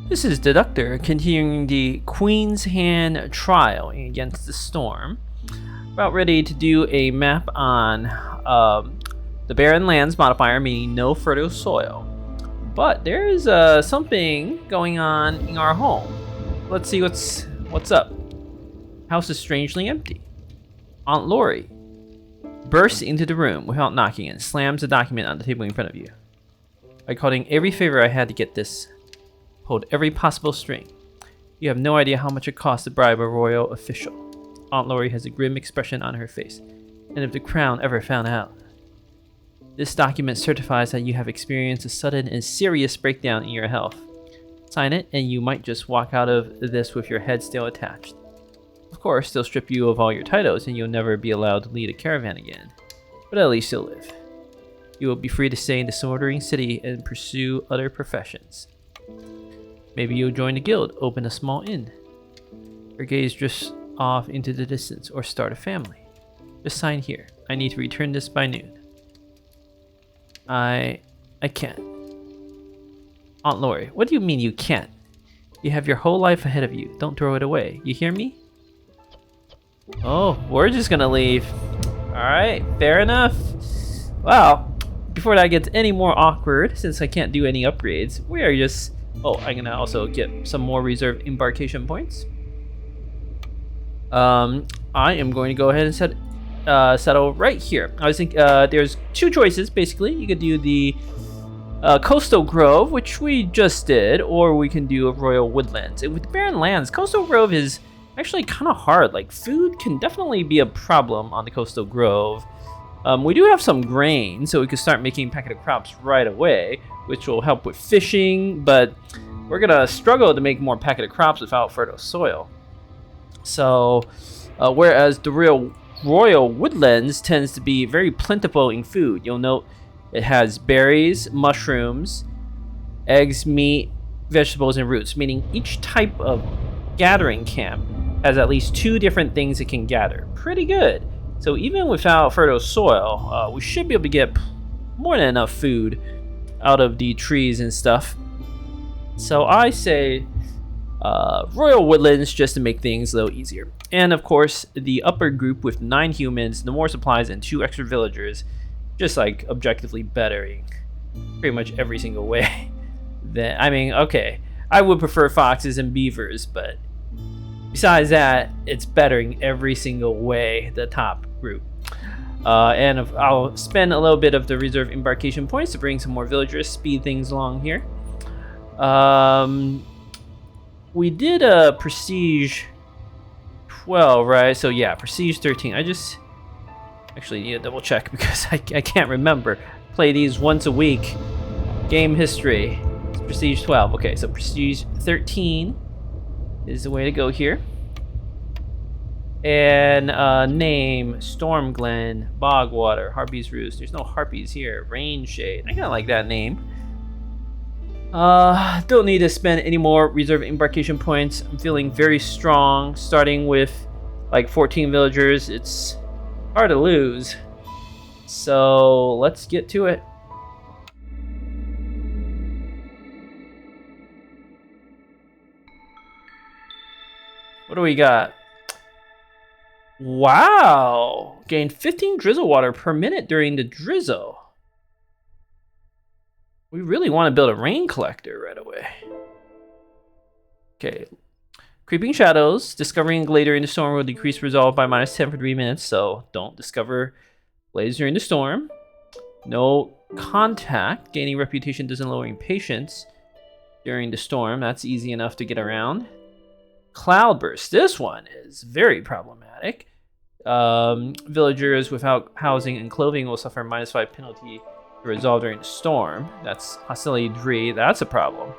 This is Deductor continuing the Queen's Hand trial against the storm. About ready to do a map on the Barren Lands modifier, meaning no fertile soil. But there is something going on in our home. Let's see what's up. House is strangely empty. Aunt Lori bursts into the room without knocking and slams a document on the table in front of you. I called in every favor I had to get this. Pulled every possible string. You have no idea how much it costs to bribe a royal official. Aunt Lori has a grim expression on her face. And if the crown ever found out. This document certifies that you have experienced a sudden and serious breakdown in your health. Sign it and you might just walk out of this with your head still attached. Of course, they'll strip you of all your titles and you'll never be allowed to lead a caravan again. But at least you'll live. You will be free to stay in the Smoldering City and pursue other professions. Maybe you'll join a guild, open a small inn. Or gaze just off into the distance, or start a family. Just sign here. I need to return this by noon. I can't. Aunt Lori, what do you mean you can't? You have your whole life ahead of you. Don't throw it away. You hear me? Oh, we're just gonna leave. Alright, fair enough. Well, before that gets any more awkward, since I can't do any upgrades, we are just... Oh, I'm gonna also get some more reserve embarkation points. I am going to go ahead and settle right here. I was thinking there's two choices basically. You could do the Coastal Grove, which we just did, or we can do a Royal Woodlands. And with the Barren Lands, Coastal Grove is actually kind of hard. Like, food can definitely be a problem on the Coastal Grove. We do have some grain, so we could start making packet of crops right away, which will help with fishing, but we're gonna struggle to make more packet of crops without fertile soil. So, whereas the Royal Woodlands tends to be very plentiful in food. You'll note it has berries, mushrooms, eggs, meat, vegetables, and roots, meaning each type of gathering camp has at least 2 different things it can gather. Pretty good. So even without fertile soil, we should be able to get more than enough food out of the trees and stuff. So I say Royal Woodlands just to make things a little easier. And of course, the upper group with 9 humans, no more supplies, and 2 extra villagers, just like objectively bettering pretty much every single way. Then I mean, okay, I would prefer foxes and beavers, but besides that, it's bettering every single way, the top group. And I'll spend a little bit of the reserve embarkation points to bring some more villagers, speed things along here. We did a Prestige 12, right? So yeah, Prestige 13. I just actually need to double check because I can't remember. Play these once a week. Game history. It's Prestige 12. Okay, so Prestige 13 is the way to go here. And name, Stormglen, Bogwater, Harpy's Roost. There's no harpies here. Rainshade. I kinda like that name. Don't need to spend any more reserve embarkation points. I'm feeling very strong. Starting with like 14 villagers, it's hard to lose. So let's get to it. What do we got? Wow! Gain 15 drizzle water per minute during the drizzle. We really want to build a rain collector right away. Okay. Creeping Shadows. Discovering Glader in the storm will decrease resolve by -10 for 3 minutes, so don't discover Glades during the storm. No Contact. Gaining reputation doesn't lower impatience during the storm. That's easy enough to get around. Cloudburst. This one is very problematic. Villagers without housing and clothing will suffer -5 penalty to resolve during the storm. That's Hostility 3. That's a problem.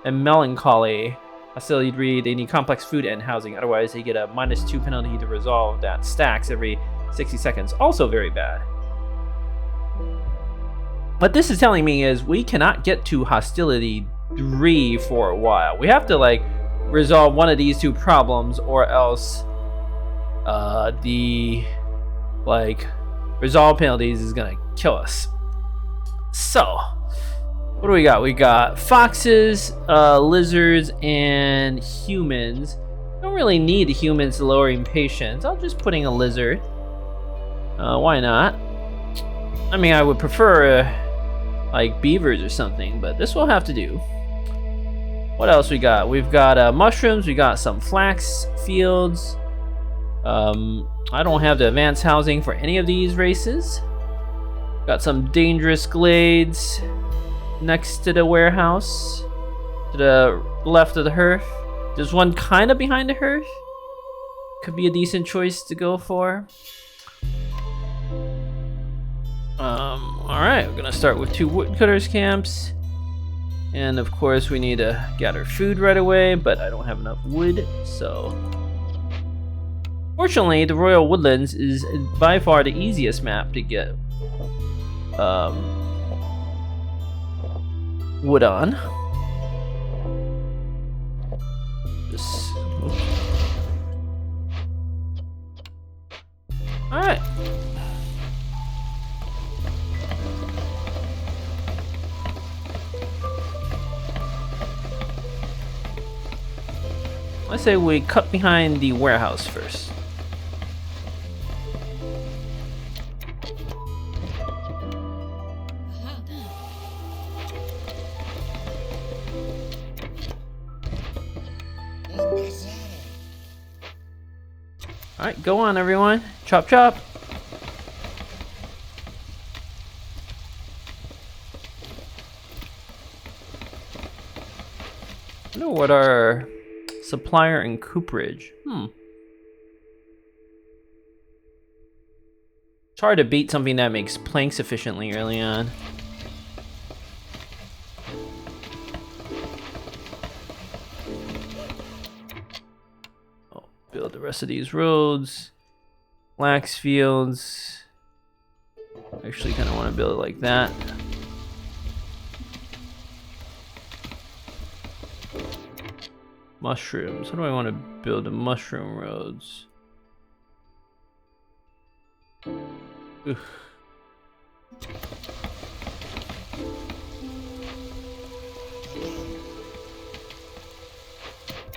And Melancholy. Hostility 3, they need complex food and housing. Otherwise, they get a -2 penalty to resolve that stacks every 60 seconds. Also very bad. What this is telling me is we cannot get to Hostility 3 for a while. We have to, like, resolve one of these 2 problems, or else the resolve penalties is gonna kill us. So What do we got? We got foxes, lizards, and humans. Don't really need humans lowering patience. I'll just put in a lizard. Why not? I mean, I would prefer like beavers or something, but this will have to do. What else we got? We've got mushrooms. We got some flax fields. I don't have the advanced housing for any of these races. Got some dangerous glades next to the warehouse, to the left of the hearth. There's one kind of behind the hearth. Could be a decent choice to go for. Alright, we're gonna start with 2 woodcutters camps. And of course we need to gather food right away, but I don't have enough wood, so... Fortunately, the Royal Woodlands is by far the easiest map to get wood on. Just... Alright. I say we cut behind the warehouse first. Alright, go on everyone. Chop chop. I wonder what our supplier and cooperage. It's hard to beat something that makes planks efficiently early on. Build the rest of these roads. Flax fields. Actually kind of want to build it like that. Mushrooms. How do I want to build the mushroom roads? Ugh.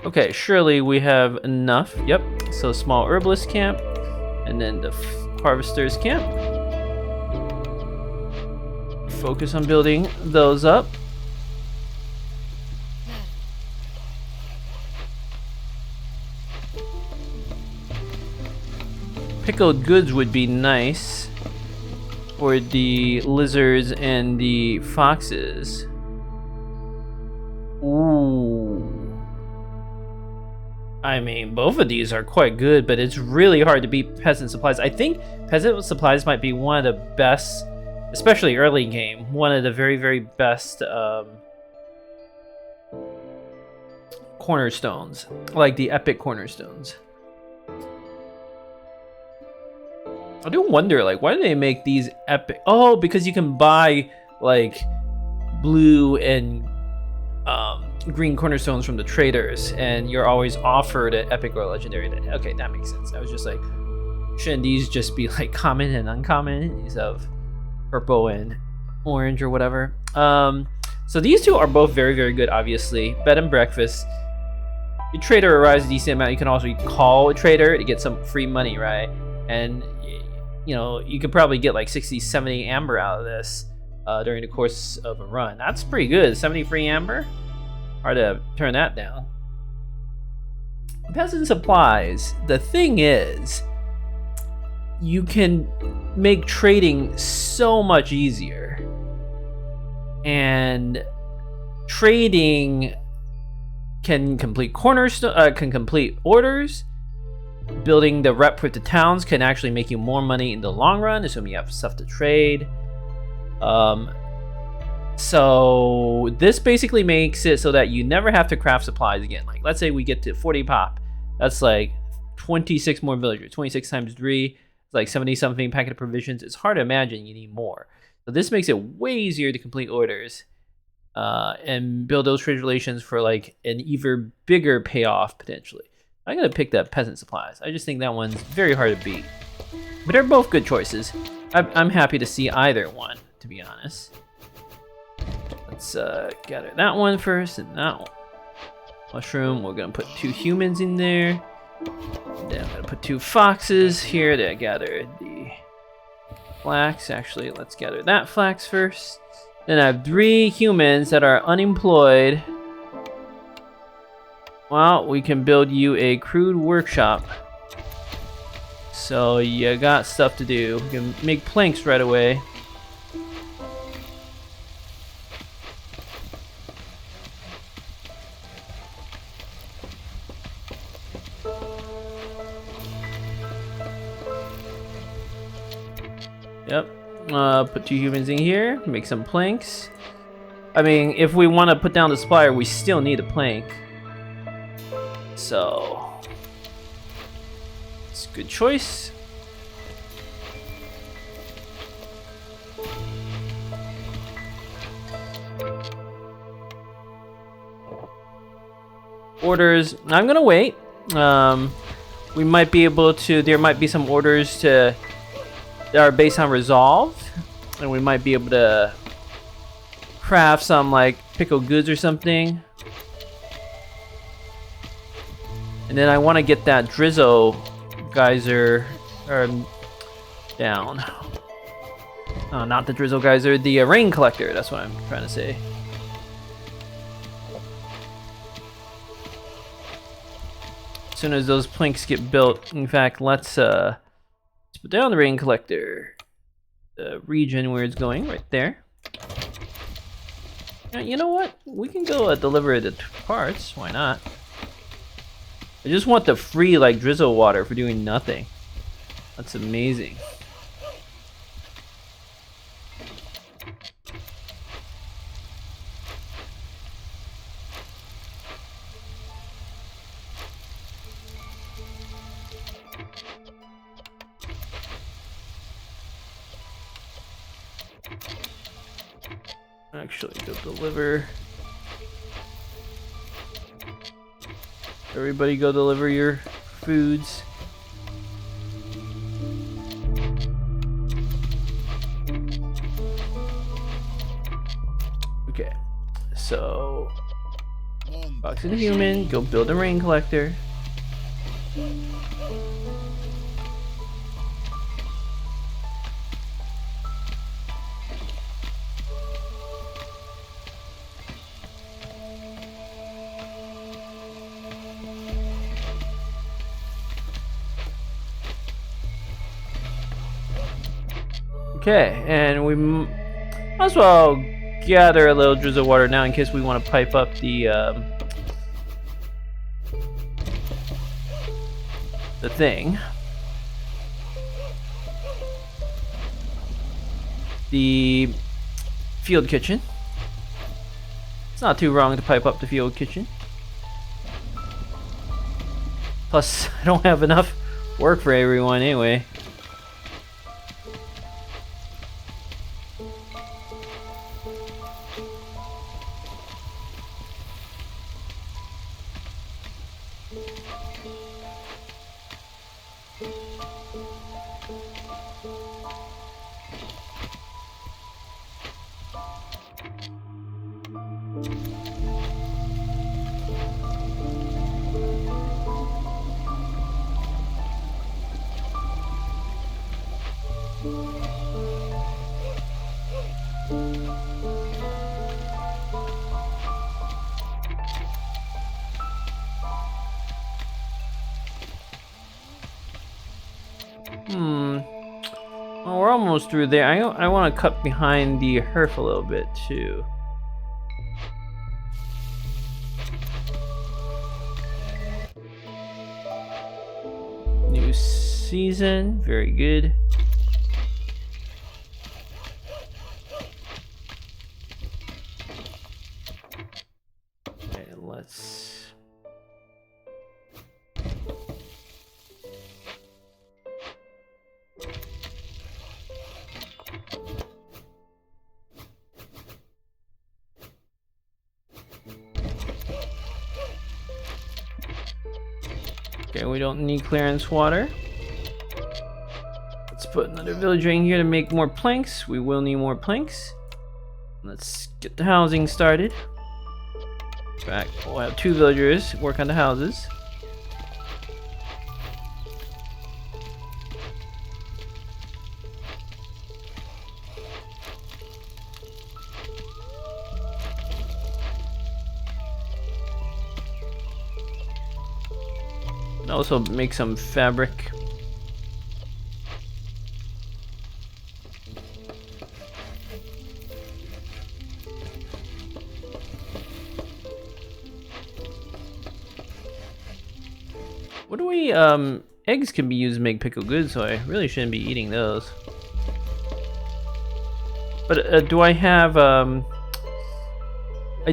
Okay, surely we have enough. Yep. So small herbalist camp, and then the harvesters camp. Focus on building those up. Pickled goods would be nice for the lizards and the foxes. Ooh. I mean, both of these are quite good, but it's really hard to beat peasant supplies. I think peasant supplies might be one of the best, especially early game, one of the very, very best cornerstones, like the epic cornerstones. I do wonder, like, why do they make these epic? Oh, because you can buy, like, blue and green cornerstones from the traders, and you're always offered an epic or legendary. Okay, that makes sense. I was just like, shouldn't these just be, like, common and uncommon instead of purple and orange or whatever? So these two are both very, very good, obviously. Bed and breakfast. Your trader arrives a decent amount. You can also call a trader to get some free money, right? And you know, you could probably get like 60, 70 amber out of this during the course of a run. That's pretty good. 70 free amber? Hard to turn that down. Peasant supplies. The thing is, you can make trading so much easier. And trading can complete cornerstone, can complete orders. Building the rep with the towns can actually make you more money in the long run, assuming you have stuff to trade. So this basically makes it so that you never have to craft supplies again. Like, let's say we get to 40 pop. That's like 26 more villagers. 26 times 3 is like 70 something packet of provisions. It's hard to imagine you need more. So this makes it way easier to complete orders and build those trade relations for like an even bigger payoff potentially. I'm gonna pick that peasant supplies. I just think that one's very hard to beat. But they're both good choices. I'm happy to see either one, to be honest. Let's gather that one first and that one. Mushroom, we're gonna put 2 humans in there. And then I'm gonna put 2 foxes here to gather the flax. Actually, let's gather that flax first. Then I have 3 humans that are unemployed. Well, we can build you a crude workshop. So you got stuff to do. We can make planks right away. Yep. Put 2 humans in here. Make some planks. I mean, if we want to put down the spire, we still need a plank. So it's a good choice. Orders. I'm gonna wait. We might be able to. There might be some orders that are based on resolve, and we might be able to craft some like pickled goods or something. And then I want to get that drizzle geyser down. Not the drizzle geyser, the rain collector. That's what I'm trying to say. As soon as those planks get built, in fact, let's put down the rain collector. The region where it's going, right there. You know what? We can go deliver the parts. Why not? I just want the free like drizzle water for doing nothing. That's amazing. Actually, go deliver. Everybody go deliver your foods. Okay, so Fox and Human, go build a rain collector. Okay, and we might as well gather a little drizzle water now in case we want to pipe up the thing. The field kitchen. It's not too wrong to pipe up the field kitchen. Plus, I don't have enough work for everyone anyway. Well, we're almost through there. I want to cut behind the hearth a little bit too. New season, very good. Okay, let's. Okay, we don't need clearance water. Let's put another villager in here to make more planks. We will need more planks. Let's get the housing started. Back, we'll have 2 villagers work on the houses. And also make some fabric. What do we, eggs can be used to make pickled goods, so I really shouldn't be eating those. But, do I have, I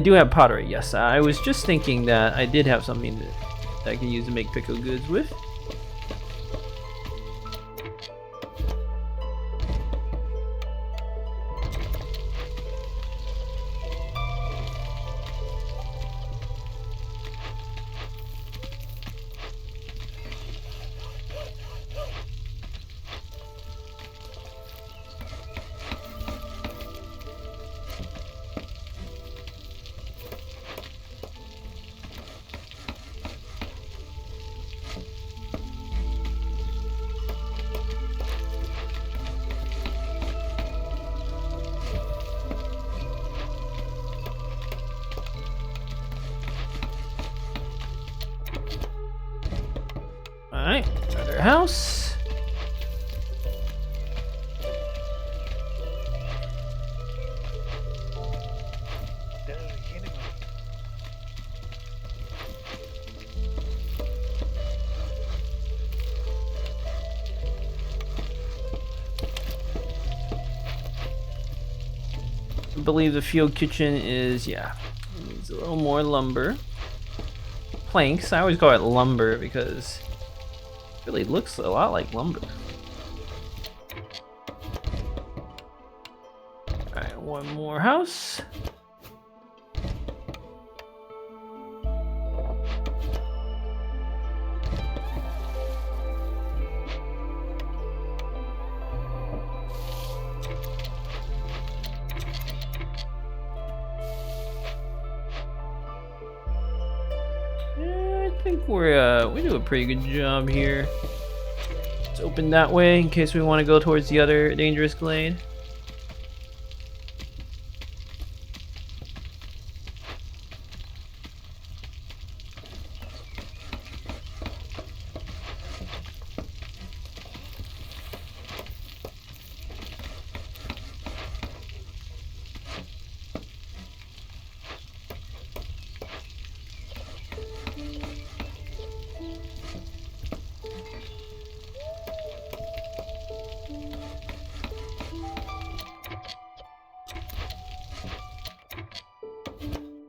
do have pottery, yes. I was just thinking that I did have something that I can use to make pickled goods with. Alright, another house. I believe the field kitchen is, yeah, it needs a little more lumber. Planks, I always call it lumber because it really looks a lot like lumber. Alright, one more house. I think we do a pretty good job here. Let's open that way in case we want to go towards the other dangerous glade.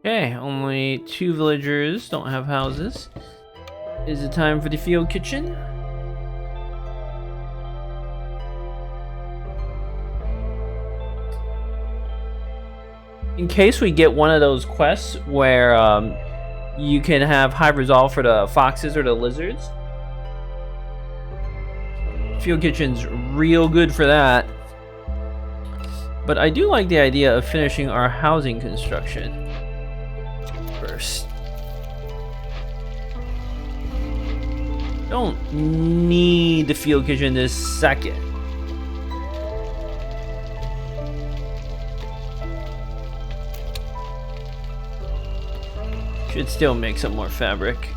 Okay, only 2 villagers don't have houses. Is it time for the field kitchen? In case we get one of those quests where you can have high resolve for the foxes or the lizards, field kitchen's real good for that. But I do like the idea of finishing our housing construction first. Don't need the field kitchen this second. Should still make some more fabric.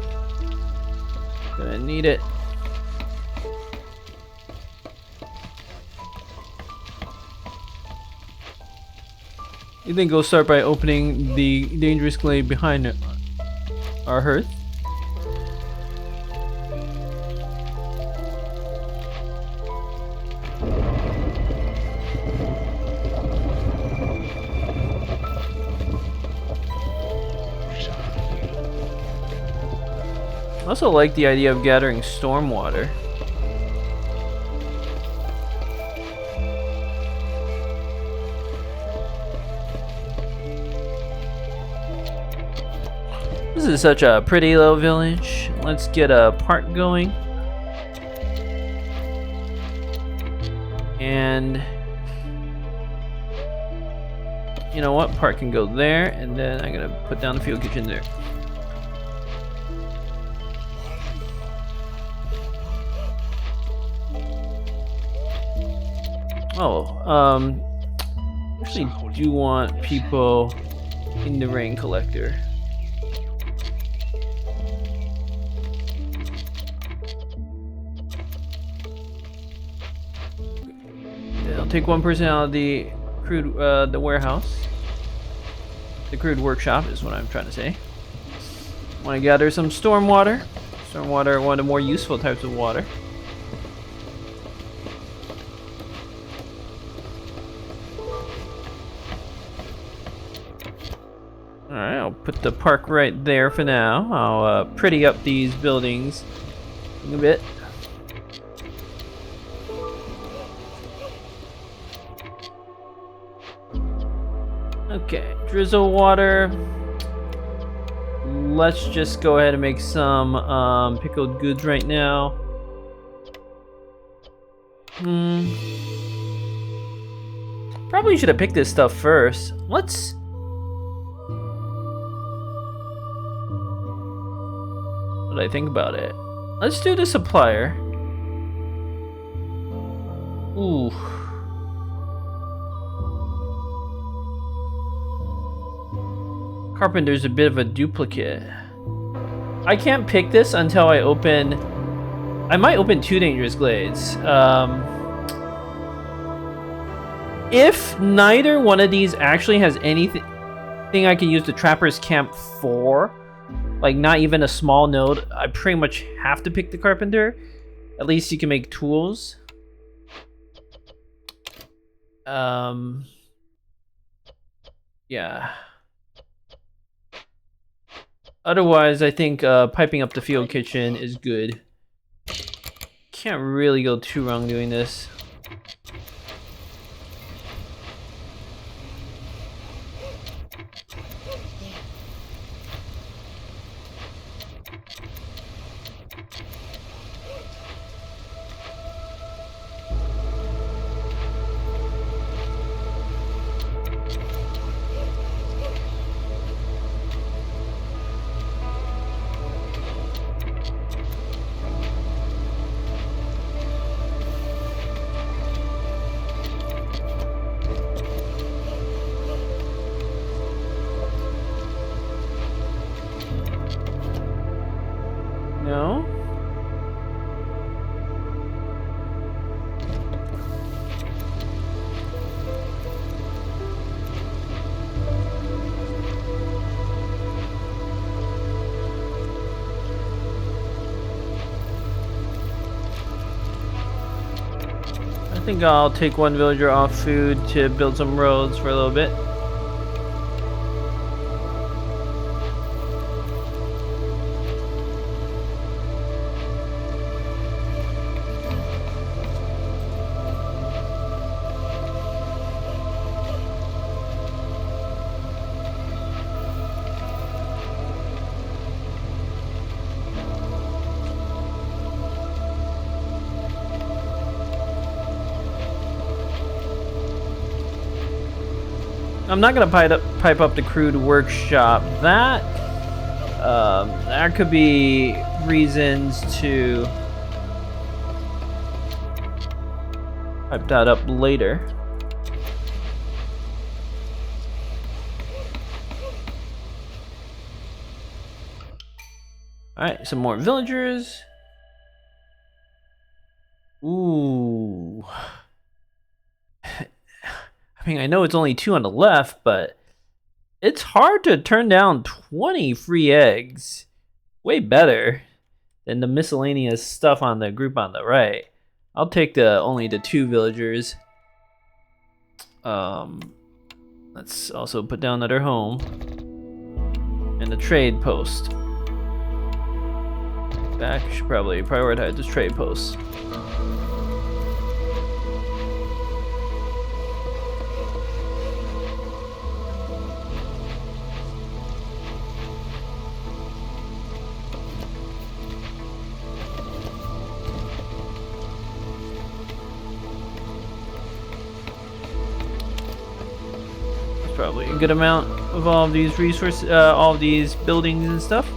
Gonna need it. You think we'll start by opening the dangerous glade behind our hearth? I also like the idea of gathering stormwater. This is such a pretty little village. Let's get a park going. you know what? Part can go there, and then I'm gonna put down the field kitchen there. Oh, actually do want people in the rain collector. I'll take one person out of the crude, the warehouse. The crude workshop is what I'm trying to say. Want to gather some storm water. Storm water, one of the more useful types of water. Alright, I'll put the park right there for now. I'll pretty up these buildings a bit. Okay, drizzle water. Let's just go ahead and make some pickled goods right now. Probably should have picked this stuff first. Let's... What do I think about it? Let's do the supplier. Ooh. Carpenter's a bit of a duplicate. I can't pick this until I open... I might open 2 dangerous glades. If neither one of these actually has anything I can use the Trapper's Camp for, like not even a small node, I pretty much have to pick the Carpenter. At least you can make tools. Yeah. Otherwise, I think piping up the field kitchen is good. Can't really go too wrong doing this. No? I think I'll take one villager off food to build some roads for a little bit. I'm not gonna pipe up the crude workshop. There could be reasons to pipe that up later. Alright, some more villagers. Ooh. I mean, I know it's only 2 on the left, but it's hard to turn down 20 free eggs. Way better than the miscellaneous stuff on the group on the right. I'll take only the 2 villagers. Let's also put down another home and the trade post. Back, should probably prioritize this trade post. probably a good amount of all of these resources, all of these buildings and stuff.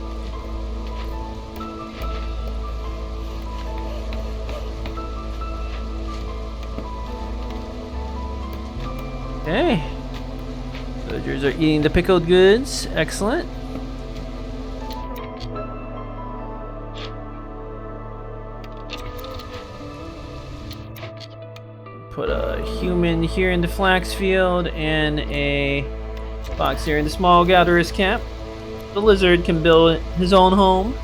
Okay. Villagers are eating the pickled goods. Excellent. Put a human here in the flax field and a box here in the small gatherer's camp. The lizard can build his own home.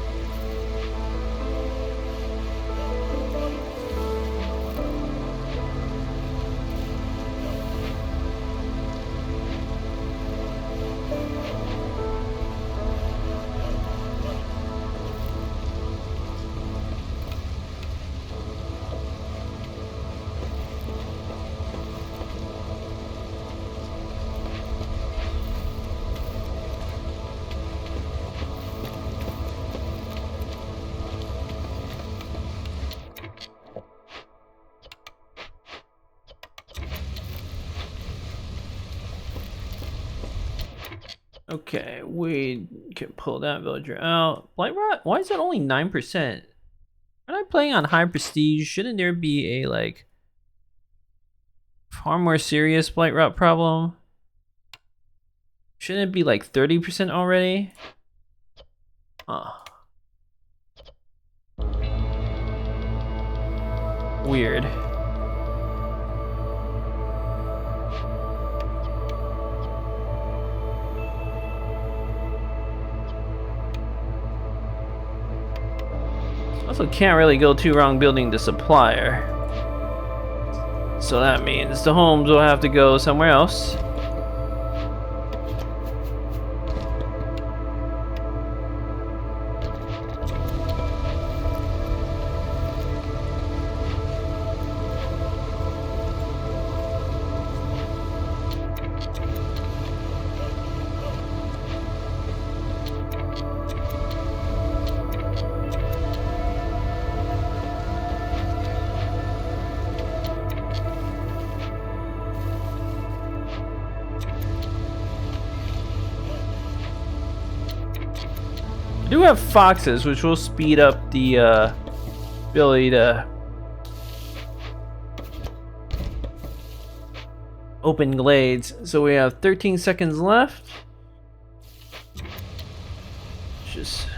Okay, we can pull that villager out. Blight Rot? Why is that only 9%? Aren't I playing on high prestige? Shouldn't there be a, like, far more serious Blight Rot problem? Shouldn't it be like 30% already? Huh. Weird. Also can't really go too wrong building the supplier. So that means the homes will have to go somewhere else. I do have foxes, which will speed up the ability to open glades. So we have 13 seconds left. Just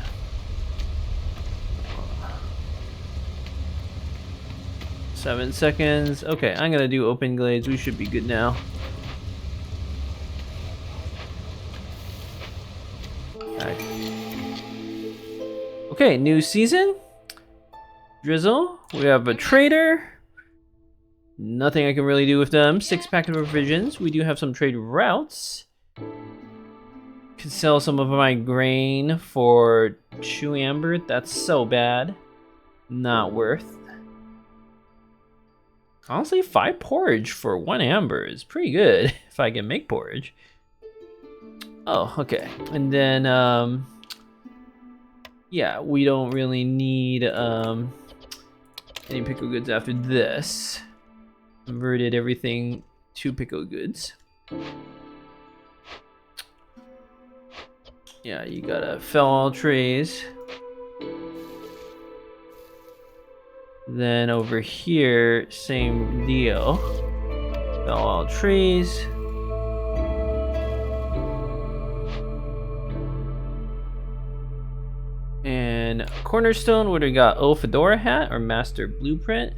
7 seconds. Okay, I'm gonna do open glades. We should be good now. Okay, new season. Drizzle. We have a trader. Nothing I can really do with them. 6-pack of provisions. We do have some trade routes. Can sell some of my grain for 2 amber. That's so bad. Not worth. Honestly, 5 porridge for 1 amber is pretty good if I can make porridge. Oh, okay. And then, yeah, we don't really need any pickle goods after this. Converted everything to pickle goods. Yeah, you gotta fell all trees. Then over here, same deal. Fell all trees. And Cornerstone, what do we got? Oh, Fedora hat or Master Blueprint?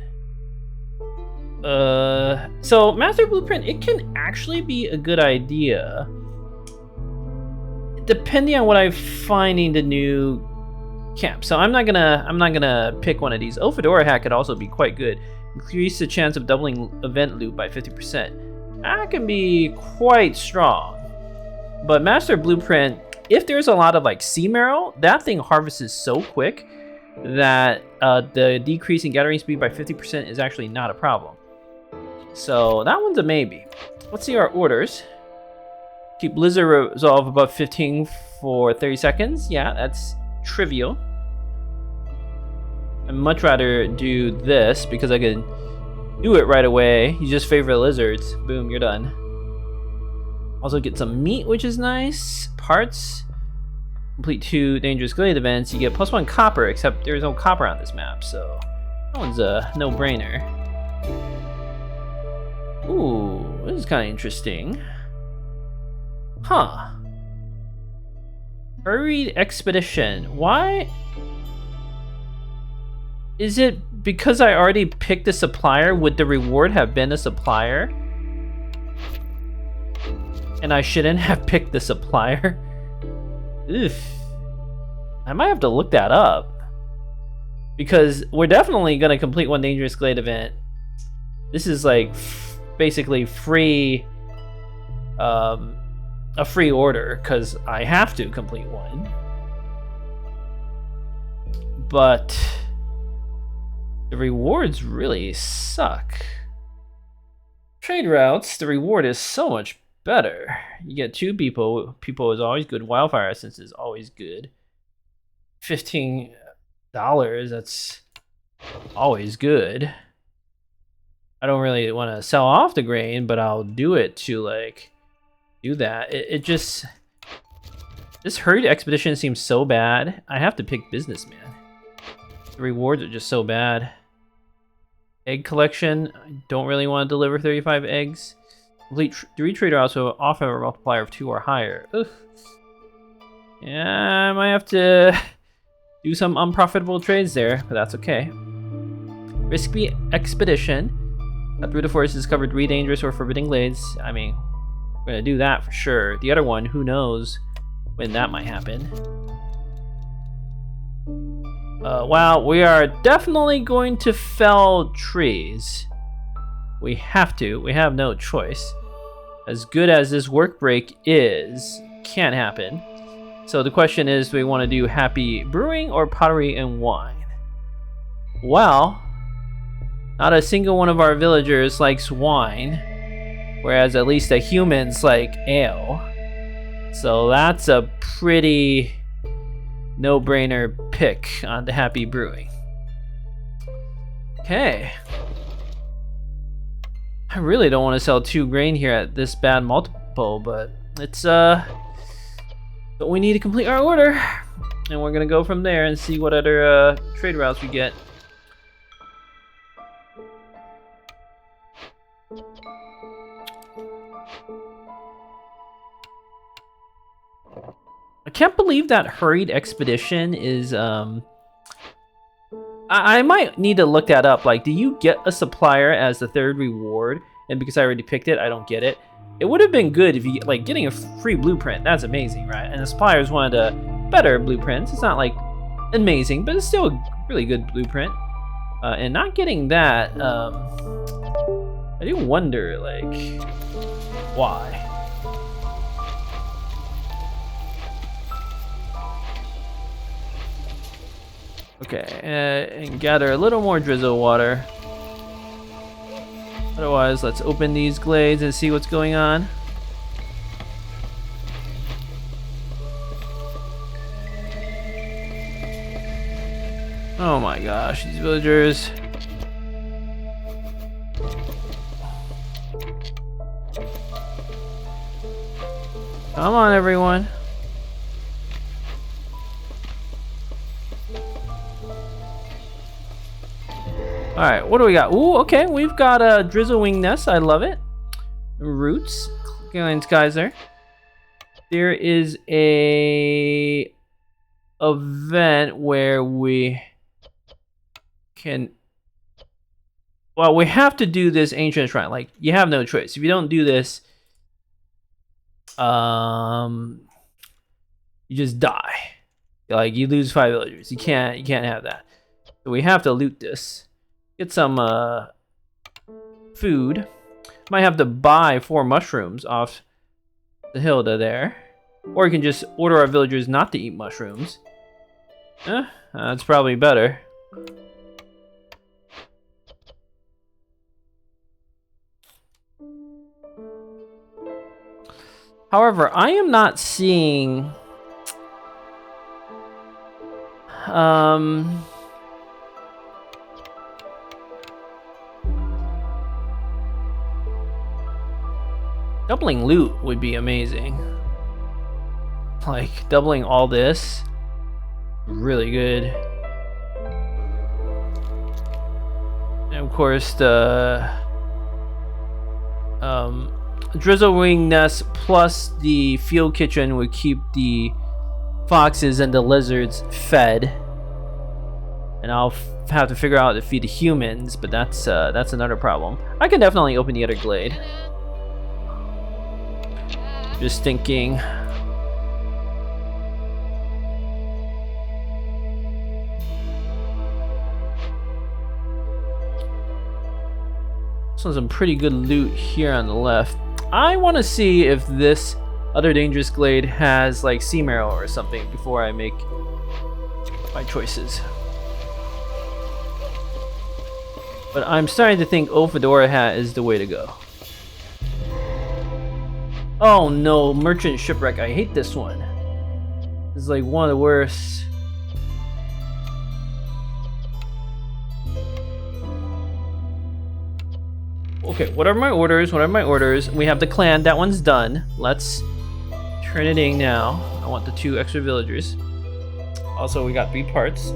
So Master Blueprint, it can actually be a good idea. Depending on what I find in the new camp. So I'm not gonna pick one of these. Oh, Fedora hat could also be quite good. Increase the chance of doubling event loot by 50%. That can be quite strong. But Master Blueprint, if there's a lot of like sea marrow, that thing harvests so quick that the decrease in gathering speed by 50% is actually not a problem. So that one's a maybe. Let's see our orders. Keep Blizzard Resolve above 15 for 30 seconds. Yeah, that's trivial. I'd much rather do this because I can do it right away. You just favor lizards. Boom, you're done. Also get some meat, which is nice. Parts. Complete 2 dangerous glade events. You get +1 copper, except there's no copper on this map, so that one's a no-brainer. Ooh, this is kind of interesting. Huh. Hurried expedition. Why? Is it because I already picked a supplier? Would the reward have been a supplier? And I shouldn't have picked the supplier? Oof. I might have to look that up. Because we're definitely going to complete 1 dangerous glade event. This is like basically free, a free order, because I have to complete 1. But the rewards really suck. Trade routes, the reward is so much better. You get 2 people. People is always good. Wildfire essence is always good. $15, that's always good. I don't really want to sell off the grain, but I'll do it to like do that. It just, this hurried expedition seems so bad. I have to pick businessman. The rewards are just so bad. Egg collection, I don't really want to deliver 35 eggs. Complete 3 trade routes will often have a multiplier of 2 or higher. Ugh. Yeah, I might have to do some unprofitable trades there, but that's okay. Risky expedition. Cut through the forest, discover 3 dangerous or forbidden glades. I mean, we're gonna do that for sure. The other one, who knows when that might happen. Well, we are definitely going to fell trees. We have to. We have no choice. As good as this work break is, can't happen. So the question is, do we want to do happy brewing or pottery and wine? Well, not a single one of our villagers likes wine, whereas at least the humans like ale. So that's a pretty no-brainer pick on the happy brewing. Okay. I really don't want to sell 2 grain here at this bad multiple, but it's but we need to complete our order, and we're gonna go from there and see what other trade routes we get. I can't believe that hurried expedition is I might need to look that up. Like, do you get a supplier as the 3rd reward? And because I already picked it, I don't get it. It would have been good if you, like, getting a free blueprint. That's amazing, right? And the supplier is one of the better blueprints. It's not, like, amazing, but it's still a really good blueprint. And not getting that, I do wonder, like, why? Okay, and gather a little more drizzle water. Otherwise, let's open these glades and see what's going on. Oh my gosh, these villagers. Come on, everyone. Alright, what do we got? Ooh, okay, we've got a drizzlewing nest. I love it. Roots. Geyser. There is a event where we can... Well, we have to do this ancient shrine. Like, you have no choice. If you don't do this, you just die. Like, you lose 5 villagers. You can't have that. So we have to loot this. Get some food. Might have to buy 4 mushrooms off the hill to there. Or you can just order our villagers not to eat mushrooms. That's probably better. However, I am not seeing... Nope, doubling loot would be amazing. Like, doubling all this, really good. And of course, the drizzle wing nest plus the field kitchen would keep the foxes and the lizards fed. And I'll have to figure out how to feed the humans, but that's another problem. I can definitely open the other glade. Just thinking. So some pretty good loot here on the left. I want to see if this other dangerous glade has like sea marrow or something before I make my choices. But I'm starting to think Fedora hat is the way to go. Oh no, merchant shipwreck. I hate this one. It's like one of the worst. Okay, what are my orders? What are my orders? We have the clan. That one's done. Let's turn it in now. I want the 2 extra villagers. Also, we got 3 parts.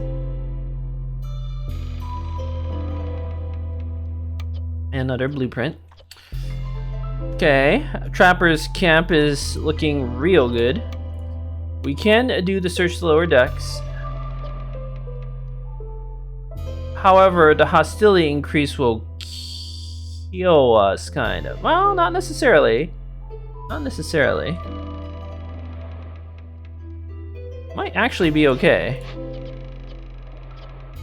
Another blueprint. Okay, Trapper's camp is looking real good. We can do the search the lower decks. However, the hostility increase will kill us, kind of. Well, not necessarily. Not necessarily. Might actually be okay.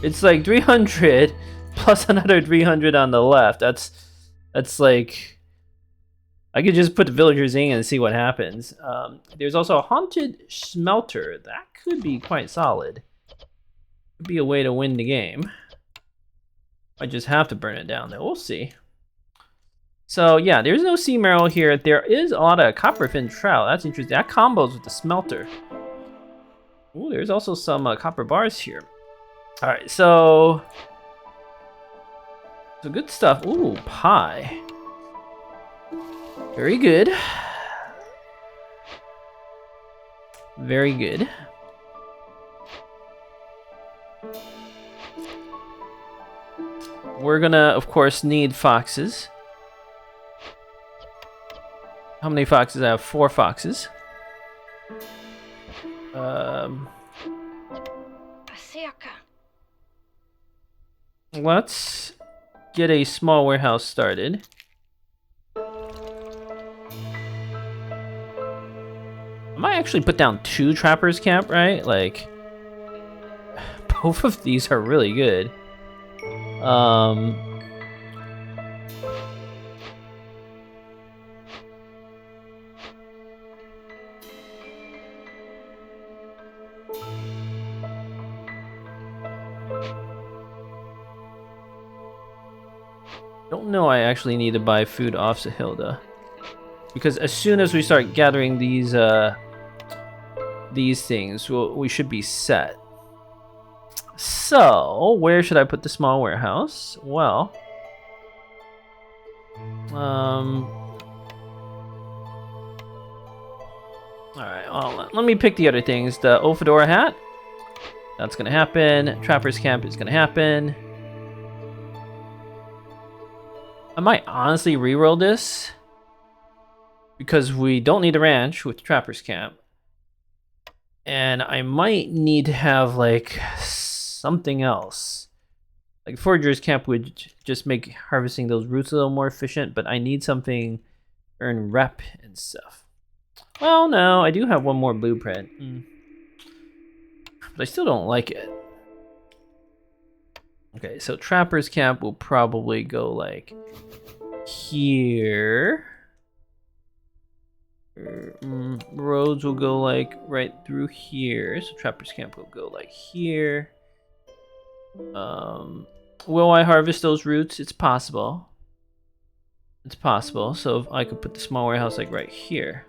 It's like 300 plus another 300 on the left. That's like, I could just put the villagers in and see what happens. There's also a haunted smelter. That could be quite solid. Could be a way to win the game. I just have to burn it down though. We'll see. So yeah, there's no sea marrow here. There is a lot of copperfin trout. That's interesting. That combos with the smelter. Ooh, there's also some copper bars here. All right, so good stuff. Ooh, pie. Very good. Very good. We're gonna, of course, need foxes. How many foxes? I have 4 foxes. Let's get a small warehouse started. I might actually put down 2 trappers camp, right? Like, both of these are really good. Don't know I actually need to buy food off Sahilda. Because as soon as we start gathering these things, we should be set. So, where should I put the small warehouse? Well, alright, well, let me pick the other things. The Fedora hat, that's gonna happen. Trapper's camp is gonna happen. I might honestly reroll this because we don't need a ranch with Trapper's camp. And I might need to have like something else. Like Forager's camp would just make harvesting those roots a little more efficient, but I need something to earn rep and stuff. Well, no, I do have one more blueprint. But I still don't like it. Okay, so Trapper's camp will probably go like here. Roads will go like right through here. So Trapper's camp will go like here. Will I harvest those roots? It's possible. It's possible. So if I could put the small warehouse like right here.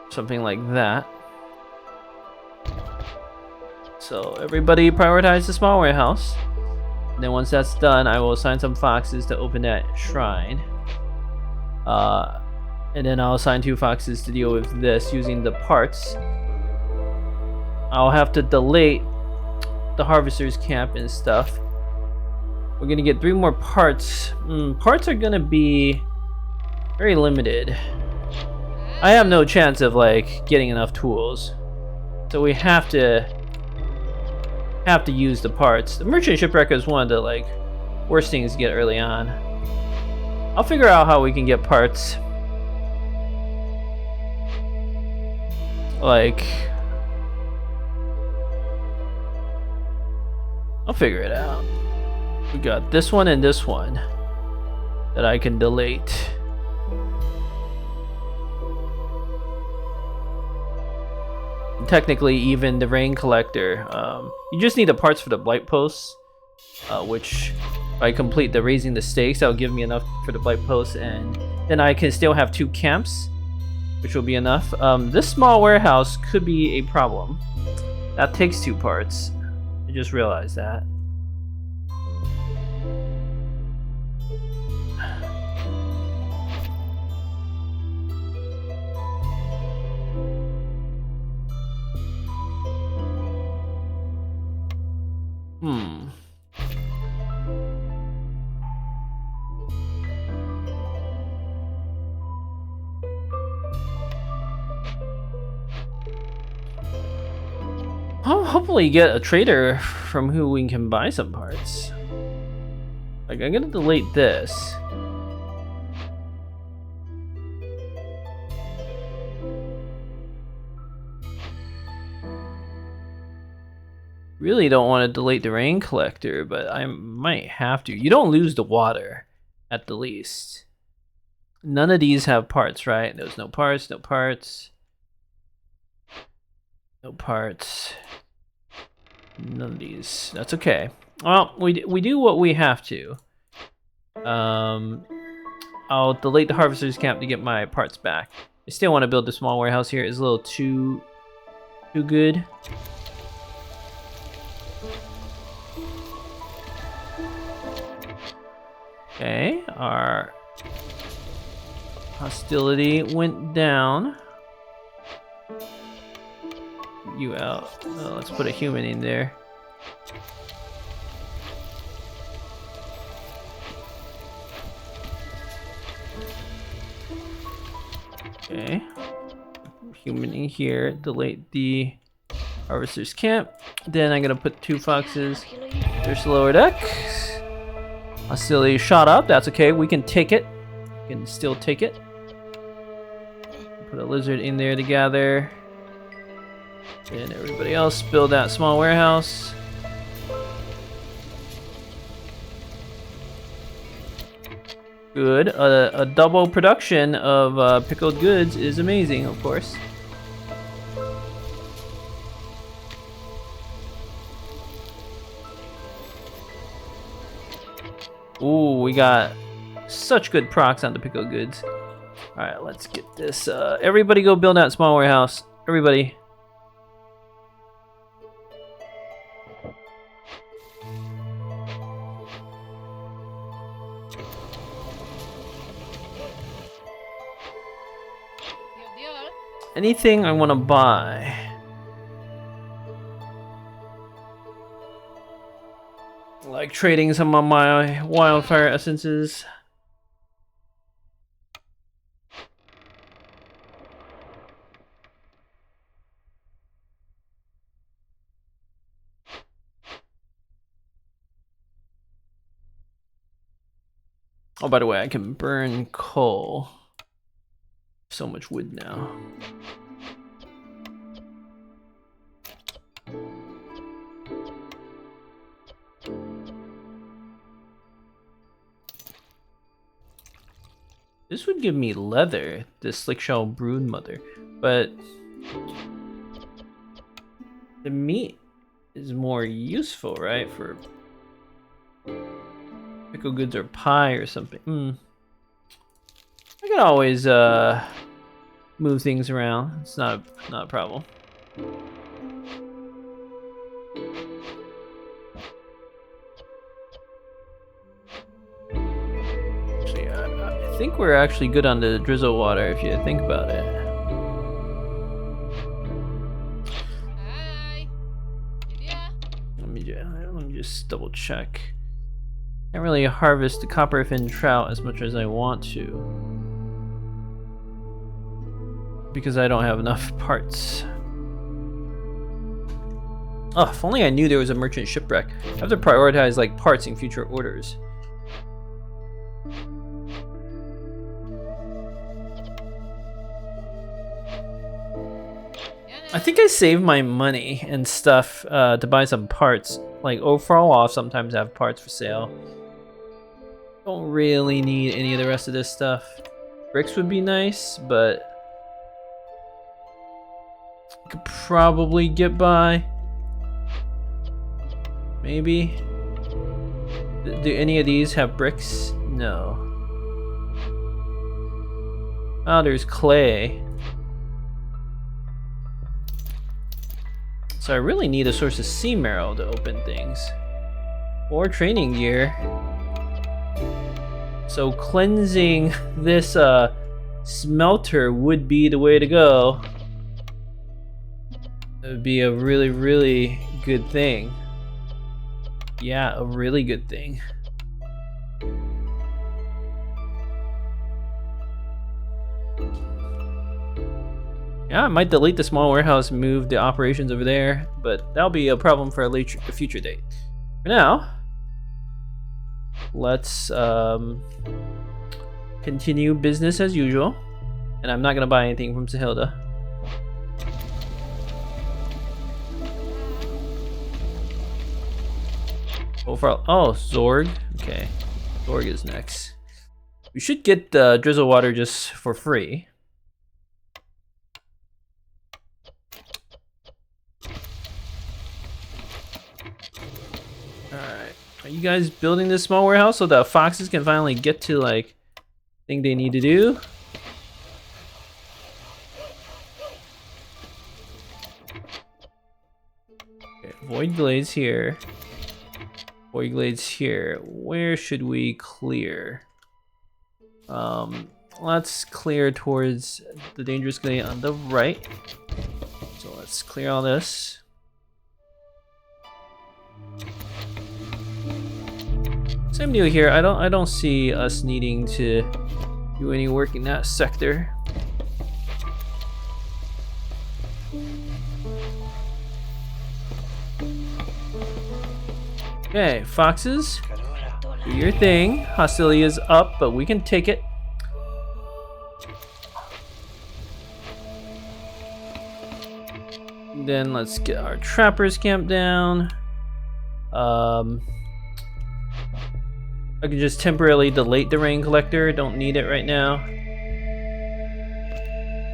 Something like that. So everybody prioritize the small warehouse. And then once that's done, I will assign some foxes to open that shrine. And then I'll assign 2 foxes to deal with this using the parts. I'll have to delete the harvester's camp and stuff. We're gonna get 3 more parts. Parts are gonna be very limited. I have no chance of like getting enough tools, so we have to use the parts. The merchant shipwreck is one of the like worst things to get early on. I'll figure out how we can get parts. Like, I'll figure it out. We got this one and this one that I can delete. Technically, even the rain collector. You just need the parts for the blight posts, which if I complete the raising the stakes, that'll give me enough for the blight posts, and then I can still have 2 camps, which will be enough. This small warehouse could be a problem. That takes 2 parts. I just realized that. I'll hopefully get a trader from who we can buy some parts. Like, I'm gonna delete this. Really don't want to delete the rain collector, but I might have to. You don't lose the water, at the least. None of these have parts, right? There's no parts, no parts. No parts. None of these. That's okay. Well, we do what we have to. I'll delete the harvester's camp to get my parts back. I still want to build the small warehouse here. It's a little too good. Okay, our hostility went down. You out. Oh, let's put a human in there. Okay. Human in here. Delete the harvester's camp. Then I'm gonna put 2 foxes. There's the lower deck. Hostility shot up. That's okay. We can take it. We can still take it. Put a lizard in there to gather. And everybody else build that small warehouse. Good. A double production of pickled goods is amazing, of course. Ooh, we got such good procs on the pickled goods. Alright, let's get this. Everybody go build that small warehouse. Everybody. Anything I want to buy. Like trading some of my wildfire essences. Oh, by the way, I can burn coal. So much wood now. This would give me leather, the slickshell brood mother, but the meat is more useful, right? For pickle goods or pie or something. I can always move things around. It's not a problem. think we're actually good on the drizzle water if you think about it. Let me just double check. Can't really harvest the copperfin trout as much as I want to because I don't have enough parts. Oh, if only I knew there was a merchant shipwreck. I have to prioritize like parts in future orders. I think I save my money and stuff to buy some parts. Like overall, I'll sometimes have parts for sale. Don't really need any of the rest of this stuff. Bricks would be nice, but I could probably get by. Maybe. Do any of these have bricks? No. Oh, there's clay. So I really need a source of sea marrow to open things. Or training gear. So cleansing this smelter would be the way to go. It would be a really, really good thing. Yeah, a really good thing. Yeah, I might delete the small warehouse and move the operations over there, but that'll be a problem for a future date. For now, let's continue business as usual. And I'm not gonna buy anything from Sahilda. Overall, oh, Zorg. Okay, Zorg is next. We should get the drizzle water just for free. Alright, are you guys building this small warehouse so the foxes can finally get to like thing they need to do? Okay, void glades here. Void glades here. Where should we clear? Let's clear towards the dangerous glade on the right. So let's clear all this. Same deal here. I don't see us needing to do any work in that sector. Okay, foxes, do your thing. Hostility is up, but we can take it. Then let's get our trappers camp down. I can just temporarily delete the rain collector. Don't need it right now.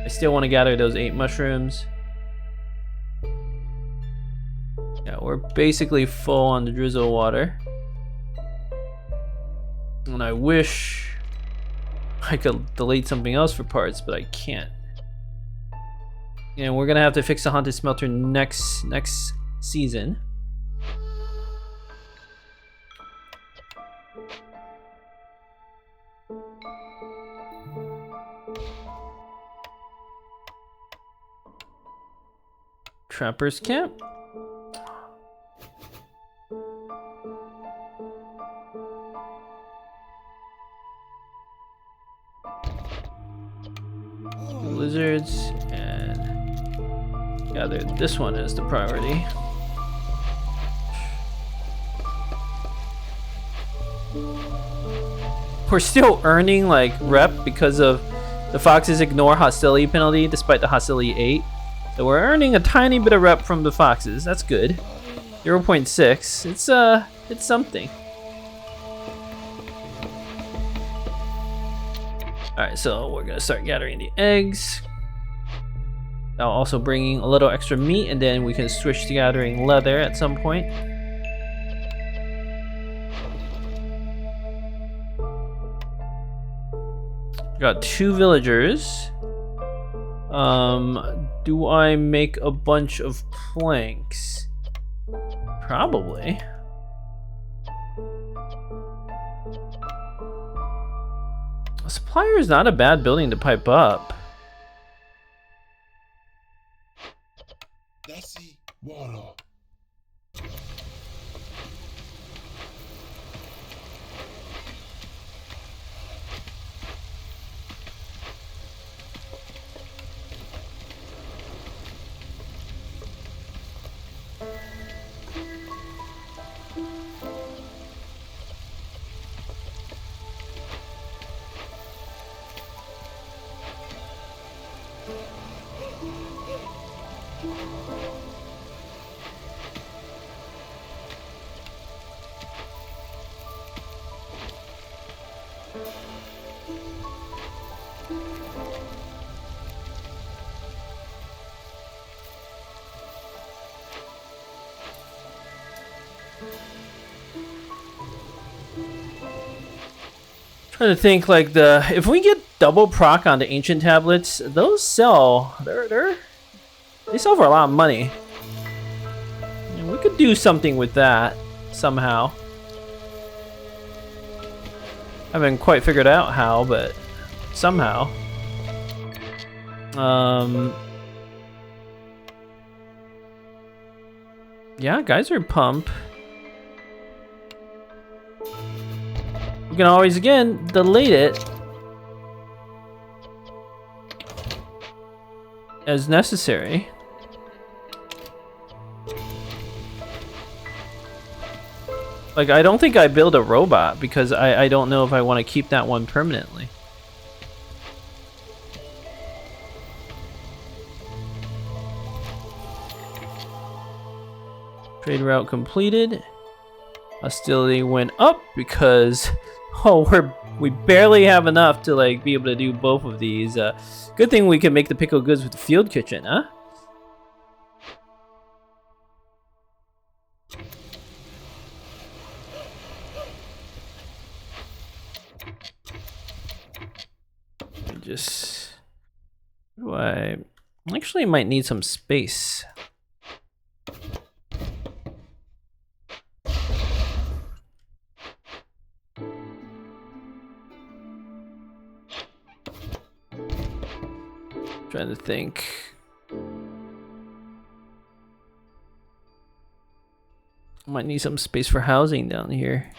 I still want to gather those 8 mushrooms. Yeah, we're basically full on the drizzle water. And I wish I could delete something else for parts, but I can't. And we're gonna have to fix the haunted smelter next season. Trappers camp. Lizards, and gather this one as the priority. We're still earning like rep because of the foxes ignore hostility penalty despite the hostility 8. So we're earning a tiny bit of rep from the foxes. That's good. 0.6. It's something. Alright, so we're gonna start gathering the eggs. Now also bringing a little extra meat, and then we can switch to gathering leather at some point. Got 2 villagers. Do I make a bunch of planks? Probably. Supplier is not a bad building to pipe up. Trying to think, like, if we get double proc on the ancient tablets, those sell. They sell for a lot of money. And we could do something with that somehow. Haven't quite figured out how, but somehow. Yeah, geyser pump. You can always, again, delete it as necessary. Like, I don't think I build a robot because I don't know if I want to keep that one permanently. Trade route completed. Hostility went up because we barely have enough to like be able to do both of these. Good thing we can make the pickled goods with the field kitchen, huh? Just I actually might need some space. Trying to think. Might need some space for housing down here.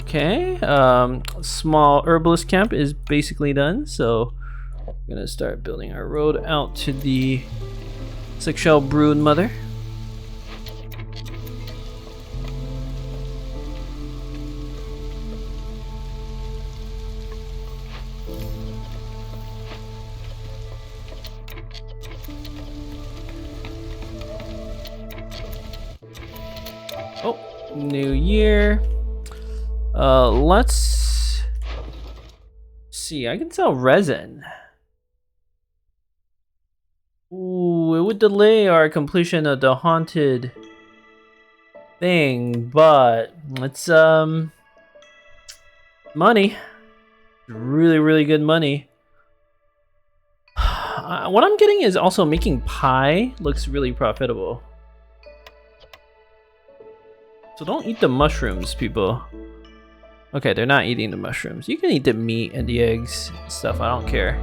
Okay, small herbalist camp is basically done, so we're gonna start building our road out to the Six-Shell Brood Mother. Oh, new year. Let's see. I can sell resin. Ooh, it would delay our completion of the haunted thing, but it's money. Really, really good money. What I'm getting is also making pie looks really profitable. So don't eat the mushrooms, people. Okay, they're not eating the mushrooms. You can eat the meat and the eggs and stuff. I don't care.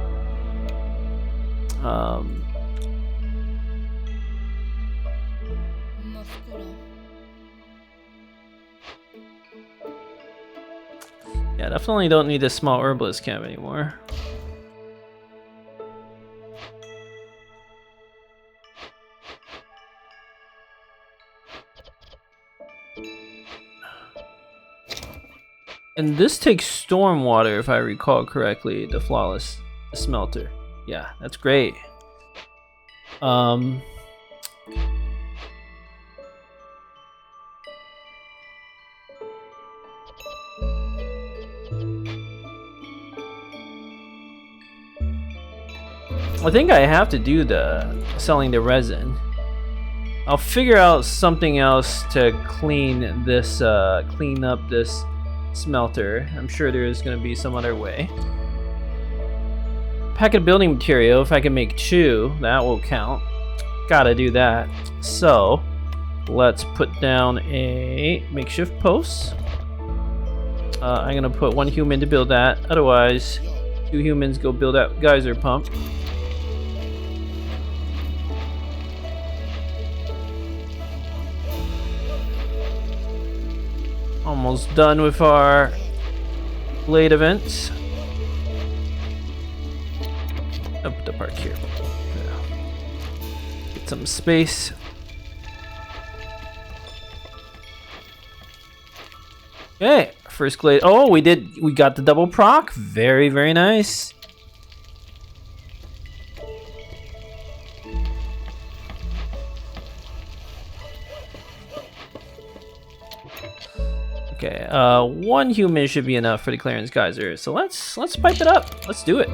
Yeah, definitely don't need a small herbalist camp anymore. And this takes storm water, if I recall correctly, the flawless smelter. Yeah, that's great. I think I have to do the selling the resin. I'll figure out something else to clean this, clean up this smelter. I'm sure there is going to be some other way. Packet of building material. If I can make 2, that will count. Gotta do that. So let's put down a makeshift post. I'm gonna put 1 human to build that. Otherwise, 2 humans go build that geyser pump. Almost done with our blade events. I'll put the park here. Get some space. Okay, first glade. Oh, we got the double proc. Very, very nice. Okay, 1 human should be enough for the clearance geyser. So let's pipe it up. Let's do it.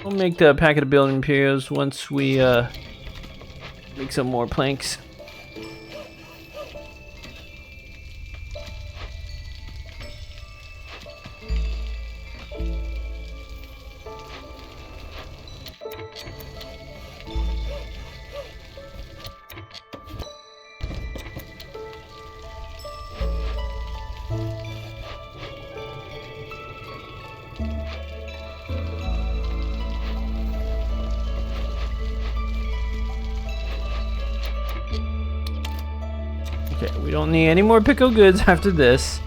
We'll make the packet of building materials once we make some more planks. Okay, we don't need any more pickled goods after this.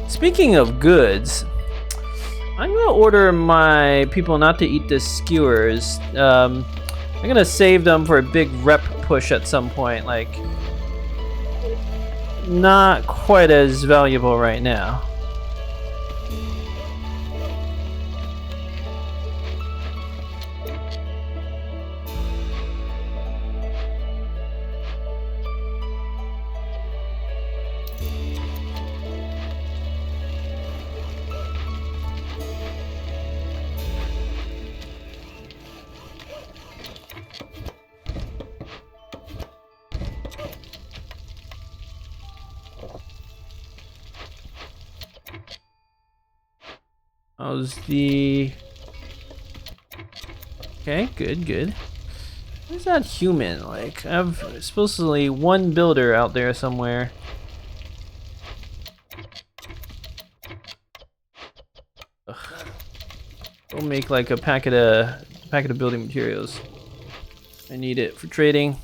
Speaking of goods, I'm gonna order my people not to eat the skewers. I'm gonna save them for a big rep push at some point. Like, not quite as valuable right now. How's the... Okay, good, good. Where's that human? Like, I've supposedly 1 builder out there somewhere. Ugh. We'll make like a packet of building materials. I need it for trading.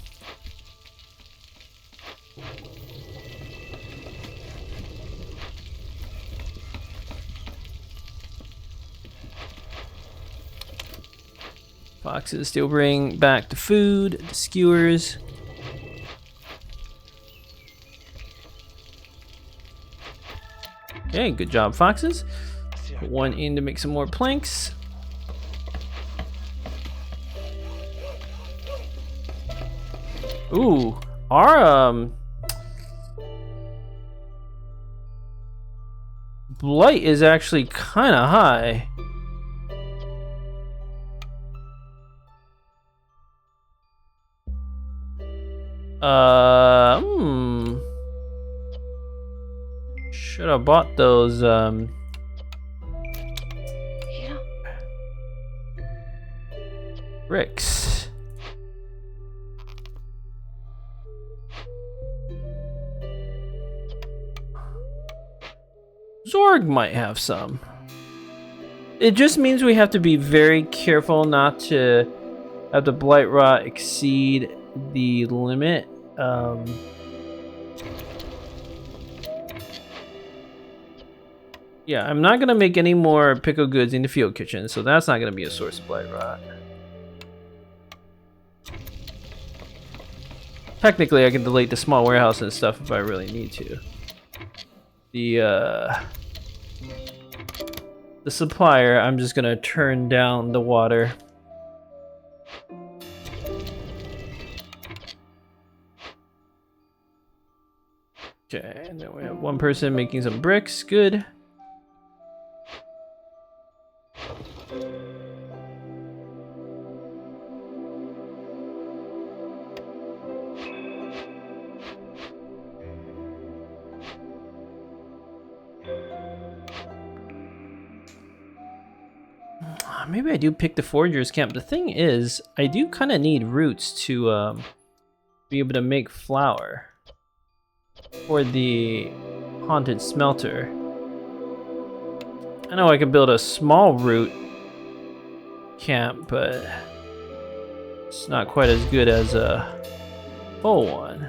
Foxes still bring back the food, the skewers. Okay, good job, foxes. Put 1 in to make some more planks. Ooh, our blight is actually kind of high. Should have bought those bricks. Zorg might have some. It just means we have to be very careful not to have the blight rot exceed the limit. Yeah, I'm not gonna make any more pickle goods in the field kitchen, so that's not gonna be a source of blight rot. Technically, I can delete the small warehouse and stuff if I really need to. The the supplier, I'm just gonna turn down the water. Okay, and then we have one person making some bricks. Good. Maybe I do pick the foragers camp. The thing is, I do kind of need roots to be able to make flour for the haunted smelter. I know I can build a small root camp, but it's not quite as good as a full one.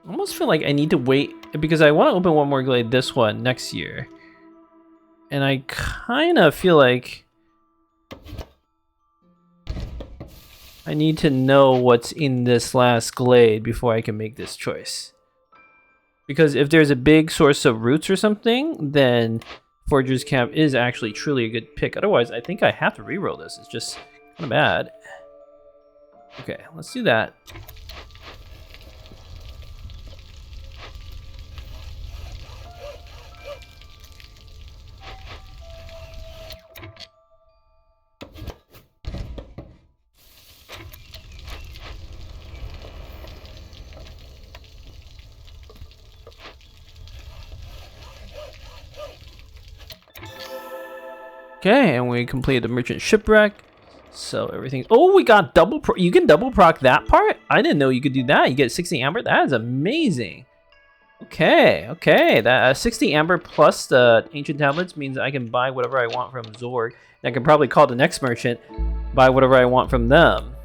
I almost feel like I need to wait because I want to open one more glade, this one, next year. And I kind of feel like I need to know what's in this last glade before I can make this choice. Because if there's a big source of roots or something, then Forger's Camp is actually truly a good pick. Otherwise, I think I have to reroll this. It's just kind of bad. Okay, let's do that. Okay, and we completed the merchant shipwreck. So everything. Oh, we got double. You can double proc that part? I didn't know you could do that. You get 60 amber. That is amazing. Okay, okay. That 60 amber plus the ancient tablets means I can buy whatever I want from Zorg. And I can probably call the next merchant, buy whatever I want from them.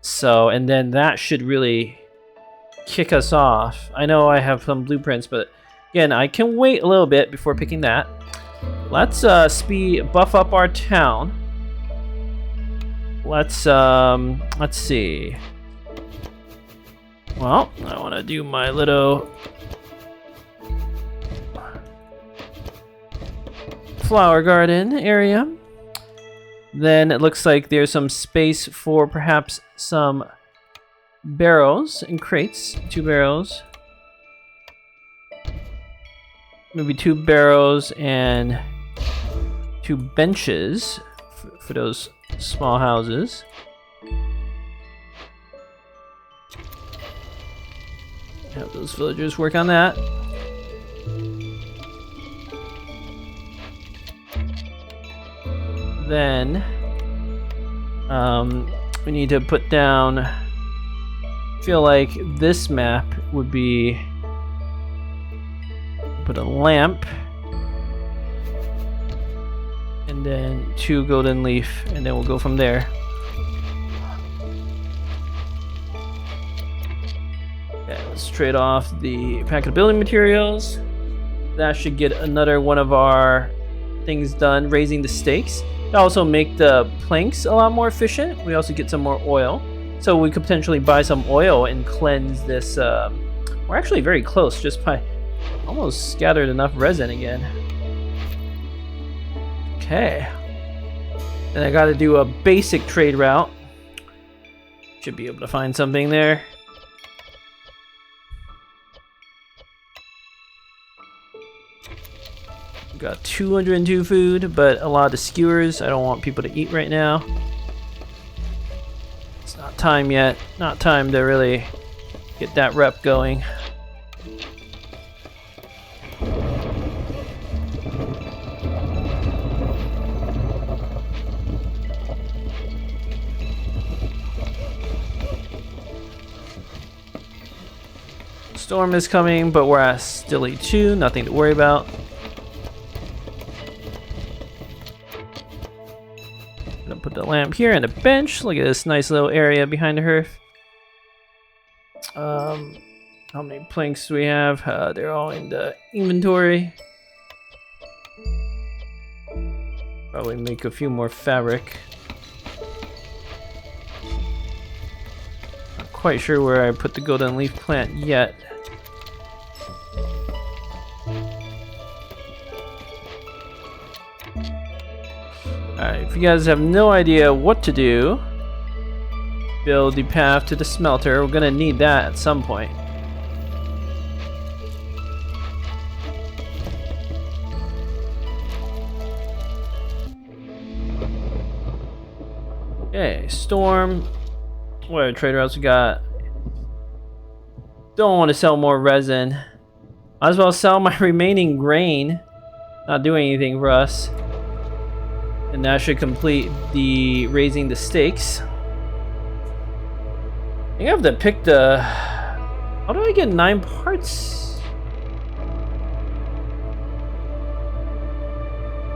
So, and then that should really kick us off. I know I have some blueprints, but again, I can wait a little bit before picking that. Let's buff up our town. Let's see. Well, I want to do my little flower garden area. Then it looks like there's some space for perhaps some barrels and crates. 2 barrels. Maybe 2 barrels and 2 benches for those small houses. Have those villagers work on that. Then we need to put down. I feel like this map would be put a lamp. And then 2 golden leaf, and then we'll go from there. Okay, let's trade off the packet of building materials. That should get another one of our things done, raising the stakes. It also make the planks a lot more efficient. We also get some more oil. So we could potentially buy some oil and cleanse this. We're actually very close, just by almost scattered enough resin again. Okay, and I gotta do a basic trade route. Should be able to find something there. Got 202 food, but a lot of skewers I don't want people to eat right now. It's not time yet. Not time to really get that rep going. Storm is coming, but we're at still E2, nothing to worry about. Gonna put the lamp here and a bench. Look at this nice little area behind the hearth. How many planks do we have? They're all in the inventory. Probably make a few more fabric. Not quite sure where I put the golden leaf plant yet. Alright, if you guys have no idea what to do, build the path to the smelter. We're gonna need that at some point. Okay, storm. What other trade routes we got? Don't want to sell more resin. Might as well sell my remaining grain. Not doing anything for us. And that should complete the raising the stakes. I think I have to pick the... How do I get 9 parts?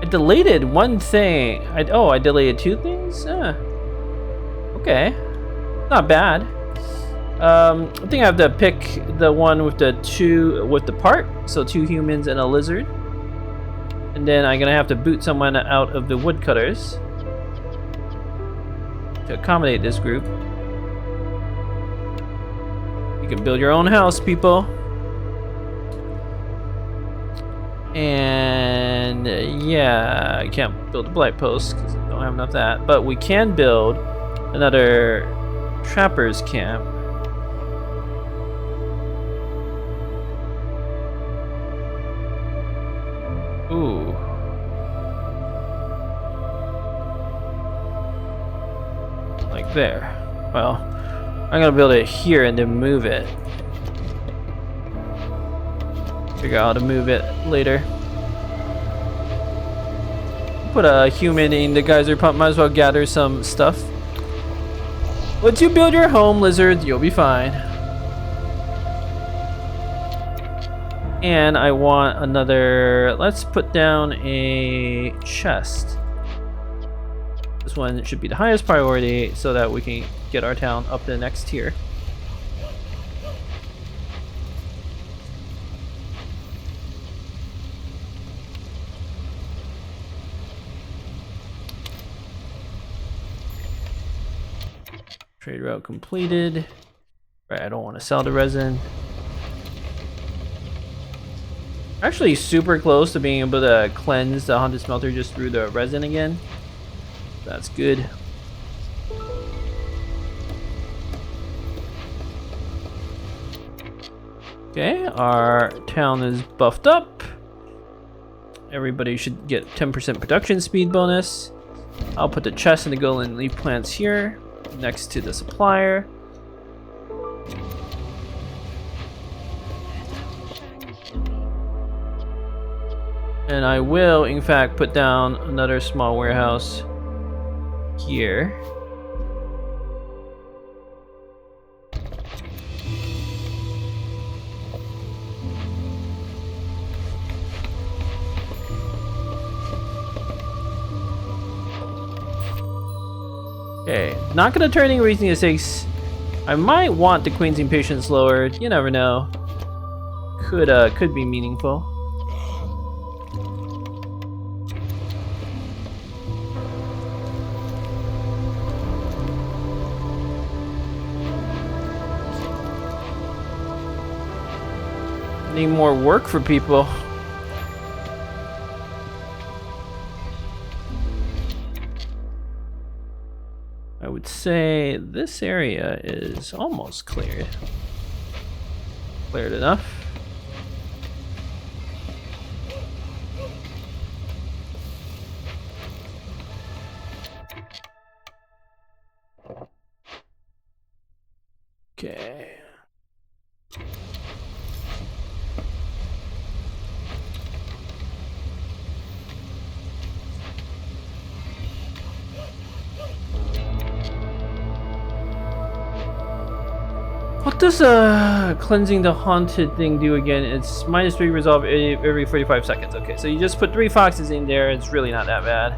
I deleted one thing. I deleted 2 things? Okay. Not bad. I think I have to pick the one with the part. So 2 humans and a lizard. And then I'm gonna have to boot someone out of the woodcutters to accommodate this group. You can build your own house, people. And yeah, I can't build a blight post because I don't have enough of that. But we can build another trapper's camp. Ooh. Like there. Well, I'm gonna build it here and then move it. Figure out how to move it later. Put a human in the geyser pump, might as well gather some stuff. Once you build your home, lizard, you'll be fine. And I want another, let's put down a chest. This one should be the highest priority so that we can get our town up to the next tier. Trade route completed. Right, I don't want to sell the resin. Actually super close to being able to cleanse the haunted smelter just through the resin again. That's good. Okay, our town is buffed up. Everybody should get 10% production speed bonus. I'll put the chest and the golden leaf plants here next to the supplier. And I will, in fact, put down another small warehouse here. Okay, not gonna turn any raising the stakes. I might want the Queen's Impatience lowered. You never know. Could be meaningful. Need more work for people. I would say this area is almost cleared. Cleared enough. Okay. What does cleansing the haunted thing do again? It's -3 resolve every 45 seconds. Okay, so you just put 3 foxes in there. It's really not that bad.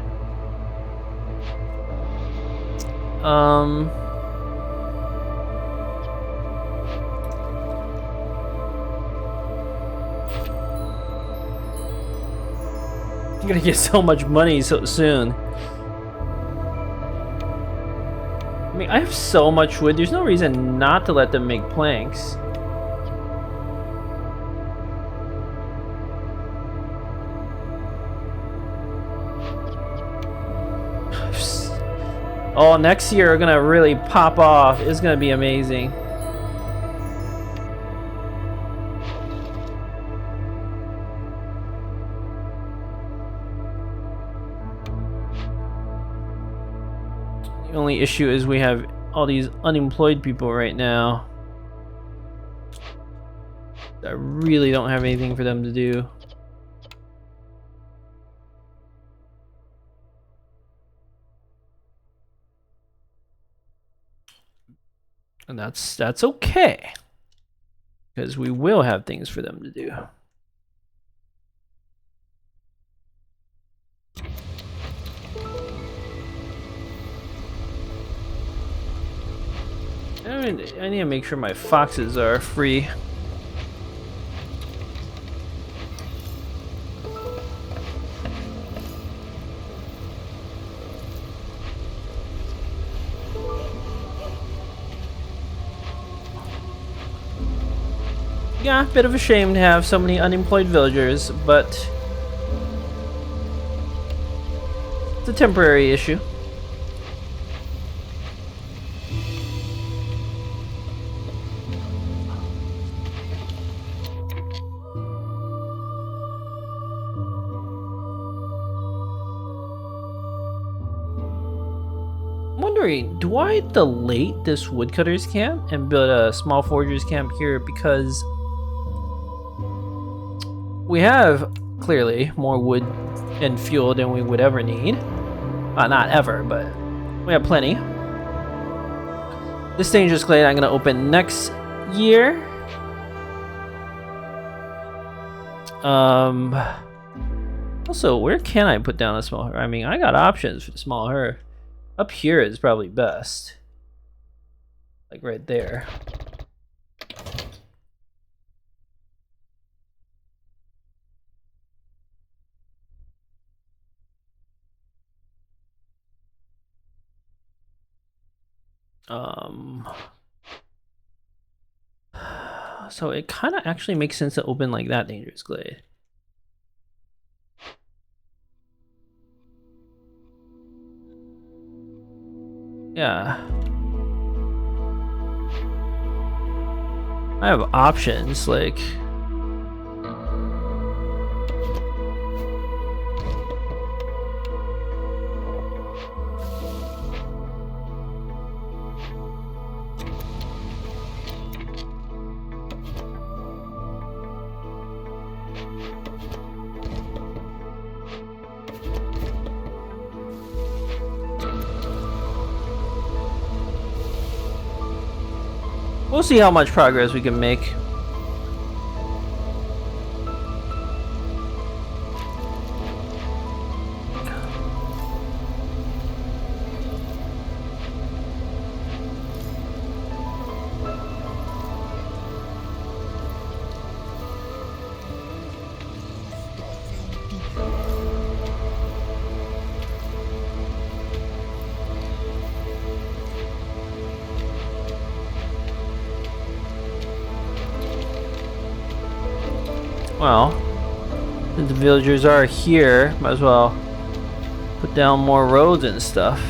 I'm gonna get so much money so soon. I mean, I have so much wood. There's no reason not to let them make planks. Oh, next year we're gonna really pop off. It's gonna be amazing. The only issue is we have all these unemployed people right now. I really don't have anything for them to do. And that's okay, because we will have things for them to do. I need to make sure my foxes are free. Yeah, bit of a shame to have so many unemployed villagers, but it's a temporary issue. I'm wondering, do I delete this woodcutter's camp and build a small forger's camp here, because we have clearly more wood and fuel than we would ever need. Not ever, but we have plenty. This dangerous glade I'm gonna open next year. Also, where can I put down a small herb? I mean, I got options for the small herb. Up here is probably best. Like right there. So it kind of actually makes sense to open like that dangerous glade. Yeah. I have options, like... We'll see how much progress we can make. Well, since the villagers are here, might as well put down more roads and stuff.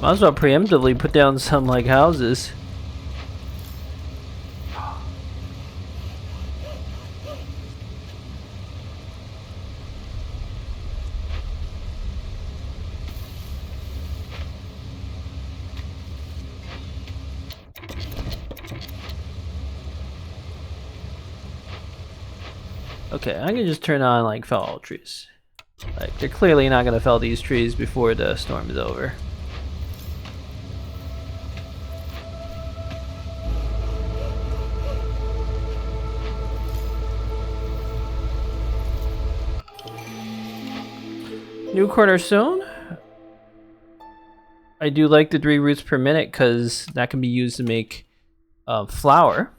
Might as well preemptively put down some, like, houses. Okay, I can just turn on, like, fell all trees. Like, they're clearly not gonna fell these trees before the storm is over. New cornerstone. I do like the 3 roots per minute because that can be used to make flour.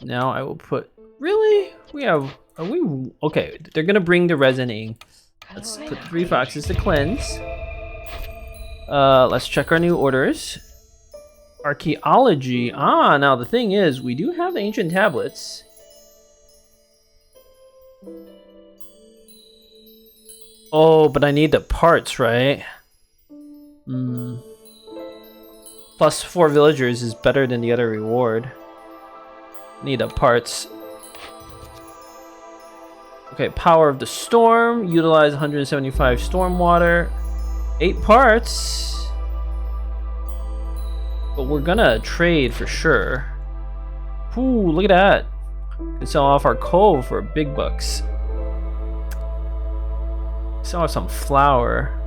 Now I will put. Really? We have. Are we okay? They're gonna bring the resin ink. Let's put 3 boxes to cleanse. Let's check our new orders. Archaeology. Ah, now the thing is, we do have the ancient tablets. Oh, but I need the parts, right? Plus 4 villagers is better than the other reward. Need the parts. Okay, power of the storm. Utilize 175 storm water. 8 parts. But we're gonna trade for sure. Ooh, look at that. Can sell off our coal for big bucks. Sell off some flour.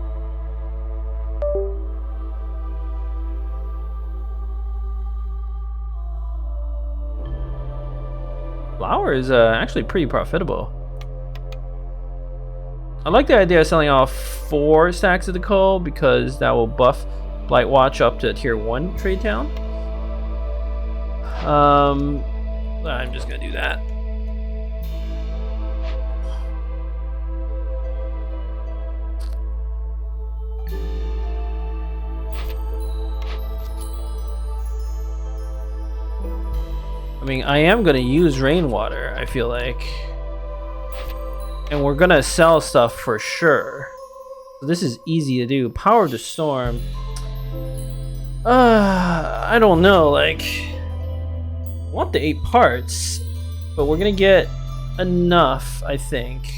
Flour is actually pretty profitable. I like the idea of selling off 4 stacks of the coal because that will buff Blightwatch up to tier 1 trade town. I'm just gonna do that. I mean, I am gonna use rainwater, I feel like. And we're gonna sell stuff for sure. So this is easy to do. Power of the storm. I don't know, like, I want the 8 parts, but we're gonna get enough, I think.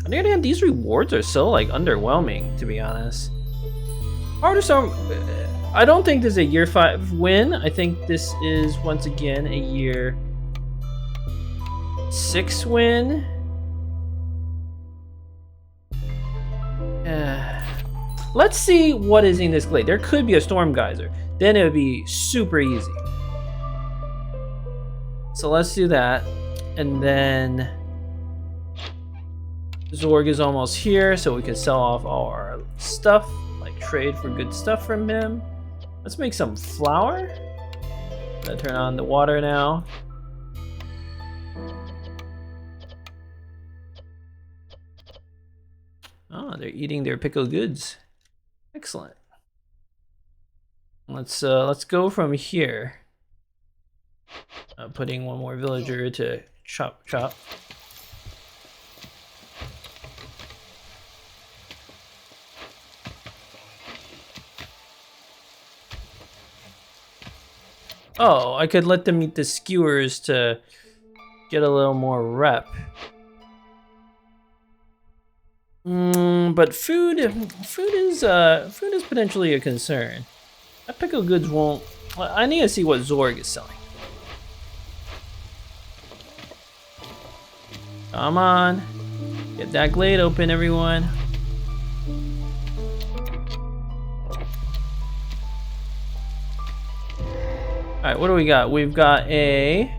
On the other hand, these rewards are so like underwhelming, to be honest. Power of the storm. I don't think this is a year 5 win. I think this is once again a year 6 win. Let's see what is in this glade. There could be a storm geyser. Then it would be super easy. So let's do that. And then Zorg is almost here, so we can sell off all our stuff. Like trade for good stuff from him. Let's make some flour. Gonna turn on the water now. Oh, they're eating their pickled goods. Excellent. Let's go from here. Putting one more villager to chop. Oh, I could let them eat the skewers to get a little more rep. But food is potentially a concern. That pickled goods won't. I need to see what Zorg is selling. Come on, get that glade open, everyone. All right, what do we got? We've got a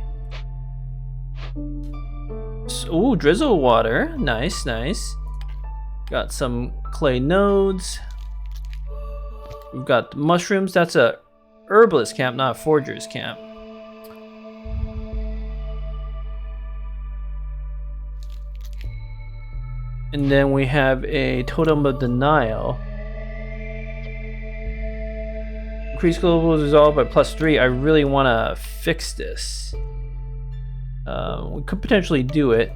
drizzle water. Nice. Got some clay nodes. We've got mushrooms. That's a herbalist camp, not a forger's camp. And then we have a totem of denial. Increase global resolve by +3. I really want to fix this. We could potentially do it.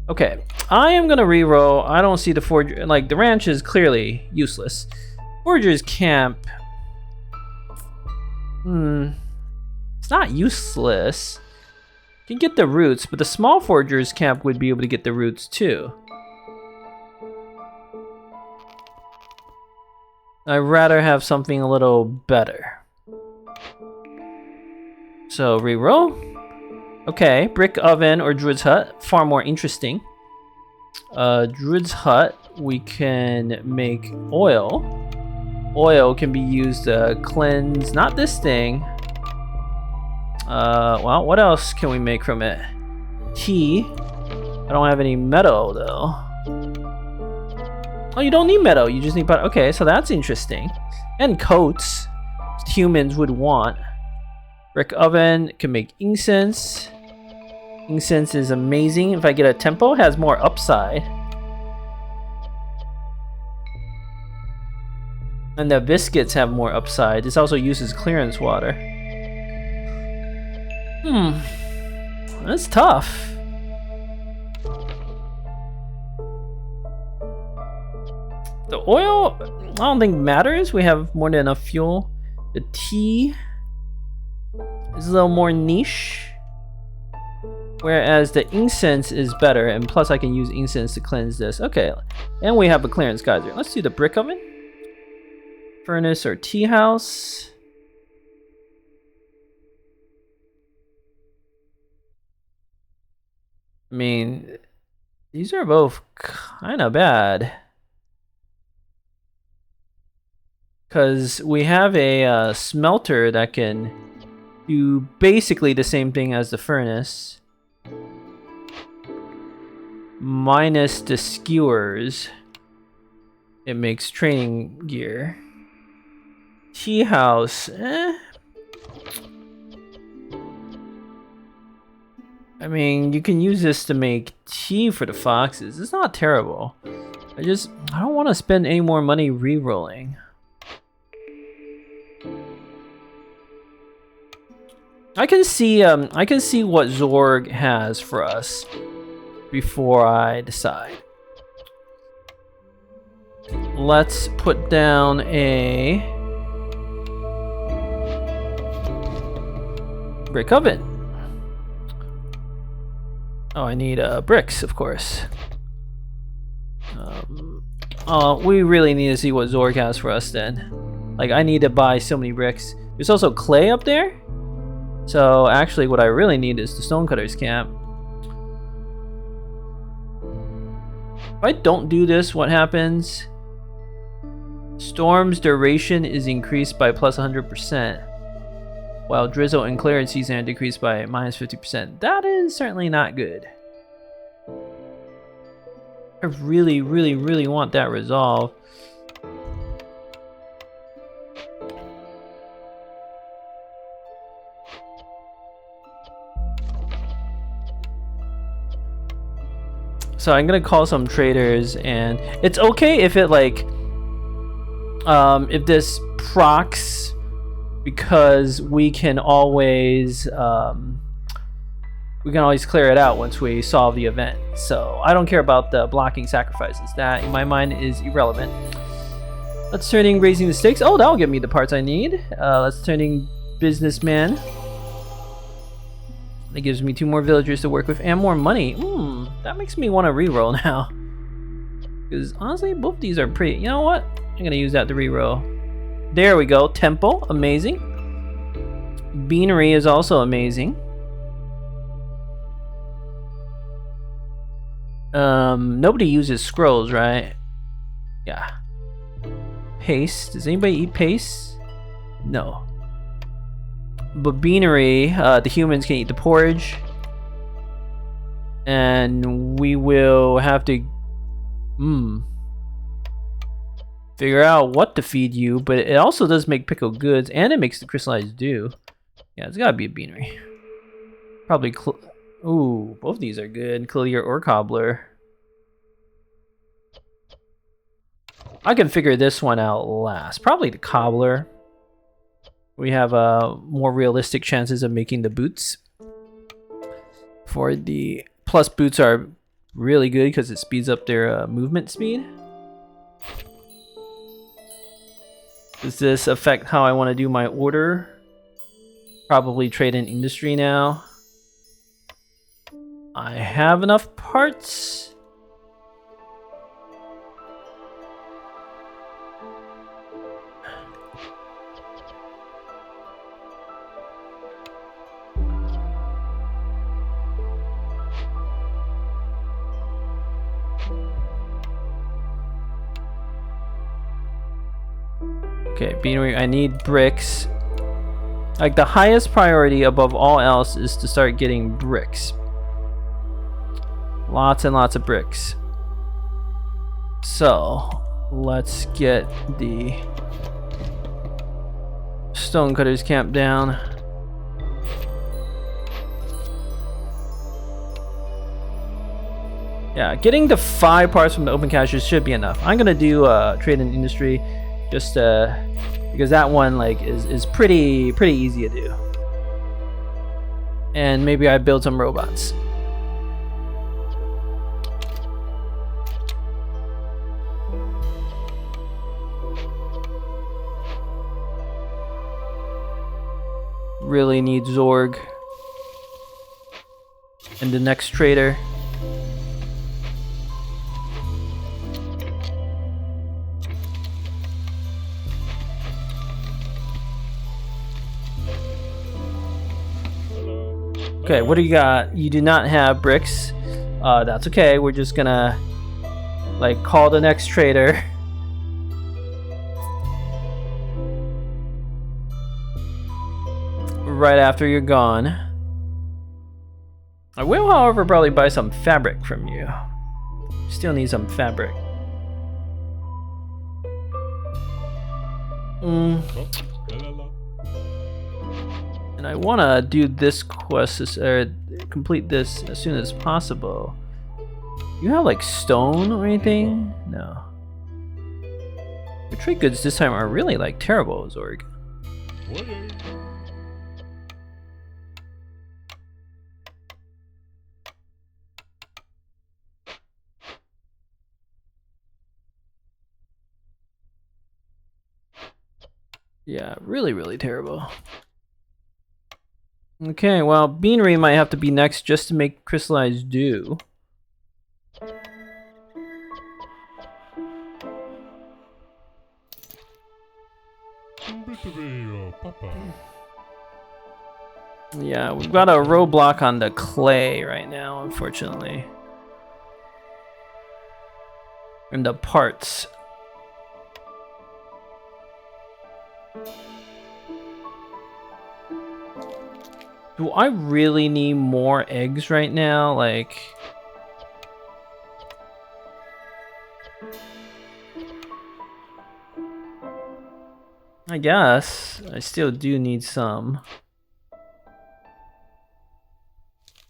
Okay, I am gonna reroll. I don't see the forger. Like, the ranch is clearly useless. Forger's camp. It's not useless. You can get the roots, but the small forger's camp would be able to get the roots too. I'd rather have something a little better. So reroll. Okay, brick oven or druid's hut, far more interesting. Druid's hut, we can make oil. Oil can be used to cleanse, not this thing. Well, what else can we make from it? Tea. I don't have any meadow though. Oh, you don't need meadow. You just need butter. Okay, so that's interesting. And coats. Humans would want. Brick oven can make incense. Incense is amazing. If I get a tempo, it has more upside. And the biscuits have more upside. This also uses clearance water. That's tough. The oil, I don't think matters. We have more than enough fuel. The tea is a little more niche. Whereas the incense is better, and plus I can use incense to cleanse this. Okay, and we have a clearance geyser. Let's do the brick oven. Furnace or tea house. I mean, these are both kind of bad. Because we have a smelter that can do basically the same thing as the furnace. Minus the skewers. It makes training gear. Tea house, I mean, you can use this to make tea for the foxes. It's not terrible. I don't want to spend any more money re-rolling. I can see what Zorg has for us before I decide. Let's put down a brick oven. Oh, I need bricks, of course. Oh, we really need to see what Zorg has for us then. Like, I need to buy so many bricks. There's also clay up there. So, actually, what I really need is the stonecutter's camp. If I don't do this, what happens? Storm's duration is increased by plus 100%. While drizzle and clearance season are decreased by minus 50%. That is certainly not good. I really, really, really want that resolved. So I'm gonna call some traders, and it's okay if it like, if this procs, because we can always clear it out once we solve the event. So I don't care about the blocking sacrifices. That in my mind is irrelevant. Let's turning raising the stakes. Oh, that'll give me the parts I need. Let's turning businessman. That gives me 2 more villagers to work with and more money. That makes me want to reroll now. Because honestly, both these are pretty. You know what? I'm gonna use that to reroll. There we go. Temple, amazing. Beanery is also amazing. Nobody uses scrolls, right? Yeah. Paste. Does anybody eat paste? No. But beanery, the humans can eat the porridge. And we will have to figure out what to feed you, but it also does make pickled goods, and it makes the crystallized dew. Yeah, it's gotta be a beanery. Probably ooh, both these are good. Clear or cobbler. I can figure this one out last. Probably the cobbler. We have more realistic chances of making the boots. For the plus, boots are really good because it speeds up their movement speed. Does this affect how I want to do my order? Probably trade in industry now. I have enough parts. Okay, beanery, I need bricks. Like, the highest priority above all else is to start getting bricks. Lots and lots of bricks. So, let's get the stonecutters camp down. Yeah, getting the 5 parts from the open caches should be enough. I'm gonna do trade and industry, just because that one like is pretty easy to do. And maybe I build some robots. Really need Zorg and the next trader. Okay, what do you got? You do not have bricks. That's okay. We're just gonna like call the next trader. Right after you're gone. I will, however, probably buy some fabric from you. Still need some fabric. And I want to do this quest, or complete this as soon as possible. You have like stone or anything? No. Your trade goods this time are really like terrible, Zorg. Yeah, really terrible. Okay, well, Beanery might have to be next just to make crystallized dew. Yeah, we've got a roadblock on the clay right now, unfortunately. And the parts. Do I really need more eggs right now? Like... I guess. I still do need some.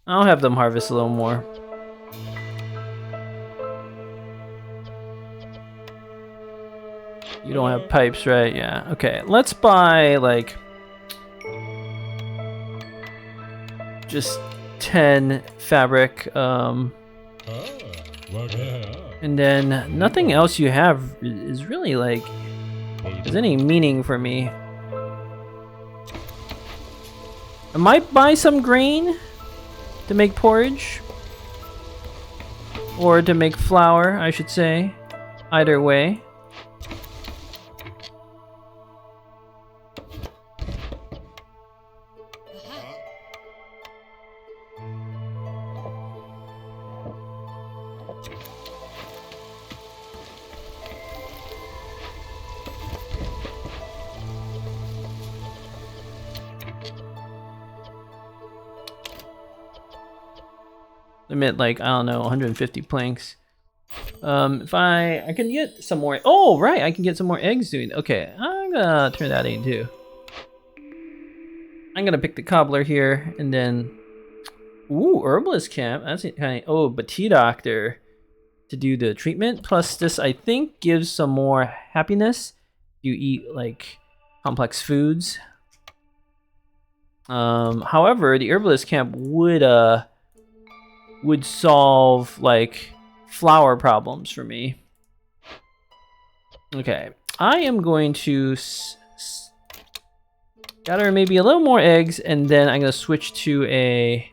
I'll have them harvest a little more. You don't have pipes, right? Yeah. Okay, let's buy, like... just 10 fabric, and then nothing else you have is really like has any meaning for me. I might buy some grain to make porridge, or to make flour, I should say. Either way. Limit like, I don't know, 150 planks. If I can get some more. Oh right, I can get some more eggs doing. Okay, I'm gonna turn that into. I'm gonna pick the cobbler here, and then herbalist camp. That's kind of but tea doctor to do the treatment. Plus this, I think, gives some more happiness. You eat like complex foods. However, the herbalist camp would solve like flour problems for me. Okay, I am going to gather maybe a little more eggs, and then I'm gonna switch to I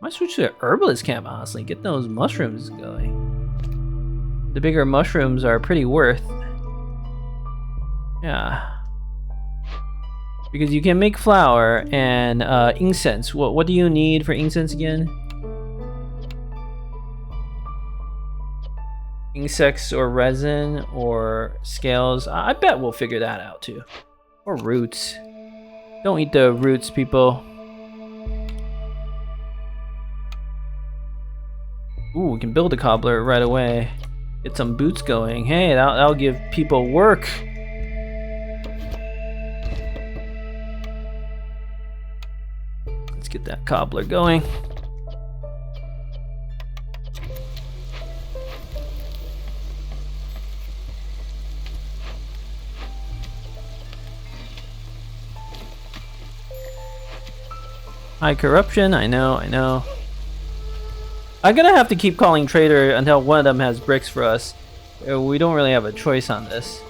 might switch to an herbalist camp, honestly. Get those mushrooms going. The bigger mushrooms are pretty worth. Yeah. Because you can make flour and incense. What do you need for incense again? Insects or resin or scales. I bet we'll figure that out too. Or roots. Don't eat the roots, people. Ooh, we can build a cobbler right away. Get some boots going. Hey, that'll give people work. Let's get that cobbler going. High corruption, I know. I'm gonna have to keep calling trader until one of them has bricks for us. We don't really have a choice on this.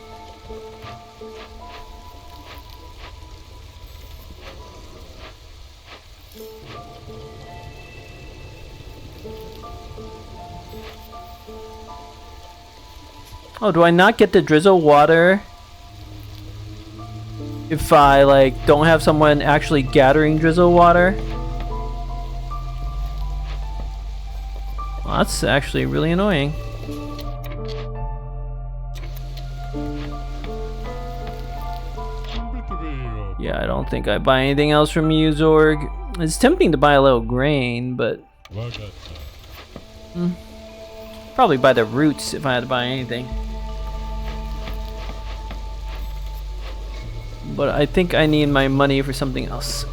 Oh, do I not get the drizzle water if I like don't have someone actually gathering drizzle water? Well, that's actually really annoying. Yeah, I don't think I buy anything else from you, Zorg. It's tempting to buy a little grain, but probably buy the roots if I had to buy anything. But I think I need my money for something else.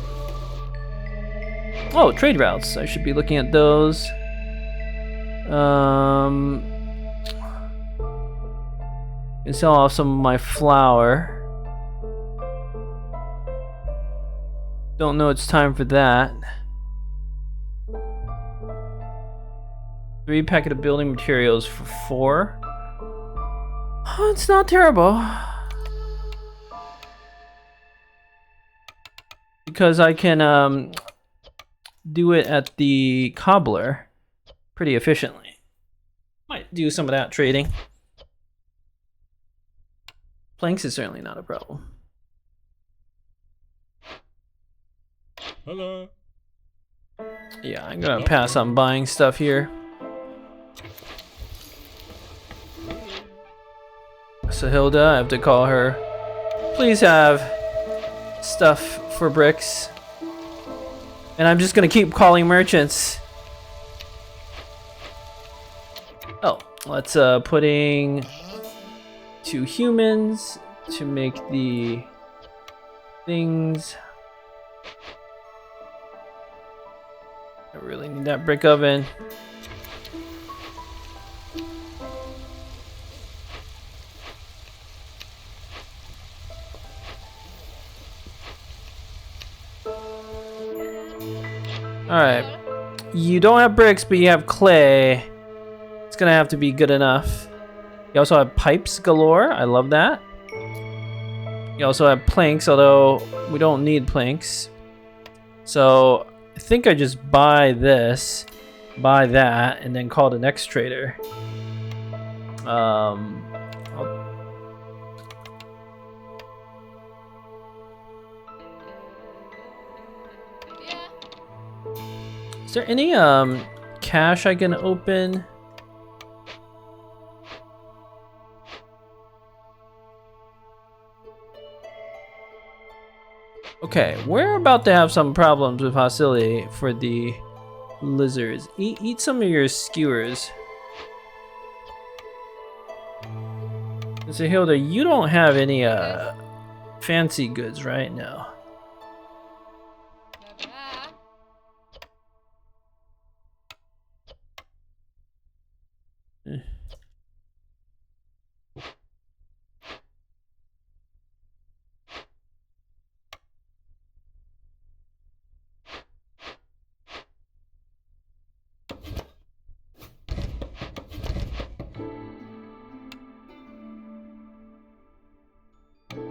Oh, trade routes. I should be looking at those. Can sell off some of my flour. Don't know it's time for that. 3 packet of building materials for 4. Oh, it's not terrible. Because I can do it at the cobbler pretty efficiently. Might do some of that trading. Planks is certainly not a problem. Hello. Yeah, I'm gonna pass on buying stuff here. Sahilda, I have to call her. Please have stuff for bricks. And I'm just gonna keep calling merchants. Oh, let's putting 2 humans to make the things. I really need that brick oven. Alright. You don't have bricks, but you have clay. It's gonna have to be good enough. You also have pipes galore. I love that. You also have planks, although we don't need planks. So I think I just buy this, buy that, and then call the next trader. Is there any cash I can open? Okay, we're about to have some problems with hostility for the lizards. Eat some of your skewers. So Hilda, you don't have any fancy goods right now.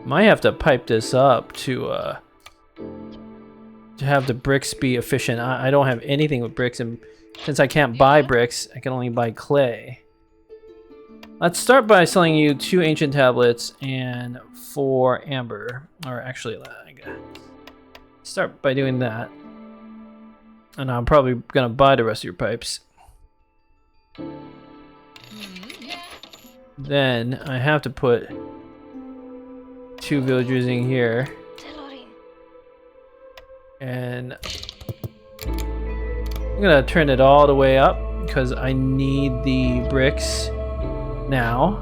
Might have to pipe this up to have the bricks be efficient. I don't have anything with bricks, and since I can't buy bricks, I can only buy clay. Let's start by selling you 2 ancient tablets and 4 amber. Or actually, I gotta start by doing that. And I'm probably gonna buy the rest of your pipes. Then I have to put 2 villagers in here. And I'm gonna turn it all the way up because I need the bricks now.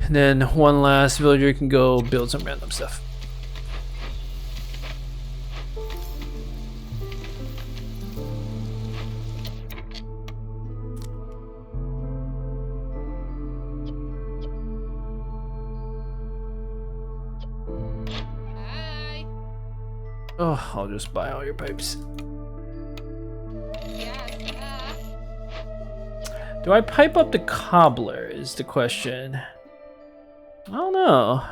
And then one last villager can go build some random stuff. Oh, I'll just buy all your pipes. Do I pipe up the cobbler is the question. I don't know.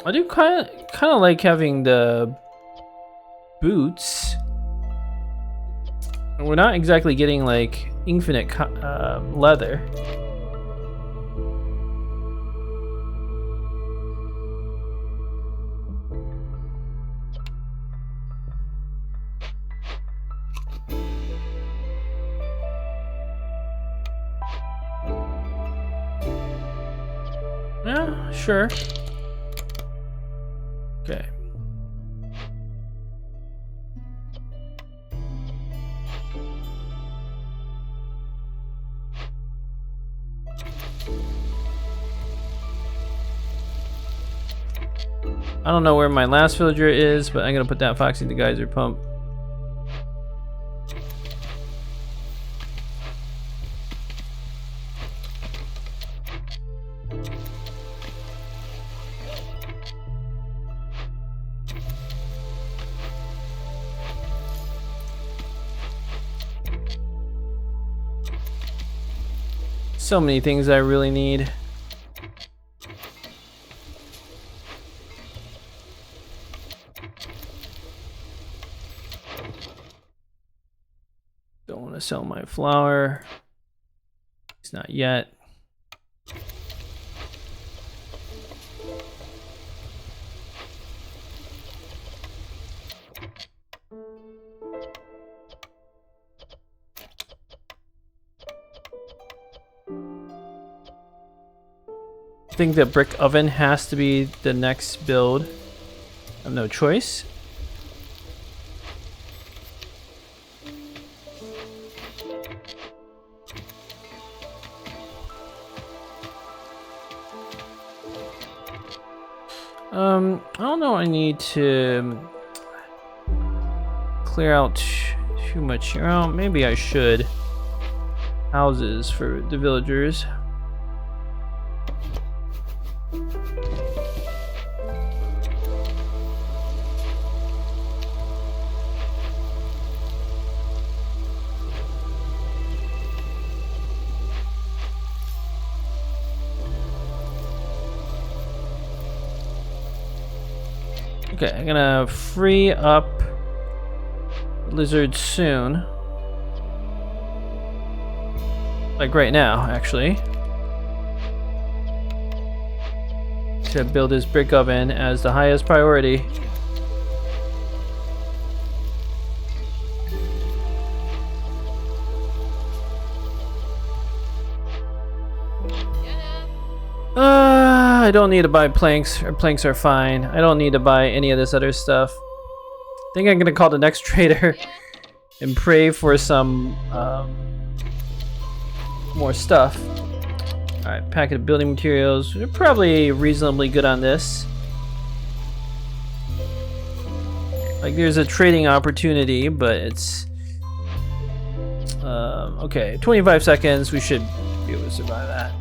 I do kind of like having the boots. We're not exactly getting like infinite leather. Yeah, sure. Okay. I don't know where my last villager is, but I'm gonna put that fox in the geyser pump. So many things I really need. Don't want to sell my flour. It's not yet. I think the brick oven has to be the next build. I have no choice. I don't know. I need to clear out too much here. Oh, maybe I should. Houses for the villagers. Okay, I'm gonna free up lizards soon. Like right now, actually. To build this brick oven as the highest priority. I don't need to buy planks, or planks are fine. I don't need to buy any of this other stuff. I think I'm gonna call the next trader and pray for some more stuff. Alright, packet of building materials. We're probably reasonably good on this. Like there's a trading opportunity, but it's okay, 25 seconds, we should be able to survive that.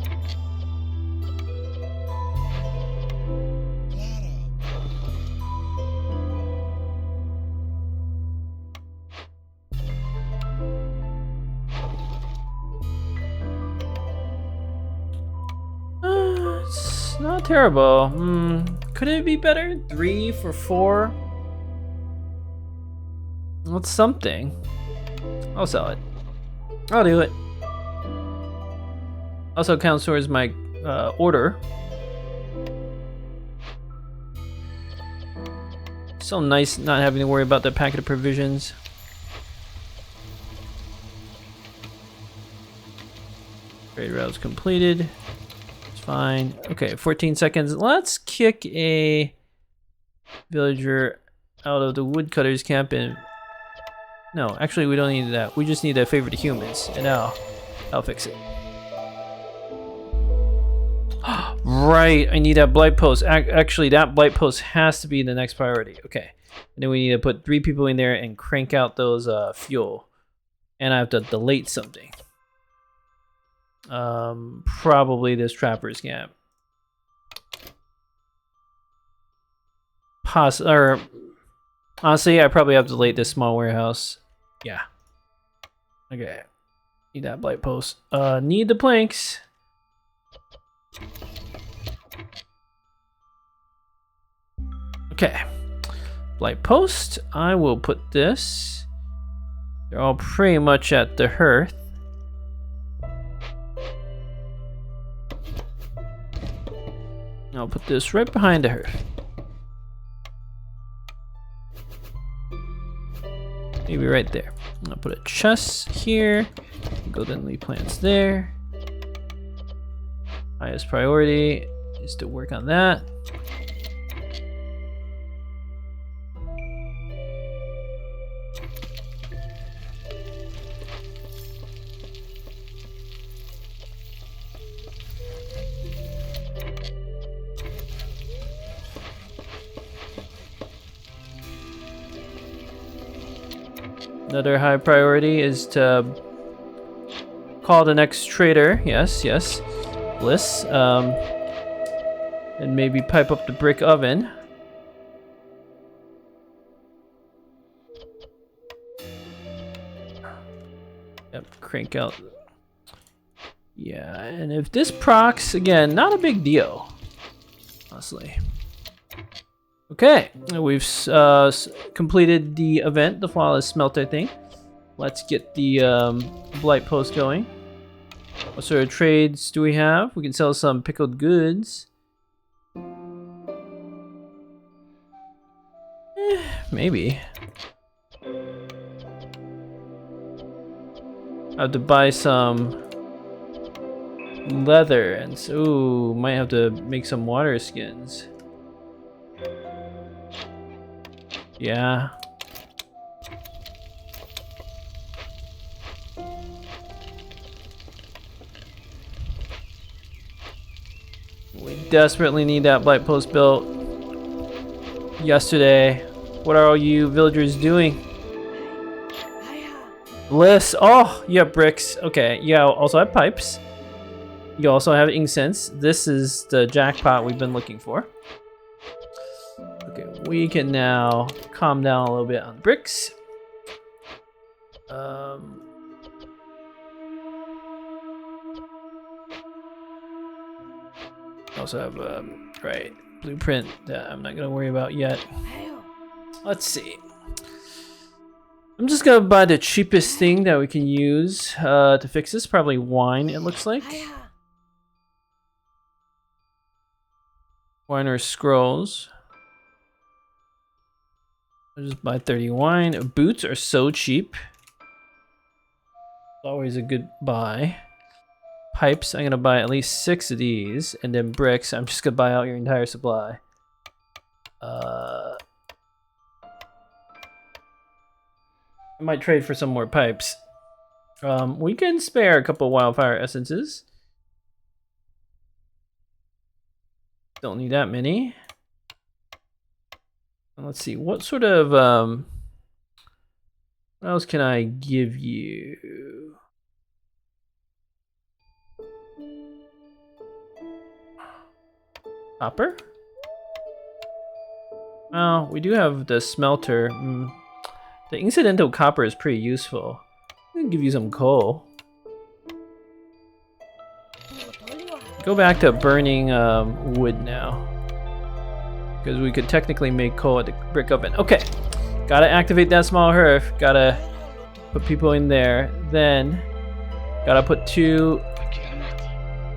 Not terrible. Could it be better? 3 for 4? That's something. I'll sell it. I'll do it. Also counts towards my order. So nice not having to worry about the packet of provisions. is completed. It's fine. Okay, 14 seconds. Let's kick a villager out of the woodcutters camp and... No, actually we don't need that. We just need a favor to humans, and I'll fix it. Right, I need that blight post. Actually, that blight post has to be the next priority. Okay, and then we need to put 3 people in there and crank out those fuel. And I have to delete something. Probably this trapper's camp. Or honestly, I probably have to delete this small warehouse. Yeah. Okay. Need that blight post. Need the planks. Okay. Blight post. I will put this. They're all pretty much at the hearth. I'll put this right behind the hearth. Maybe right there. I'll put a chest here. Golden leaf plants there. Highest priority is to work on that. Another high priority is to call the next trader. Yes, yes. Bliss. And maybe pipe up the brick oven. Yep, crank out. Yeah, and if this procs, again, not a big deal. Honestly. Okay, we've completed the event, the flawless smelter thing. Let's get the blight post going. What sort of trades do we have? We can sell some pickled goods. Maybe. I have to buy some leather and ooh, might have to make some water skins. Yeah. We desperately need that blight post built yesterday. What are all you villagers doing? Bliss. Oh, you have bricks. Okay, you also have pipes. You also have incense. This is the jackpot we've been looking for. Okay, we can now calm down a little bit on bricks. Also have right, blueprint that I'm not gonna worry about yet. Let's see. I'm just gonna buy the cheapest thing that we can use to fix this. Probably wine, it looks like. Wine or scrolls. I'll just buy 30 wine. Boots are so cheap. Always a good buy. Pipes, I'm gonna buy at least 6 of these. And then bricks, I'm just gonna buy out your entire supply. I might trade for some more pipes. We can spare a couple wildfire essences. Don't need that many. Let's see, what sort of what else can I give you? Copper? Well, we do have the smelter. The incidental copper is pretty useful. I can give you some coal. Go back to burning wood now. Because we could technically make coal at the brick oven. Okay, gotta activate that small hearth. Gotta put people in there. Then, gotta put 2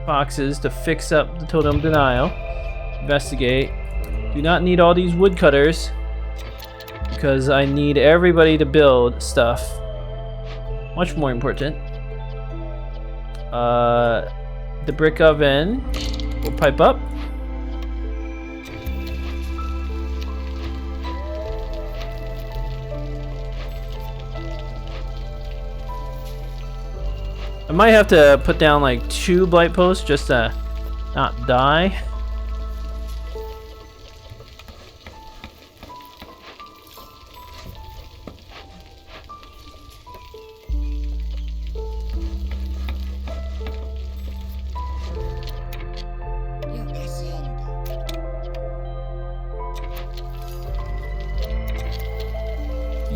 boxes to fix up the totem denial. Investigate. Do not need all these woodcutters. Because I need everybody to build stuff. Much more important. the brick oven. We'll pipe up. I might have to put down like 2 blight posts just to not die.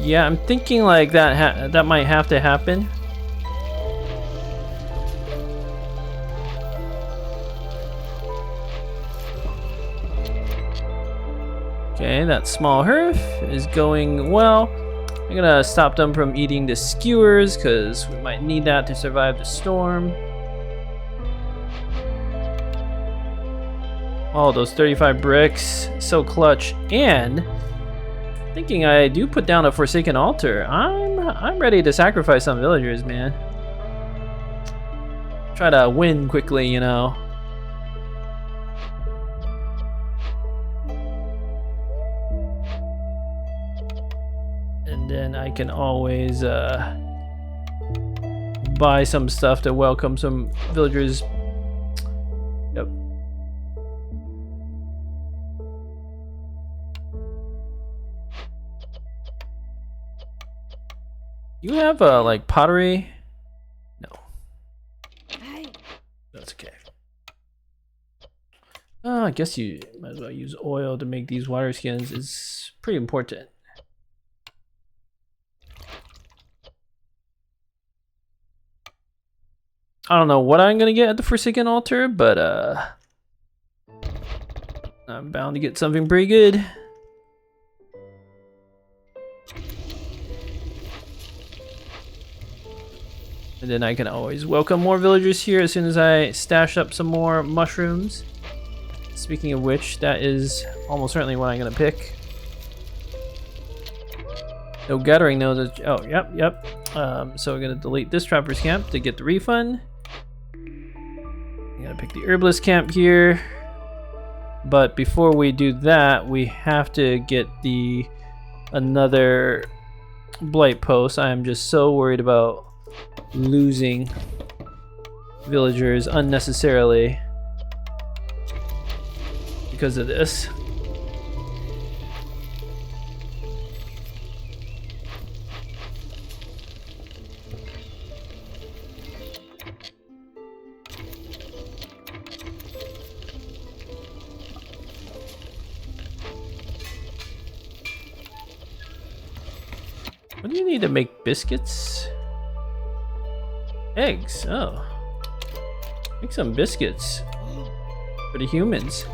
Yeah, I'm thinking like that might have to happen. Okay, that small hearth is going well. I'm gonna stop them from eating the skewers because we might need that to survive the storm. Oh, those 35 bricks, so clutch. And thinking I do put down a Forsaken Altar. I'm ready to sacrifice some villagers, man. Try to win quickly, you know. And then I can always buy some stuff to welcome some villagers. Yep. You have like pottery? No. That's okay. I guess you might as well use oil to make these water skins. It's pretty important. I don't know what I'm gonna get at the Forsaken Altar, but I'm bound to get something pretty good. And then I can always welcome more villagers here as soon as I stash up some more mushrooms. Speaking of which, that is almost certainly what I'm gonna pick. No gathering nodes. Oh, yep. So we're gonna delete this trapper's camp to get the refund. I'm gonna pick the herbalist camp here. But before we do that, we have to get another blight post. I am just so worried about losing villagers unnecessarily because of this. What do you need to make biscuits? Eggs, oh. Make some biscuits for the humans.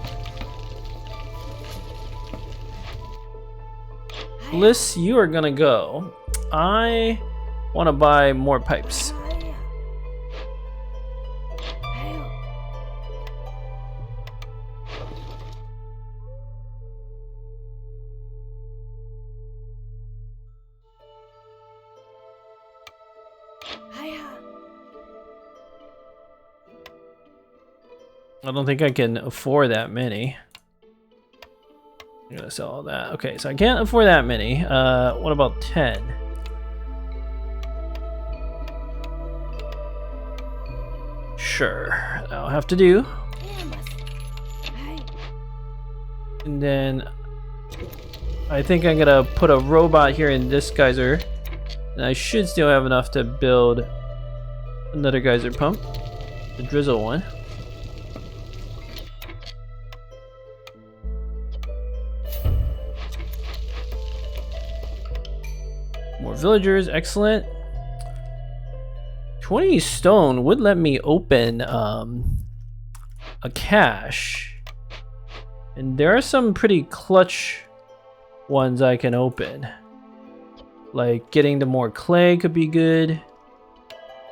Bliss, you are gonna go. I want to buy more pipes. I don't think I can afford that many. I'm gonna sell all that. Okay, so I can't afford that many. What about 10? Sure, that'll have to do. And then I think I'm gonna put a robot here in this geyser. And I should still have enough to build another geyser pump. The drizzle one. More villagers, excellent. 20 stone would let me open a cache. And there are some pretty clutch ones I can open. Like getting the more clay could be good.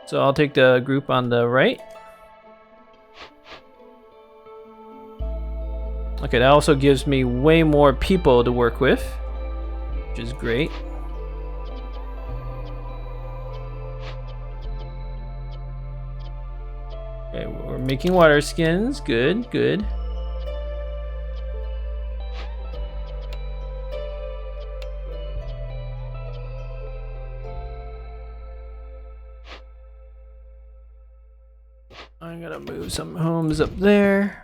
So I'll take the group on the right. Okay, that also gives me way more people to work with, which is great. Okay, we're making water skins. Good, good. I'm gonna move some homes up there.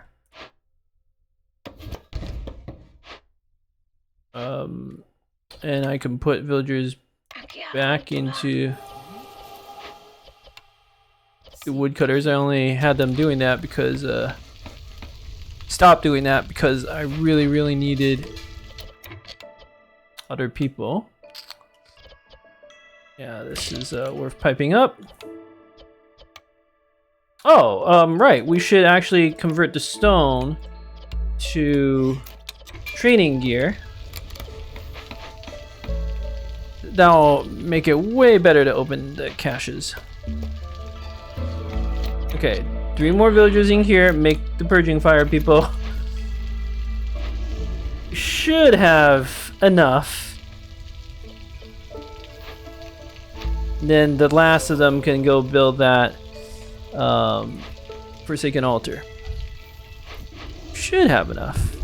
And I can put villagers back into the woodcutters. I only had them doing that because stopped doing that because I really needed other people. Yeah, this is worth piping up. Oh, right. We should actually convert the stone to training gear. That'll make it way better to open the caches. Okay, 3 more villagers in here. Make the purging fire, people. Should have enough. Then the last of them can go build that Forsaken altar. Should have enough.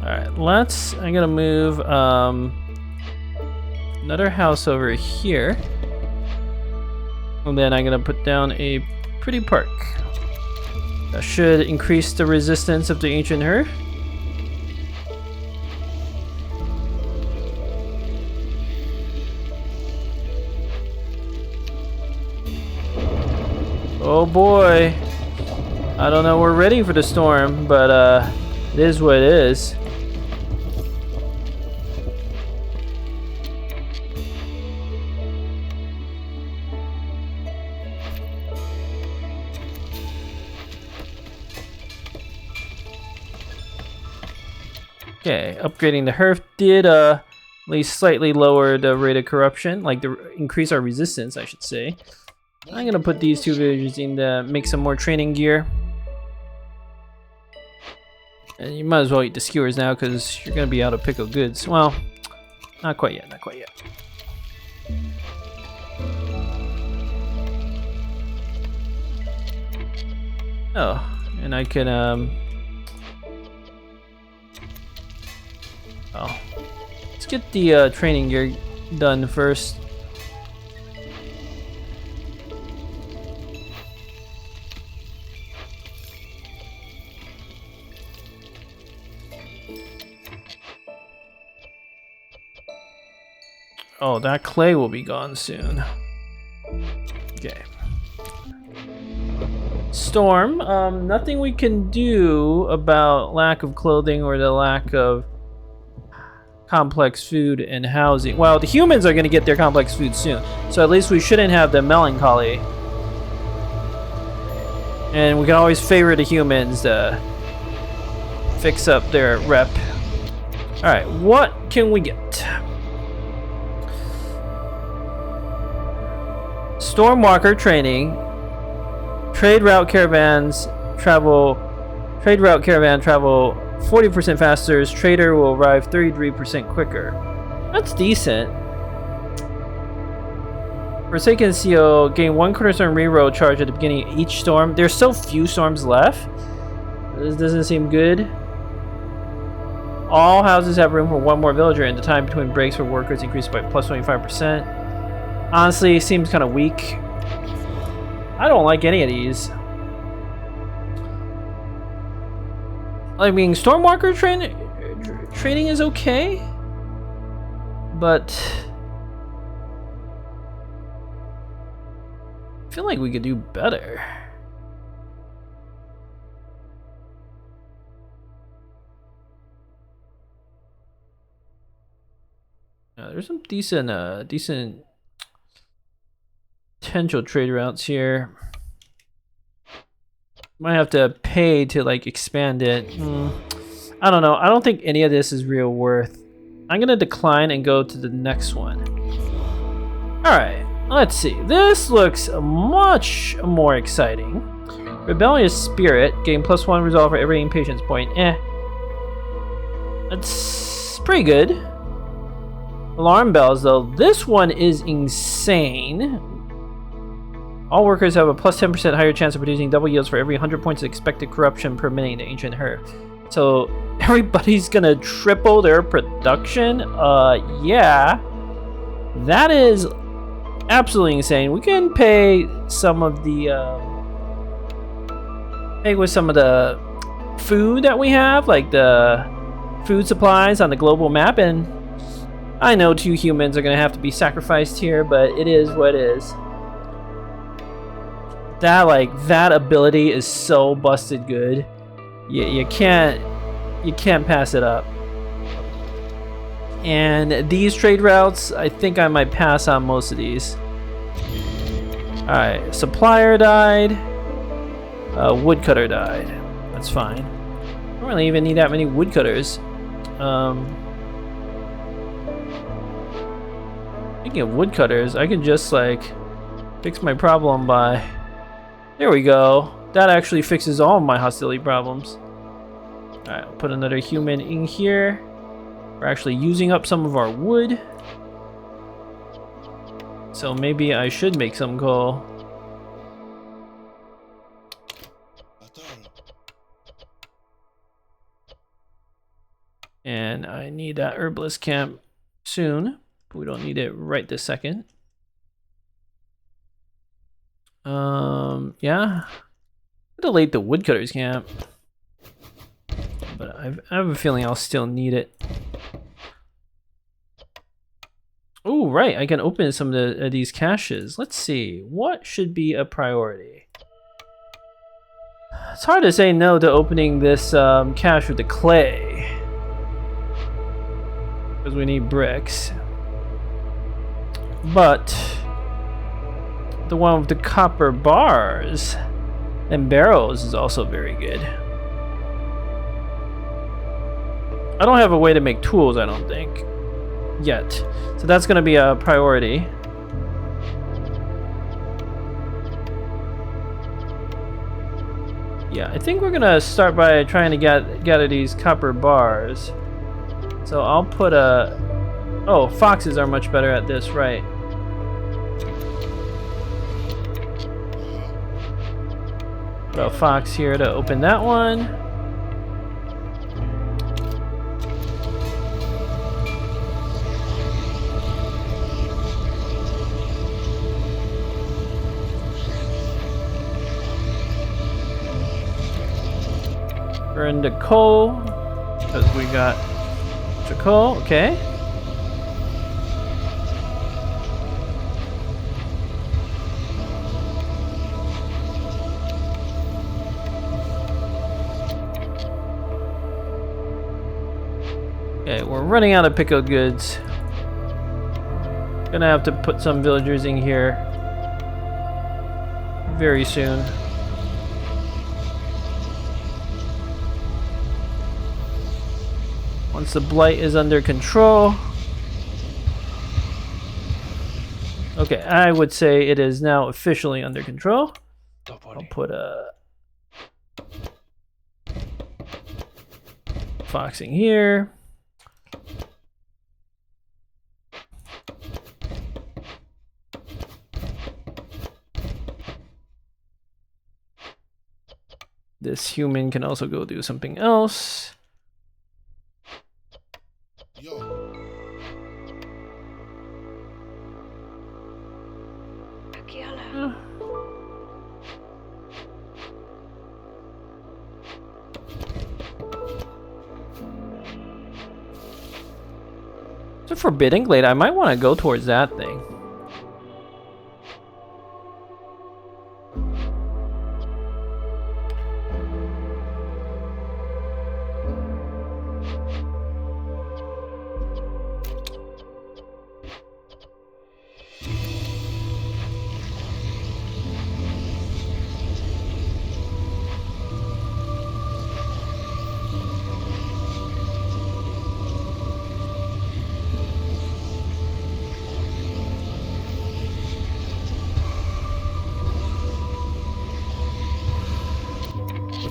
Alright, I'm gonna move another house over here. And then I'm gonna put down a pretty park. That should increase the resistance of the ancient herd. Oh boy. I don't know we're ready for the storm, but it is what it is. Okay, upgrading the Herf did at least slightly lower the rate of corruption, like increase our resistance, I should say. I'm gonna put these 2 villagers in to make some more training gear. And you might as well eat the skewers now because you're gonna be out of pickled goods. Well, not quite yet, not quite yet. Oh, and I can oh, let's get the training gear done first. Oh, that clay will be gone soon. Okay. Storm, nothing we can do about lack of clothing or the lack of complex food and housing. Well, the humans are going to get their complex food soon, so at least we shouldn't have the melancholy. And we can always favor the humans to fix up their rep. Alright, what can we get? Stormwalker training. Trade route caravan travel 40% faster. Trader will arrive 33% quicker. That's decent. Forsaken Seal gain 1 cornerstone reroll charge at the beginning of each storm. There's so few storms left. This doesn't seem good. All houses have room for 1 more villager, and the time between breaks for workers increased by plus 25%. Honestly, it seems kind of weak. I don't like any of these. I mean, Stormwalker training is okay, but I feel like we could do better. There's some decent potential trade routes here. Might have to pay to like expand it. I don't know. I don't think any of this is real worth. I'm gonna decline and go to the next one. All right, let's see. This looks much more exciting. Rebellious Spirit, gain +1 resolve for every impatience point. That's pretty good. Alarm bells, though. This one is insane. All workers have a +10% higher chance of producing double yields for every 100 points of expected corruption per minute in the ancient herb. So everybody's gonna triple their production? Yeah. That is absolutely insane. We can pay some of the, pay with some of the food that we have, like the food supplies on the global map, and I know 2 humans are gonna have to be sacrificed here, but it is what it is. That ability is so busted good. You can't pass it up. And these trade routes, I think I might pass on most of these. All right, supplier died. Woodcutter died. That's fine. I don't really even need that many woodcutters. Speaking of woodcutters, I can just like fix my problem by. There we go. That actually fixes all of my hostility problems. Alright, I'll put another human in here. We're actually using up some of our wood. So maybe I should make some coal. And I need that herbalist camp soon. But we don't need it right this second. Yeah. Delete the woodcutters camp. But I have a feeling I'll still need it. Oh, right. I can open some of these caches. Let's see. What should be a priority? It's hard to say no to opening this cache with the clay. Because we need bricks. But the one with the copper bars and barrels is also very good. I don't have a way to make tools, I don't think, yet. So that's going to be a priority. Yeah, I think we're going to start by trying to gather these copper bars. So I'll put a... Oh, foxes are much better at this, right. Put a fox here to open that one. Burn the coal, because we got extra coal, okay. Okay, we're running out of pickled goods. Gonna have to put some villagers in here very soon. Once the blight is under control. Okay, I would say it is now officially under control. I'll put a foxing here. This human can also go do something else. It's a forbidding glade. I might want to go towards that thing.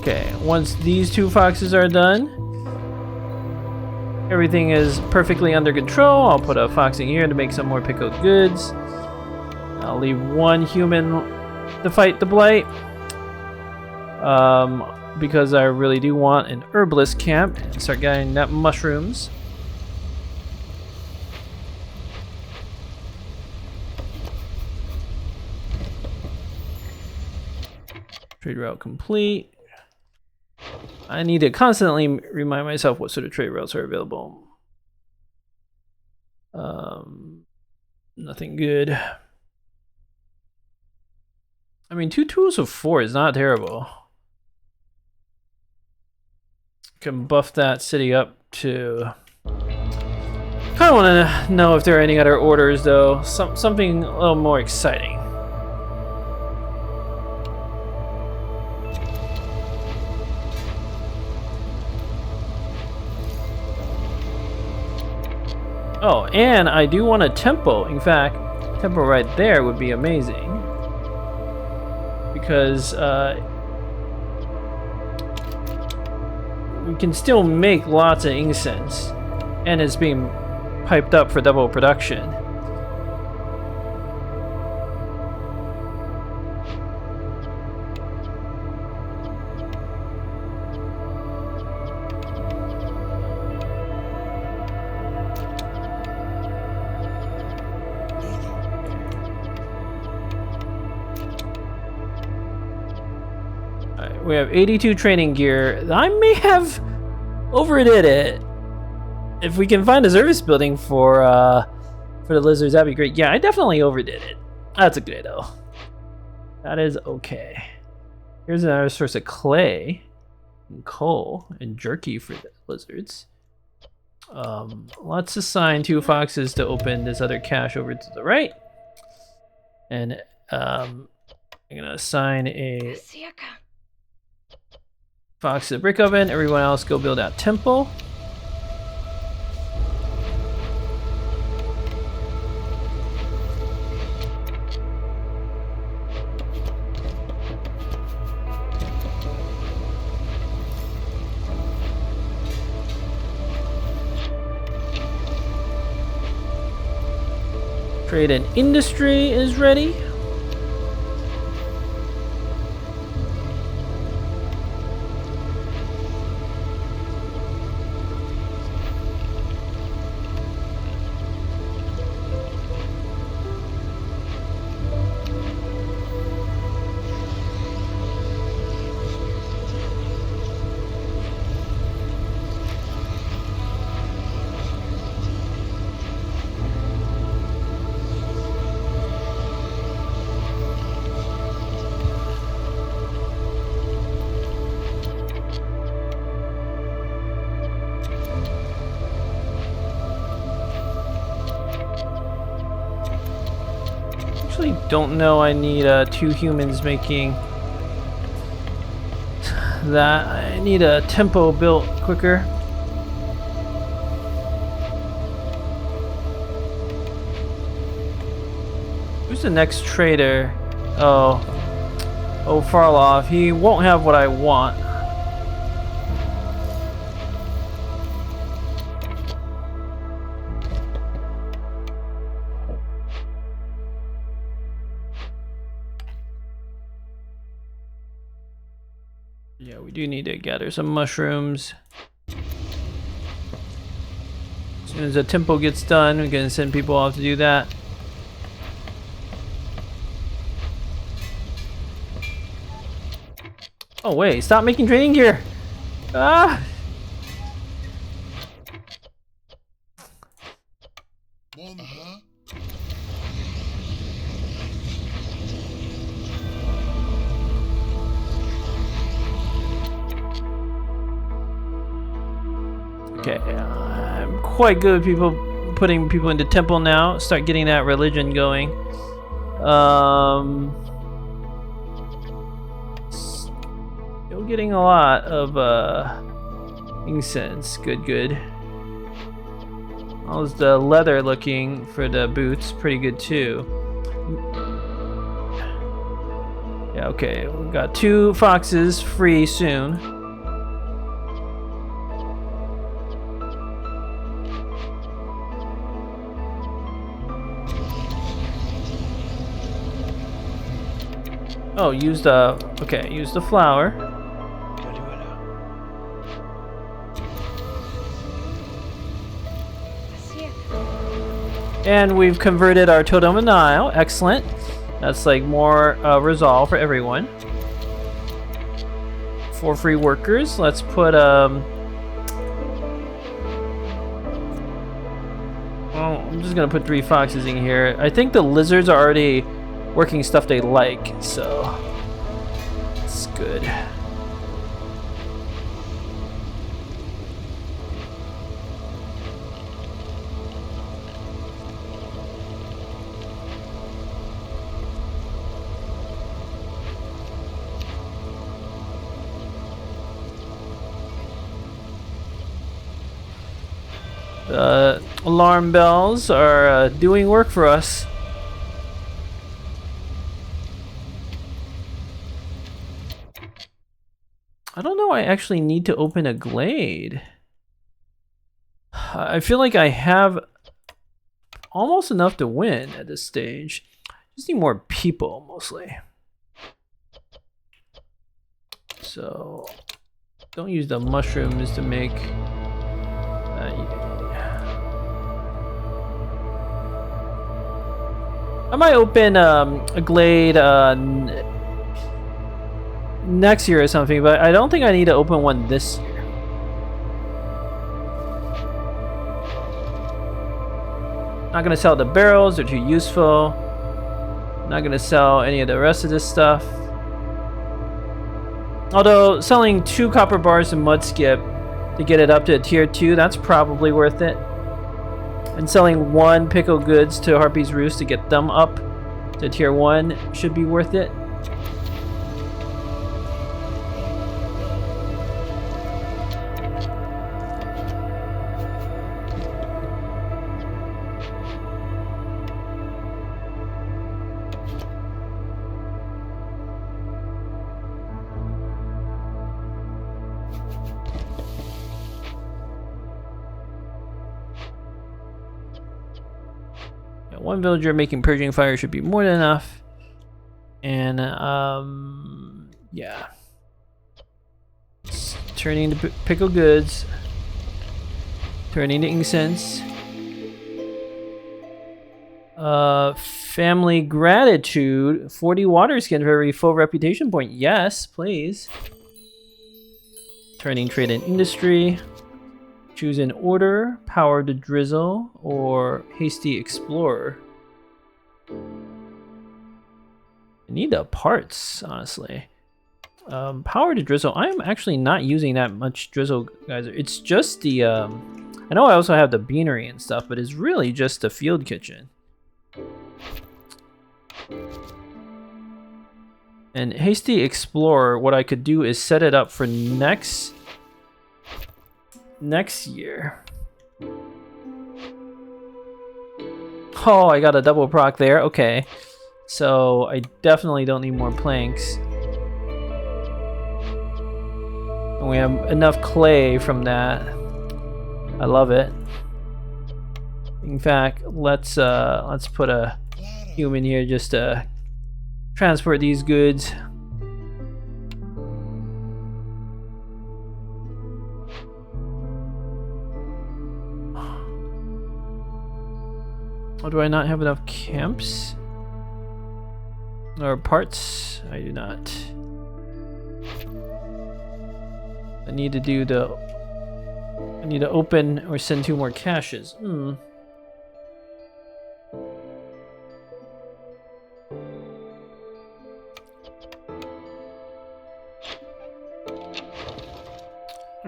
Okay, once these 2 foxes are done, everything is perfectly under control. I'll put a fox in here to make some more pickled goods. I'll leave 1 human to fight the blight. Because I really do want an herbalist camp and start getting that mushrooms. Trade route complete. I need to constantly remind myself what sort of trade routes are available. Nothing good. I mean, 2 tools of 4 is not terrible. Can buff that city up to. Kind of want to know if there are any other orders though. Something a little more exciting. Oh, and I do want a temple. In fact, temple right there would be amazing. Because we can still make lots of incense. And it's being piped up for double production. We have 82 training gear. I may have overdid it. If we can find a service building for the lizards, that'd be great. Yeah, I definitely overdid it. That's okay though. That is okay. Here's another source of clay and coal and jerky for the lizards. Let's assign 2 foxes to open this other cache over to the right. And I'm gonna assign a fox to the brick oven. Everyone else go build that temple. Trade and industry is ready. Don't know I need 2 humans making that. I need a tempo built quicker. Who's the next trader? Oh, Farloff. He won't have what I want. Yeah, we do need to gather some mushrooms. As soon as the temple gets done, we're gonna send people off to do that. Oh wait, stop making training gear! Ah! Okay, I'm quite good with putting people into temple now. Start getting that religion going. Still getting a lot of incense. Good. How's the leather looking for the boots? Pretty good too. Yeah, okay. We got 2 foxes free soon. Oh, use the flower. And we've converted our totem of Nile. Excellent. That's like more resolve for everyone. 4 free workers. Let's put well, I'm just gonna put 3 foxes in here. I think the lizards are already working stuff they like, so it's good. Alarm bells are doing work for us. I don't know, I actually need to open a glade. I feel like I have almost enough to win at this stage. Just need more people, mostly. So, don't use the mushrooms to make... I might open a glade next year or something, but I don't think I need to open one this year. Not gonna sell the barrels, they're too useful. Not gonna sell any of the rest of this stuff. Although selling 2 copper bars and mud skip to get it up to tier 2, that's probably worth it. And selling 1 pickled goods to Harpy's Roost to get them up to tier 1 should be worth it. One villager making purging fire should be more than enough. And yeah. Turning to pickled goods. Turning to incense. Family gratitude. 40 water skin for every full reputation point. Yes, please. Turning trade and industry. Choose an order, power to drizzle, or hasty explorer. I need the parts, honestly. Power to drizzle. I'm actually not using that much drizzle, guys. It's just the I know I also have the beanery and stuff, but it's really just the field kitchen. And hasty explorer, what I could do is set it up for next year. Oh, I got a double proc there. Okay. So I definitely don't need more planks. And we have enough clay from that. I love it. In fact, let's put a human here just to transport these goods. Or do I not have enough camps? Or parts? I do not. I need to do the... I need to open or send 2 more caches. I'm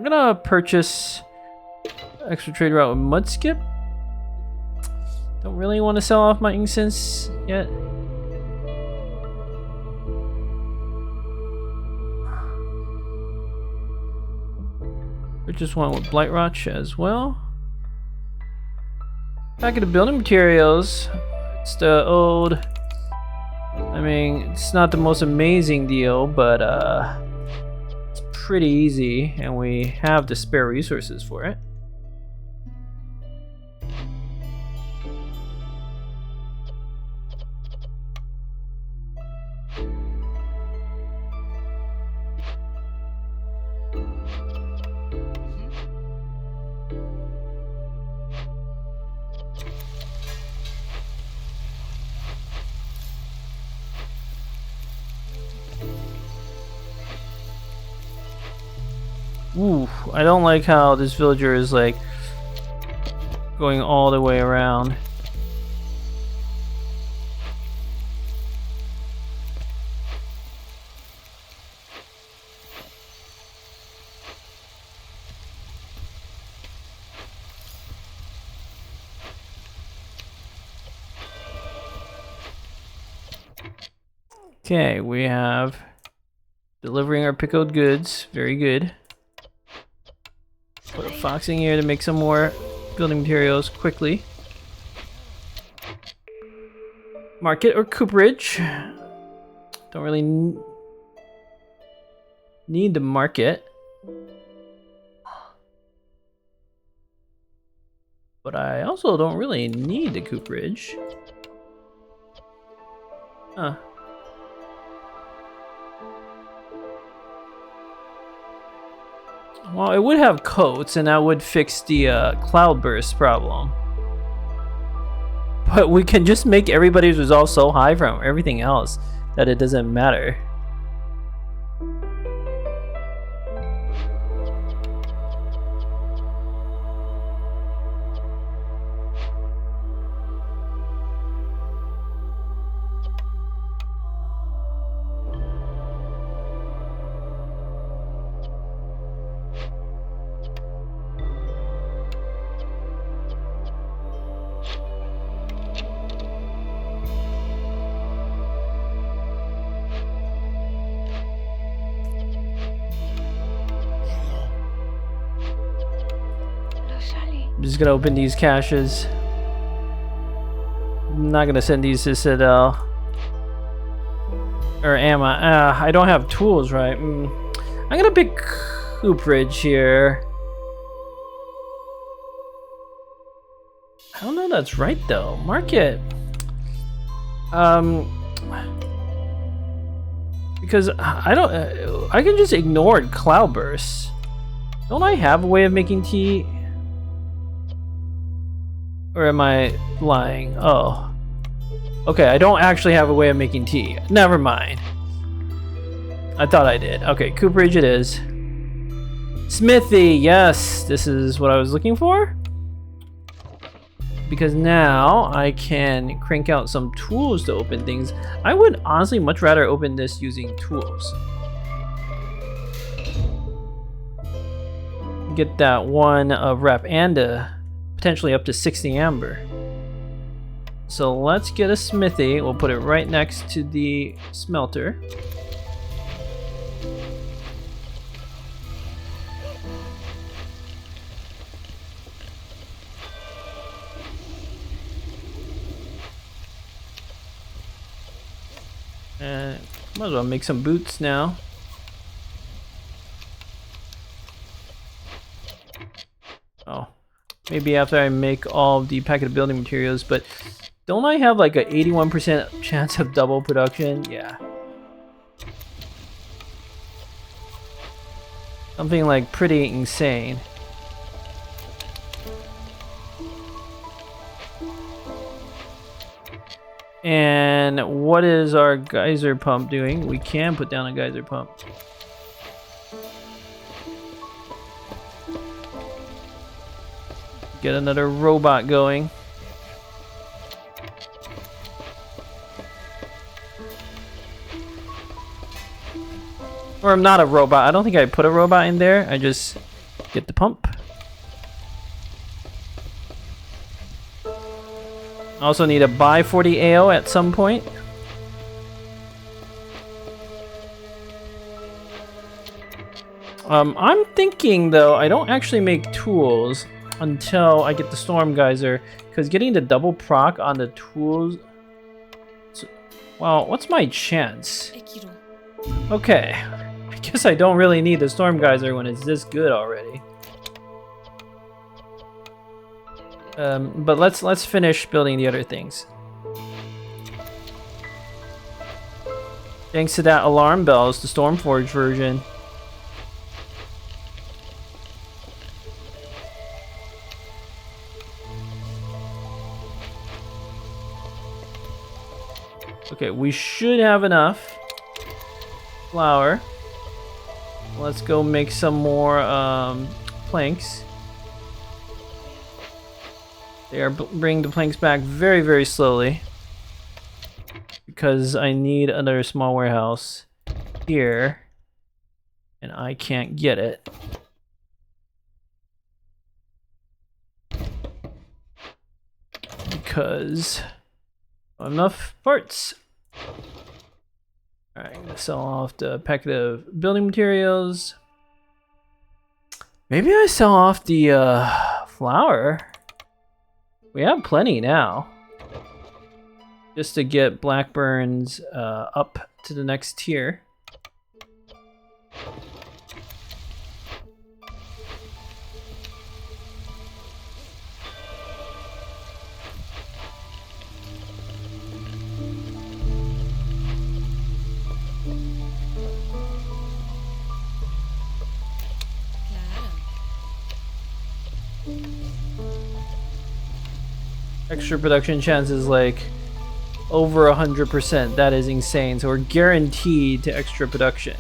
gonna purchase extra trade route with mud skip. Don't really want to sell off my incense yet. Purchase one with blight rotch as well. Back into building materials. It's the old I mean, it's not the most amazing deal, but it's pretty easy, and we have the spare resources for it. Ooh, I don't like how this villager is like going all the way around. Okay, we have delivering our pickled goods. Very good. Put a fox in here to make some more building materials quickly. Market or cooperage. Don't really need the market. But I also don't really need the cooperage. Huh. Well, it would have coats, and that would fix the cloudburst problem. But we can just make everybody's resolve so high from everything else that it doesn't matter. I'm just gonna open these caches. I'm not gonna send these to Citadel. Or am I? I don't have tools, right? I'm gonna pick cooperage here. I don't know that's right though. Market. Because I don't. I can just ignore cloudbursts. Don't I have a way of making tea? Or am I lying? Oh. Okay, I don't actually have a way of making tea. Never mind. I thought I did. Okay, cooperage it is. Smithy, yes! This is what I was looking for. Because now I can crank out some tools to open things. I would honestly much rather open this using tools. Get that one rep and potentially up to 60 amber. So let's get a smithy. We'll put it right next to the smelter. And might as well make some boots now. Oh. Maybe after I make all the packet of building materials, but don't I have like a 81% chance of double production? Yeah. Something like pretty insane. And what is our geyser pump doing? We can put down a geyser pump. Get another robot going. Or I'm not a robot. I don't think I put a robot in there. I just get the pump. Also need to buy 40 AO at some point. I'm thinking though, I don't actually make tools until I get the storm geyser, because getting the double proc on the tools Well, what's my chance? Okay. I guess I don't really need the storm geyser when it's this good already. But let's finish building the other things. Thanks to that alarm bells, the Stormforge version. Okay, we should have enough flour. Let's go make some more planks. They are bringing the planks back very, very slowly. Because I need another small warehouse here. And I can't get it. Because not enough parts. Alright, I'm gonna sell off the packet of building materials. Maybe I sell off the flour. We have plenty now. Just to get Blackburns up to the next tier. Extra production chances like over 100%. That is insane. So we're guaranteed to extra production.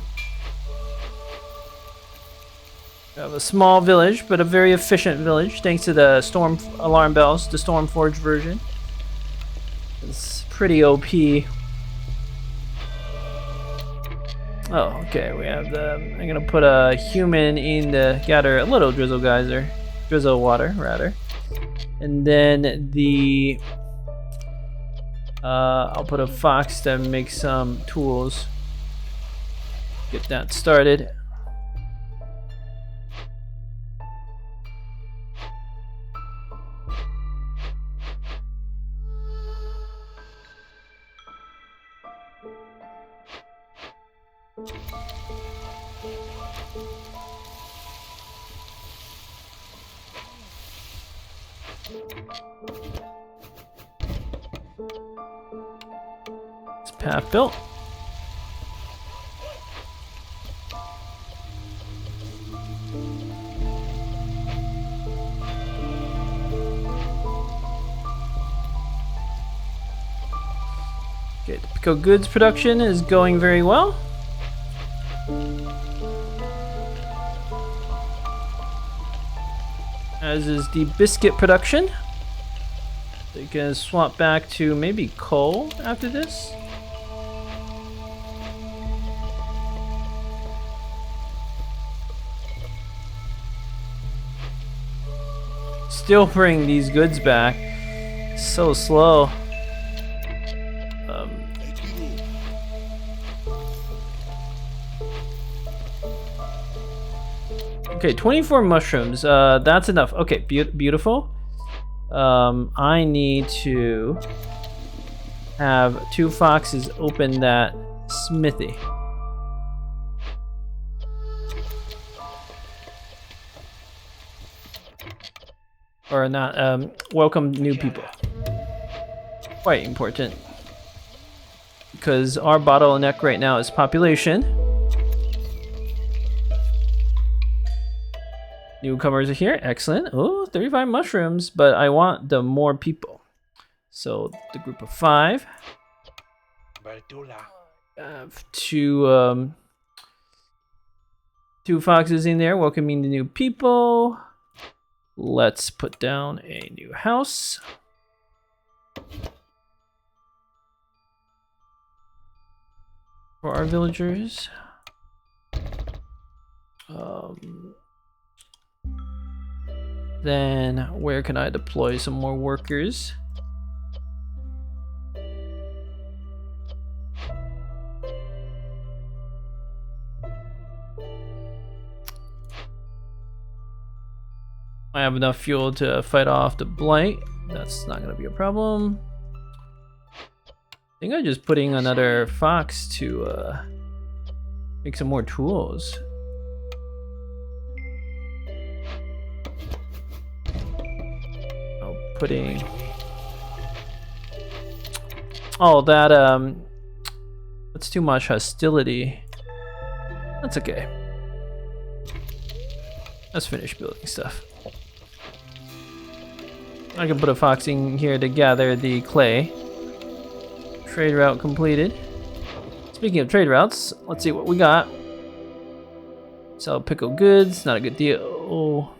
We have a small village, but a very efficient village, thanks to the storm alarm bells, the Stormforge version. It's pretty OP. Oh, okay. We have the. I'm gonna put a human in to gather a little drizzle geyser, drizzle water rather. And then the I'll put a fox to make some tools. Get that started. Path built. Okay, the pickle goods production is going very well. As is the biscuit production. So you can swap back to maybe coal after this. Still bring these goods back. So slow. Okay, 24 mushrooms. That's enough. Okay, beautiful. I need to have 2 foxes open that smithy. Or not, welcome new people. Quite important. Because our bottleneck right now is population. Newcomers are here, excellent. Oh, 35 mushrooms, but I want the more people. So the group of 5. Have 2 foxes in there welcoming the new people. Let's put down a new house. For our villagers. Then where can I deploy some more workers? I have enough fuel to fight off the blight. That's not gonna be a problem. I think I'm just putting another fox to make some more tools. Oh, putting... Oh, that, that's too much hostility. That's okay. Let's finish building stuff. I can put a fox in here to gather the clay. Trade route completed. Speaking of trade routes, let's see what we got. Sell pickled goods, not a good deal.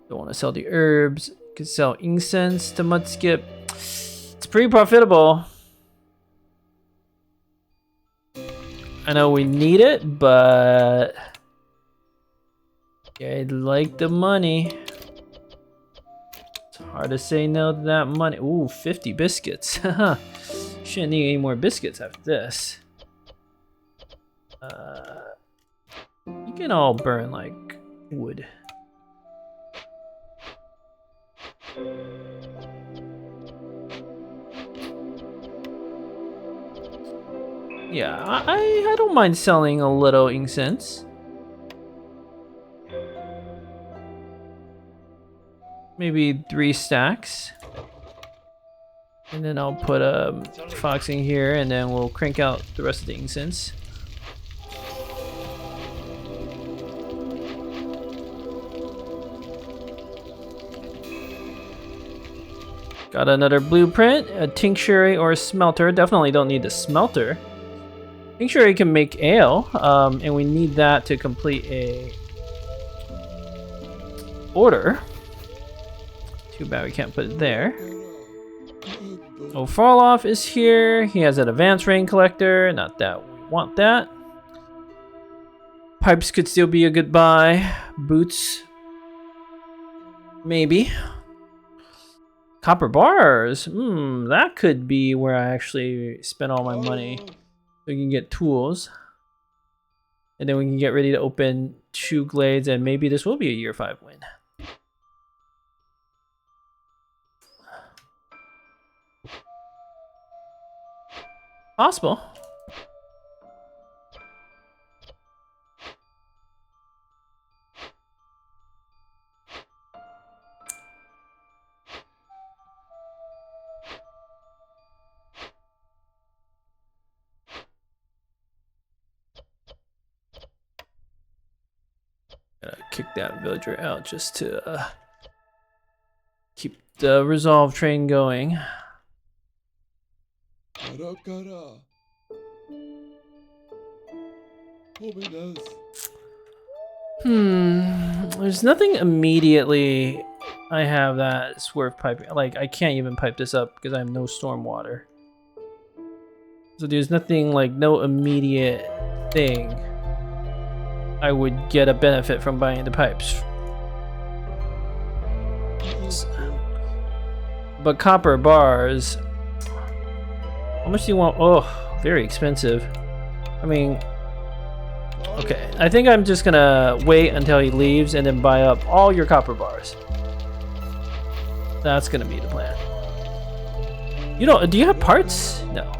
Don't want to sell the herbs. Could sell incense to Mudskip. It's pretty profitable. I know we need it, but I'd like the money. It's hard to say no to that money. Ooh, 50 biscuits. Shouldn't need any more biscuits after this. You can all burn like wood. Yeah, I don't mind selling a little incense. Maybe 3 stacks. And then I'll put a fox in here and then we'll crank out the rest of the incense. Got another blueprint, a tinctuary or a smelter. Definitely don't need the smelter. Tinctuary can make ale, and we need that to complete a order. Too bad we can't put it there. Oh, Farloff is here. He has an advanced rain collector. Not that we want that. Pipes could still be a good buy. Boots, maybe. Copper bars. That could be where I actually spend all my money. We can get tools. And then we can get ready to open 2 glades, and maybe this will be a year 5 win. Possible. Gotta kick that villager out just to keep the resolve train going. There's nothing immediately I have that's worth piping. Like, I can't even pipe this up because I have no storm water. So there's nothing, like, no immediate thing I would get a benefit from buying the pipes. But copper bars, how much do you want? Oh, very expensive. I mean, okay, I think I'm just gonna wait until he leaves and then buy up all your copper bars. That's gonna be the plan. You know, do you have parts? No.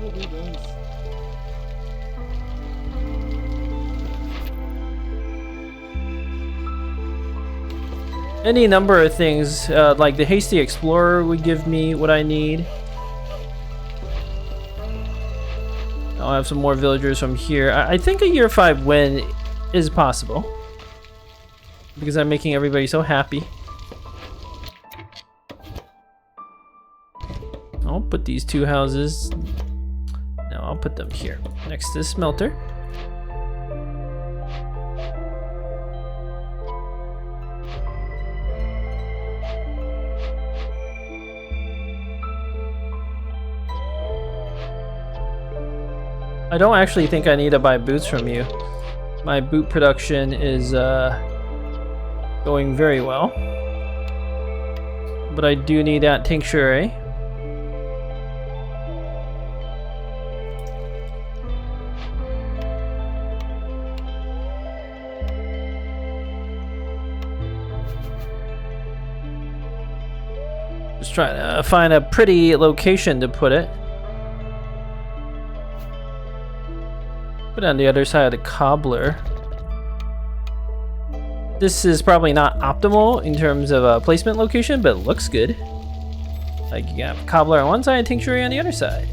Any number of things, like the Hasty Explorer would give me what I need. I'll have some more villagers from here. I think a year 5 win is possible. Because I'm making everybody so happy. I'll put these 2 houses. No, I'll put them here, next to the smelter. I don't actually think I need to buy boots from you. My boot production is going very well. But I do need that tinctuary. Just trying to find a pretty location to put it. Put it on the other side of the cobbler. This is probably not optimal in terms of placement location, but it looks good. Like you have cobbler on one side, tinctuary on the other side.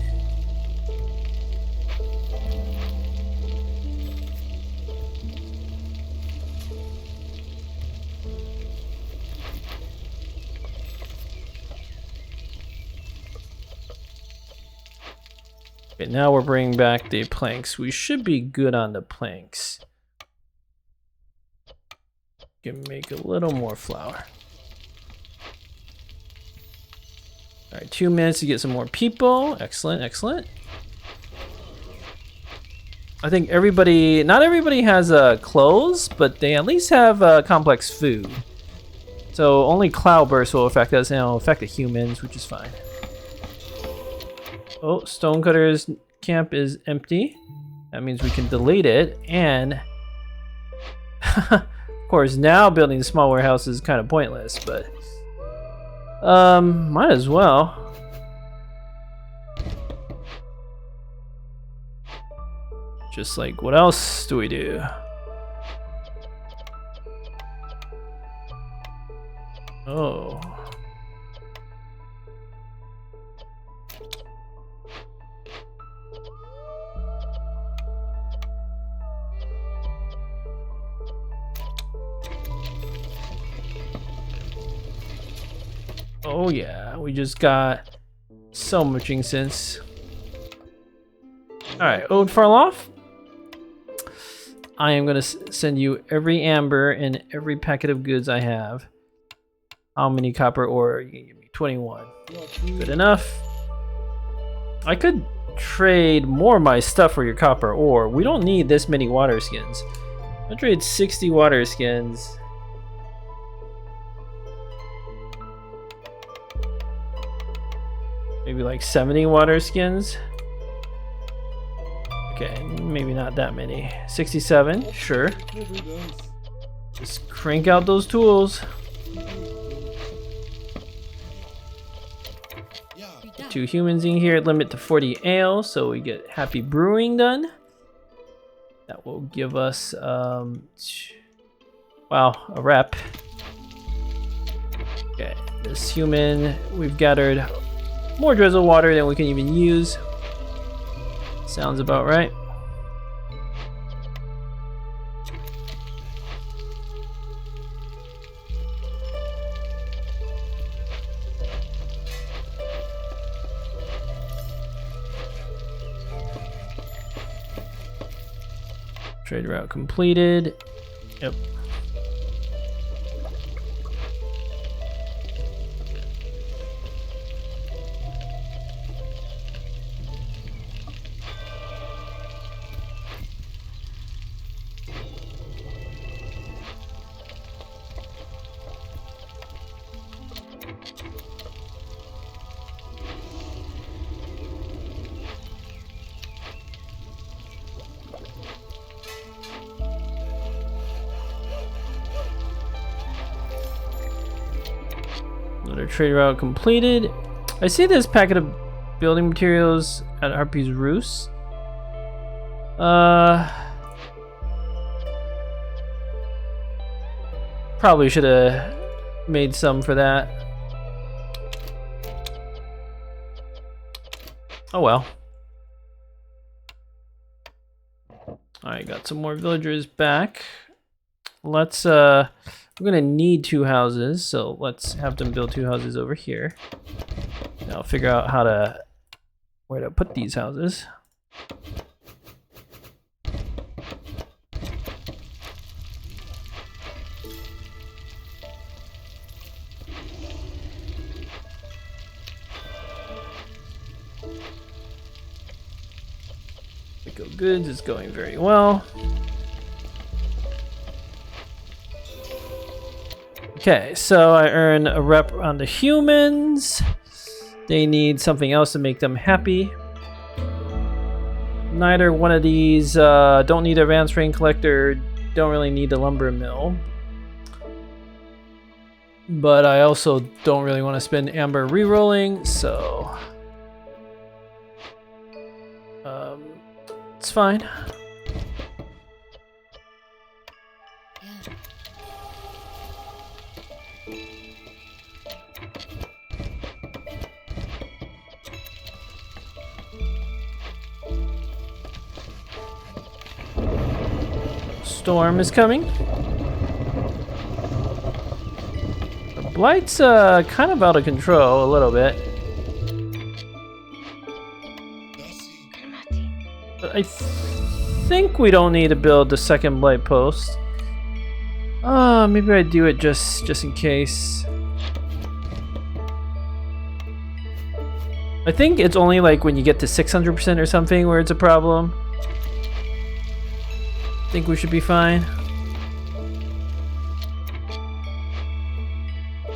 Okay, now we're bringing back the planks. We should be good on the planks. Can make a little more flour. All right, 2 minutes to get some more people. Excellent, excellent. I think everybody, not everybody has clothes, but they at least have complex food. So only cloudburst will affect us, and it'll affect the humans, which is fine. Oh, Stonecutter's camp is empty. That means we can delete it, and of course now building small warehouses is kind of pointless, but might as well. Just like, what else do we do? Oh. Oh yeah, we just got so much incense. Alright, Ode Farloff. I am gonna send you every amber and every packet of goods I have. How many copper ore? You can give me 21. Good enough. I could trade more of my stuff for your copper ore. We don't need this many water skins. I'll trade 60 water skins. Maybe like 70 water skins. Okay, maybe not that many. 67, sure. Just crank out those tools. 2 humans in here, limit to 40 ale, so we get happy brewing done. That will give us, wow, a rep. Okay, this human, we've gathered more drizzle water than we can even use. Sounds about right. Trade route completed. Yep. Another trade route completed. I see this packet of building materials at Harpy's Roost. Probably should have made some for that. Oh well. Alright, got some more villagers back. Let's we're gonna need 2 houses, so let's have them build 2 houses over here. And I'll figure out where to put these houses. Eco Goods is going very well. Okay, so I earn a rep on the humans. They need something else to make them happy. Neither one of these don't need advanced rain collector, don't really need the lumber mill. But I also don't really want to spend amber re-rolling, so it's fine. Storm is coming. The Blight's kind of out of control a little bit. But I think we don't need to build the second Blight post. Maybe I do it just in case. I think it's only like when you get to 600% or something where it's a problem. I think we should be fine.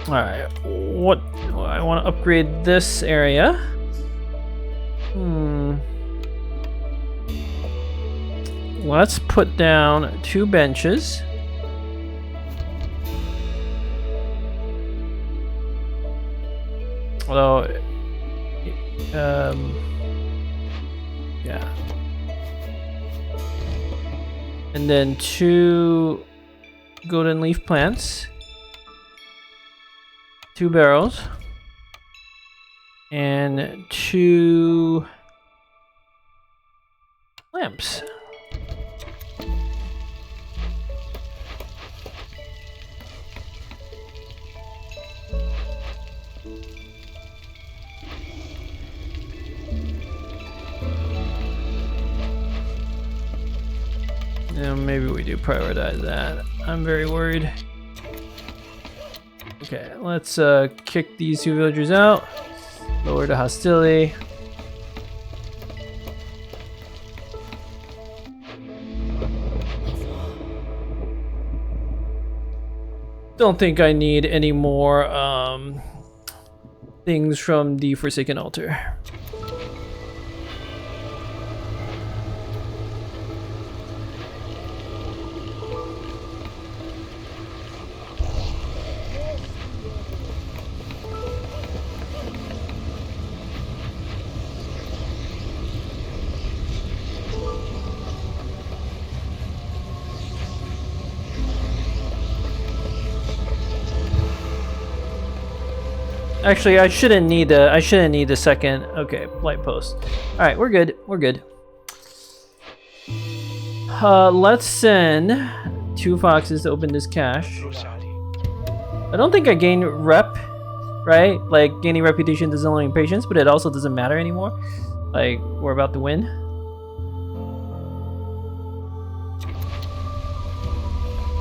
Alright, what I want to upgrade this area. Let's put down 2 benches. Although, yeah. And then 2 golden leaf plants. 2 barrels. And 2 lamps. Yeah, maybe we do prioritize that. I'm very worried. Okay, let's kick these 2 villagers out. Lower the hostility. Don't think I need any more things from the Forsaken Altar. Actually, I shouldn't need the second. Okay, light post. All right, we're good. We're good. Let's send 2 foxes to open this cache. I don't think I gain rep, right? Like gaining reputation doesn't only mean patience, but it also doesn't matter anymore. Like we're about to win.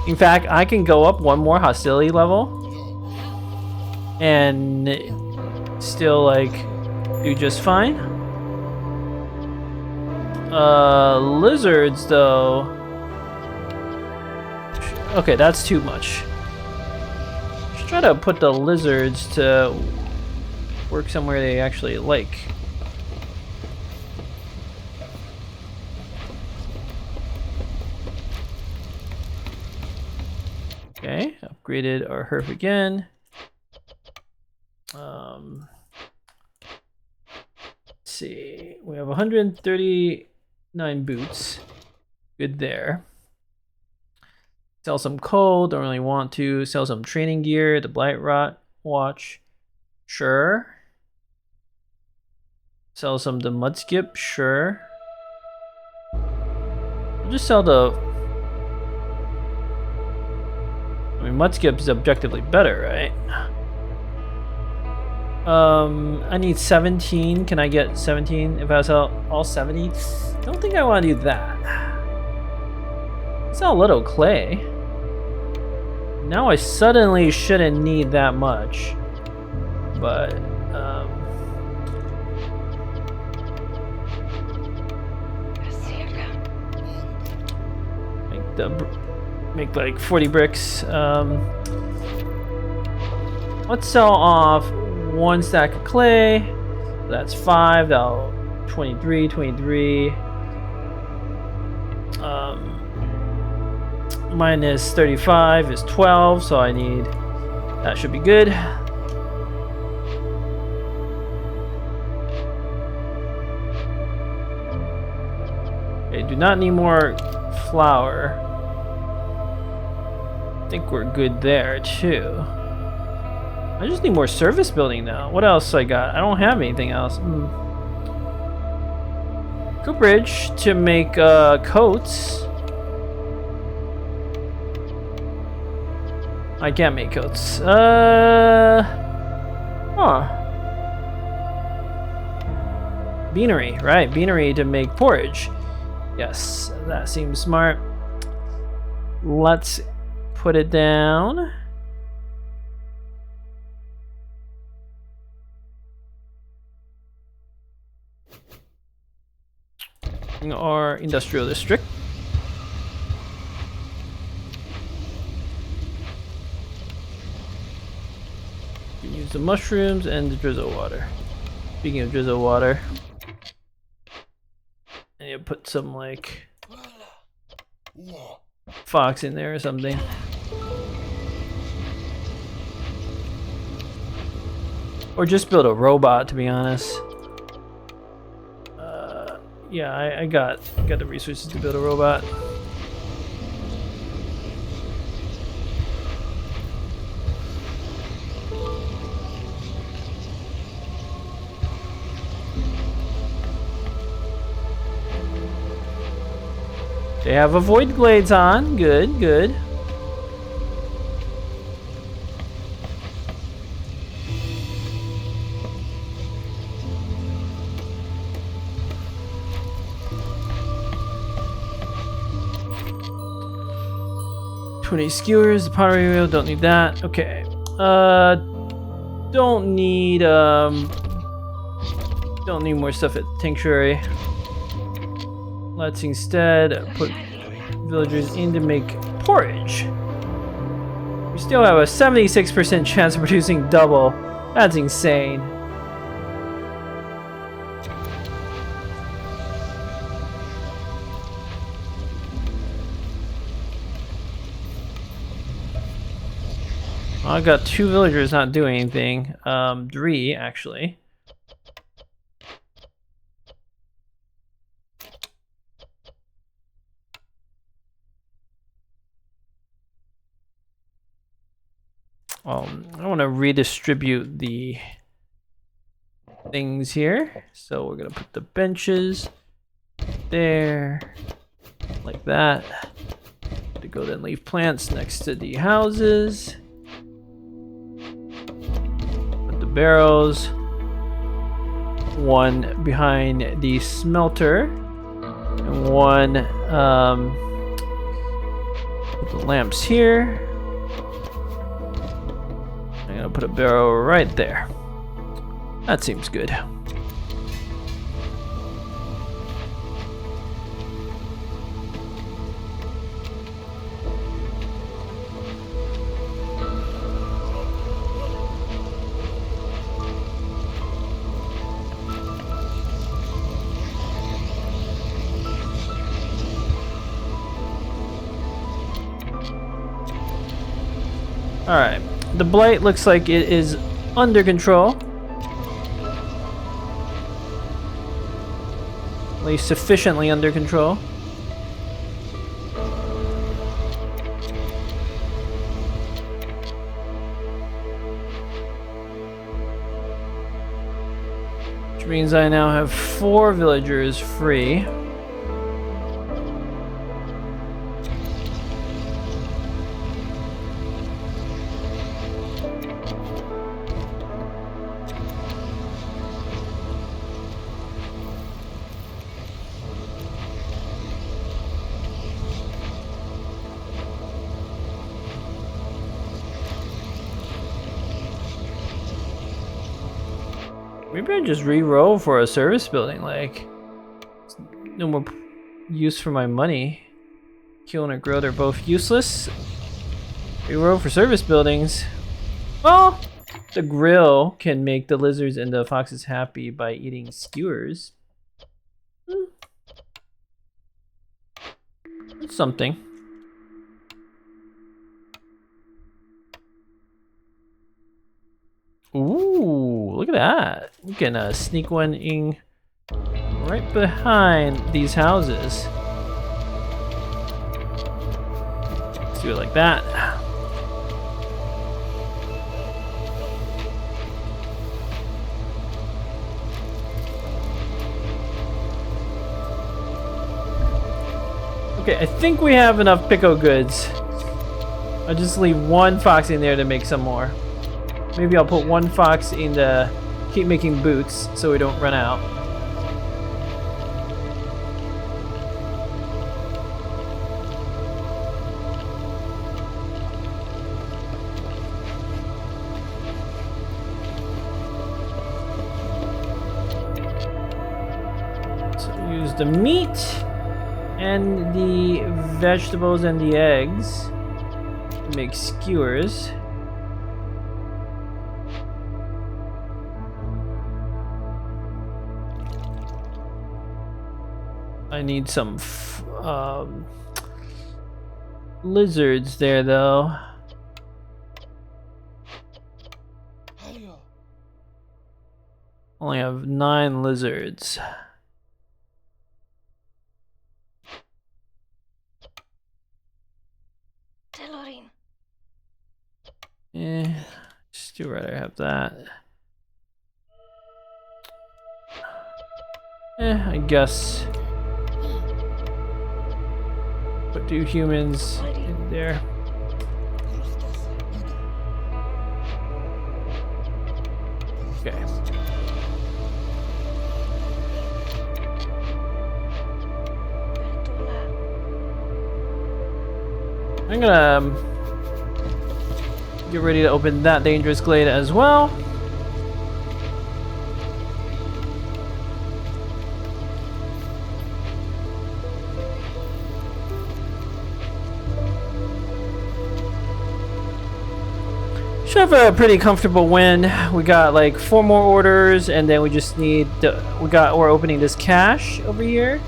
In fact, I can go up 1 more hostility level. And still like do just fine. Lizards though. Okay, that's too much. Let's try to put the lizards to work somewhere they actually like. Okay, upgraded our herb again. Let's see, we have 139 boots. Good there. Sell some coal, don't really want to. Sell some training gear, the Blight Rot Watch. Sure. Sell some the Mudskip, sure. I'll just sell the... I mean, Mudskip is objectively better, right? I need 17. Can I get 17 if I sell all 70? I don't think I want to do that. Sell a little clay. Now I suddenly shouldn't need that much. But, make like 40 bricks. Let's sell off 1 stack of clay. That's 5. That'll 23. Minus 35 is 12, so I need... That should be good. Okay, do not need more flour. I think we're good there, too. I just need more service building now. What else I got? I don't have anything else. Cooperage to make coats. I can't make coats. Beanery, right? Beanery to make porridge. Yes, that seems smart. Let's put it down. In our industrial district. You can use the mushrooms and the drizzle water. Speaking of drizzle water, I need to put some like fox in there or something. Or just build a robot, to be honest. Yeah, I got the resources to build a robot. They have avoid glades on. Good, good. Skewers, the pottery wheel, don't need that. Okay. Don't need more stuff at Tinctuary. Let's instead put villagers in to make porridge. We still have a 76% chance of producing double. That's insane. I got 2 villagers not doing anything. 3 actually. I want to redistribute the things here. So we're gonna put the benches there, like that. To go then leave plants next to the houses. Barrels, one behind the smelter, and one with the lamps here. I'm gonna put a barrel right there. That seems good. Alright, the blight looks like it is under control. At least sufficiently under control. Which means I now have 4 villagers free. Maybe I just re-roll for a service building, like, no more use for my money. Kill and a grow, they're both useless. Re-roll for service buildings. Well, the grill can make the lizards and the foxes happy by eating skewers. That's something. Ooh, look at that. We can sneak one in right behind these houses. Let's do it like that. Okay, I think we have enough pickle goods. I'll just leave one fox in there to make some more. Maybe I'll put one fox in the keep making boots so we don't run out. So use the meat and the vegetables and the eggs to make skewers. I need some lizards there, though. Only have 9 lizards. Still rather have that. I guess. Put 2 humans in there. Okay. I'm gonna get ready to open that dangerous glade as well. Should have a pretty comfortable win. We got like 4 more orders, and then we just need we're opening this cache over here.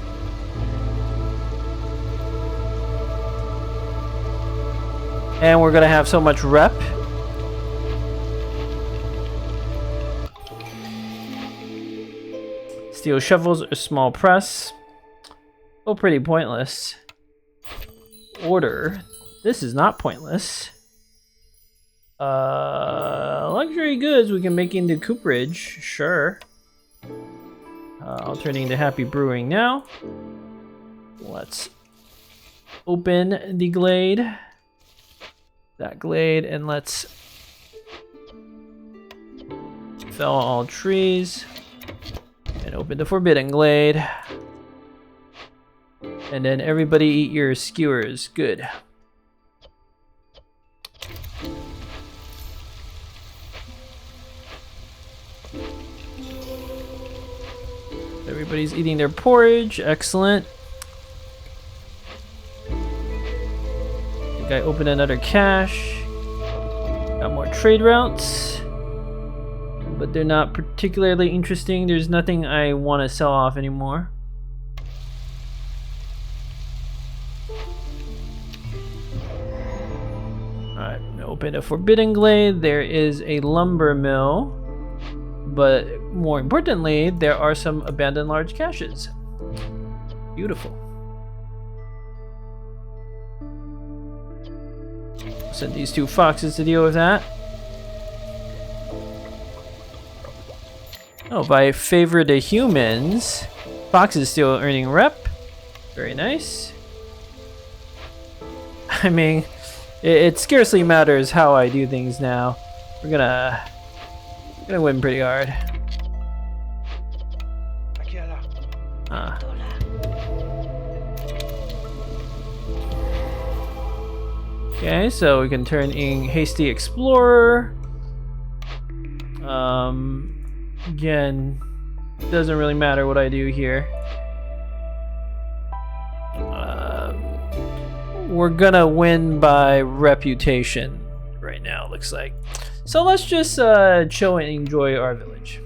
And we're gonna have so much rep. Steel shovels or small press. Oh, pretty pointless. Order. This is not pointless. Luxury goods we can make into cooperage, sure. I'll turn into Happy Brewing now. Let's open the glade. That glade, and let's fell all trees and open the forbidden glade. And then everybody eat your skewers. Good. Everybody's eating their porridge. Excellent. I think I opened another cache. Got more trade routes. But they're not particularly interesting. There's nothing I want to sell off anymore. Alright, open a forbidden glade. There is a lumber mill. But more importantly, there are some abandoned large caches. Beautiful. Send these 2 foxes to deal with that. Oh, by favor to humans, Fox is still earning rep. Very nice. I mean, it scarcely matters how I do things now. We're gonna win pretty hard. Okay, so we can turn in Hasty Explorer. Again, doesn't really matter what I do here. We're gonna win by reputation right now, looks like. So let's just chill and enjoy our village.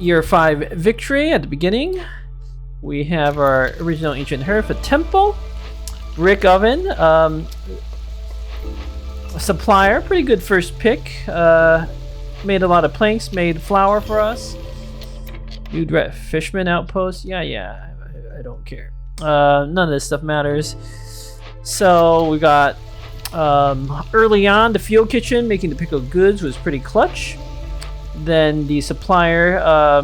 Year 5 victory at the beginning. We have our original ancient hearth, a temple, brick oven, a supplier, pretty good first pick. Made a lot of planks, made flour for us. Dude, Fishman outpost. Yeah, I don't care. None of this stuff matters. So we got early on the field kitchen making the pickled goods was pretty clutch. Then the supplier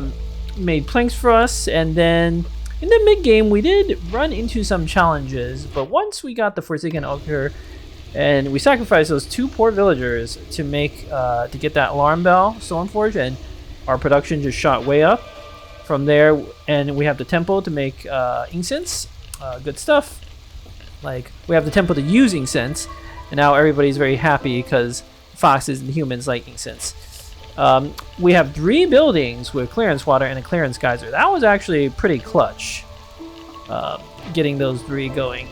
made planks for us, and then In the mid game, we did run into some challenges, but once we got the Forsaken Altar, and we sacrificed those 2 poor villagers to make to get that alarm bell Stoneforge, and our production just shot way up from there. And we have the temple to make incense, good stuff. Like, we have the temple to use incense, and now everybody's very happy because foxes and humans like incense. We have 3 buildings with clearance water and a clearance geyser. That was actually pretty clutch, getting those 3 going.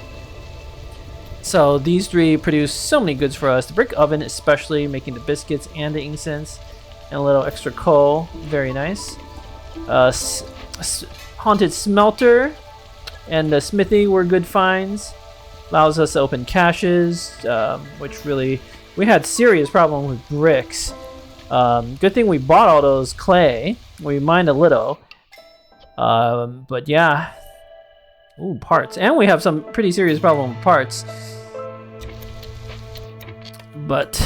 So these 3 produce so many goods for us. The brick oven especially, making the biscuits and the incense, and a little extra coal. Very nice. Haunted smelter and the smithy were good finds. Allows us to open caches, which really, we had serious problem with bricks. Good thing we bought all those clay. We mined a little. But yeah. Ooh, parts. And we have some pretty serious problem with parts. But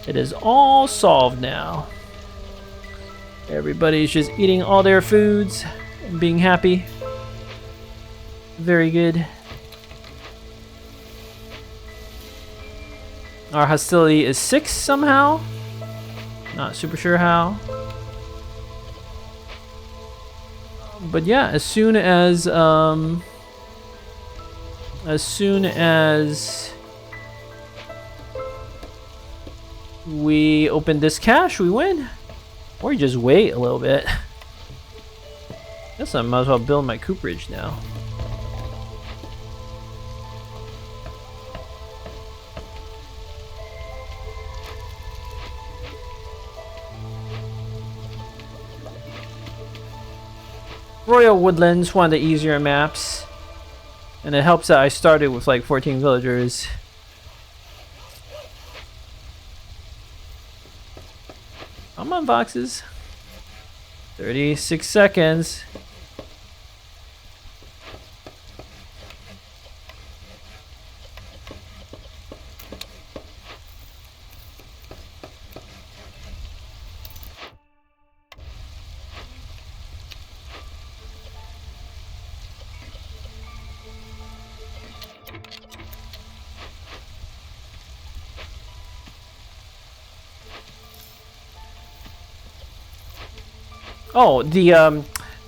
it is all solved now. Everybody's just eating all their foods and being happy. Very good. Our hostility is 6 somehow. Not super sure how. But yeah, as soon as we open this cache, we win. Or you just wait a little bit. Guess I might as well build my cooperage now. Royal Woodlands, one of the easier maps. And it helps that I started with like 14 villagers. Come on, boxes. 36 seconds. Oh, the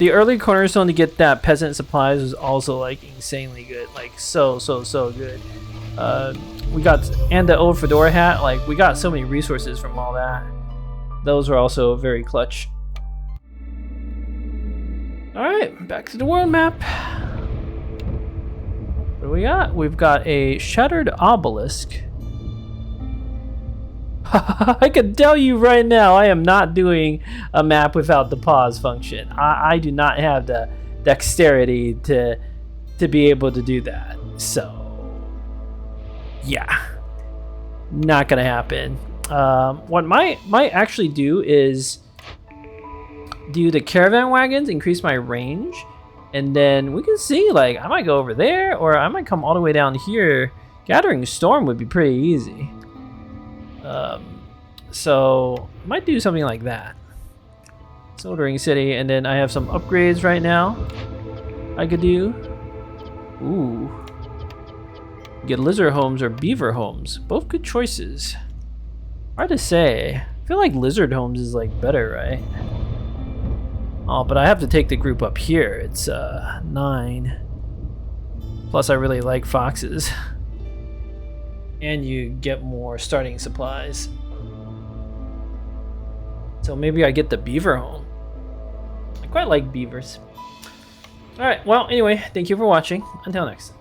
early cornerstone to get that peasant supplies was also like insanely good, like so good. We got, and the old fedora hat, like we got so many resources from all that. Those were also very clutch. All right, back to the world map. What do we got? We've got a shattered obelisk. I can tell you right now, I am not doing a map without the pause function. I do not have the dexterity to be able to do that. So, yeah, not gonna happen. What might actually do is do the caravan wagons, increase my range, and then we can see, like, I might go over there, or I might come all the way down here. Gathering Storm would be pretty easy. So might do something like that. Smoldering City, and then I have some upgrades right now I could do. Ooh. Get lizard homes or beaver homes. Both good choices. Hard to say. I feel like lizard homes is like better, right? Oh, but I have to take the group up here. It's 9. Plus I really like foxes. And you get more starting supplies. So maybe I get the beaver home. I quite like beavers. Alright, well, anyway, thank you for watching. Until next time.